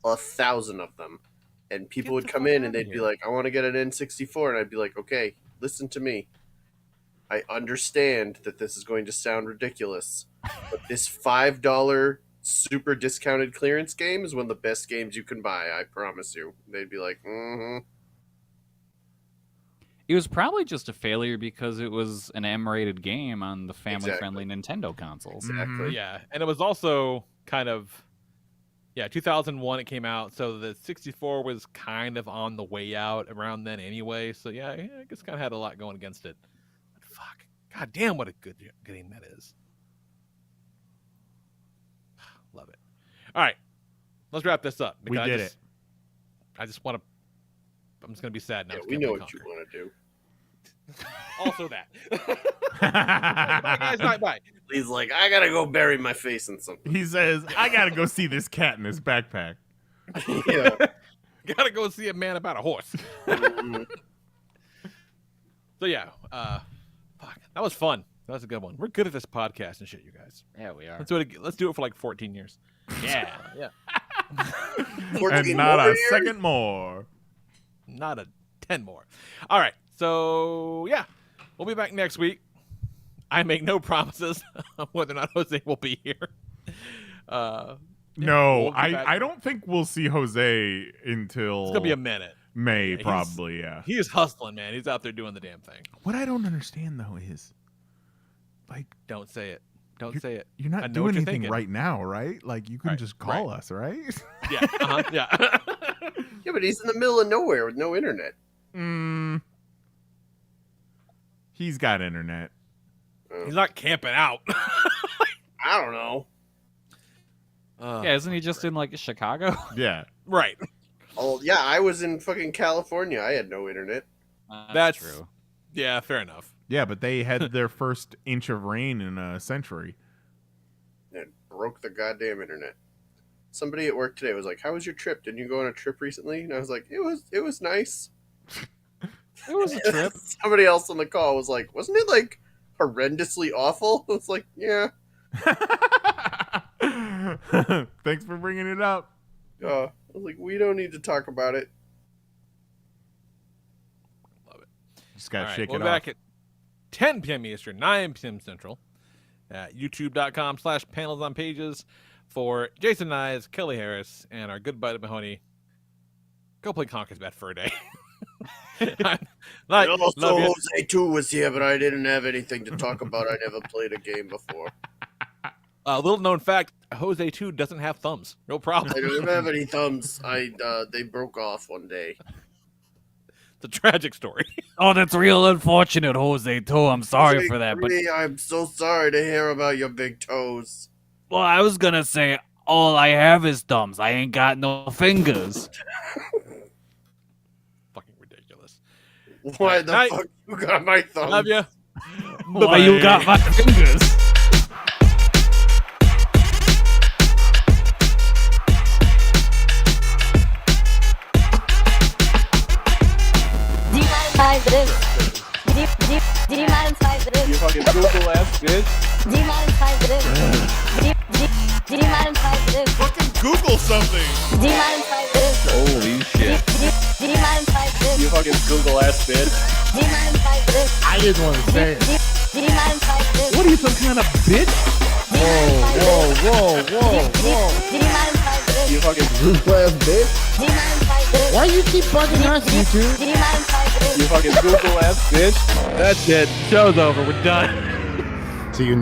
1,000 of them. And people would come in and they'd be like, "I want to get an N64," and I'd be like, "Okay, listen to me. I understand that this is going to sound ridiculous, but this $5 super discounted clearance game is one of the best games you can buy. I promise you." They'd be like, "Mm-hmm." It was probably just a failure because it was an M-rated game on the family-friendly Nintendo consoles. Exactly. Yeah, and it was also kind of 2001 it came out, so the 64 was kind of on the way out around then anyway. So yeah, I guess kind of had a lot going against it. But fuck, god damn, what a good game that is. Love it. All right, let's wrap this up. We did it. I just want to. I'm just gonna be sad now. Yeah, we know what you want to do. Also that. Bye guys, bye. He's like, "I gotta go bury my face in something." He says, "I gotta go see this cat in his backpack." Yeah. Gotta go see a man about a horse. So yeah, fuck, that was fun. That was a good one. We're good at this podcast and shit, you guys. Yeah, we are. Let's do it for like 14 years. Yeah. Yeah. And not a second more. Not a 10 more. All right. So yeah, we'll be back next week. I make no promises on whether or not Jose will be here. No, I don't think we'll see Jose until It's gonna be a minute. May, probably. Yeah, he is hustling, man. He's out there doing the damn thing. What I don't understand though is, like, don't say it. Don't say it. You're not doing anything right now, right? Like, you can just call us, right? Yeah. Yeah. Yeah, but he's in the middle of nowhere with no internet. He's got internet. He's not camping out. I don't know. Yeah, isn't he just in like Chicago? Yeah. Right. Oh yeah, I was in fucking California. I had no internet. That's true. Yeah, fair enough. Yeah, but they had their first inch of rain in a century. It broke the goddamn internet. Somebody at work today was like, "How was your trip? Didn't you go on a trip recently?" And I was like, "It was nice." It was a trip. Somebody else on the call was like, "Wasn't it like horrendously awful?" I was like, "Yeah." Thanks for bringing it up. I was like, "We don't need to talk about it." Love it. Just gotta All right, shake we're it back off. at 10 p.m. Eastern, 9 p.m. Central at youtube.com/panelsonpages for Jason Nyes, Kelly Harris, and our good buddy Mahoney. Go play Conker's Bad for a day. And love also, you. Jose 2 was here, but I didn't have anything to talk about. I never played a game before. Little known fact, Jose 2 doesn't have thumbs. No problem. I don't have any thumbs. They broke off one day. It's a tragic story. Oh, that's real unfortunate, Jose, too. I'm sorry Jose for that. But 3, I'm so sorry to hear about your big toes. well, I was gonna say all I have is thumbs. I ain't got no fingers. Fucking ridiculous. Why the Night. fuck you got my thumbs? Love you. Why you got my fingers? You fucking Google ass bitch. Fucking Google something. Holy shit. You fucking Google ass bitch. I didn't want to say it. What are you, some kind of bitch? Whoa. You fucking Google ass bitch. Why you keep bugging us, YouTube? you fucking Google ass bitch. That's it. Show's over. We're done. See you next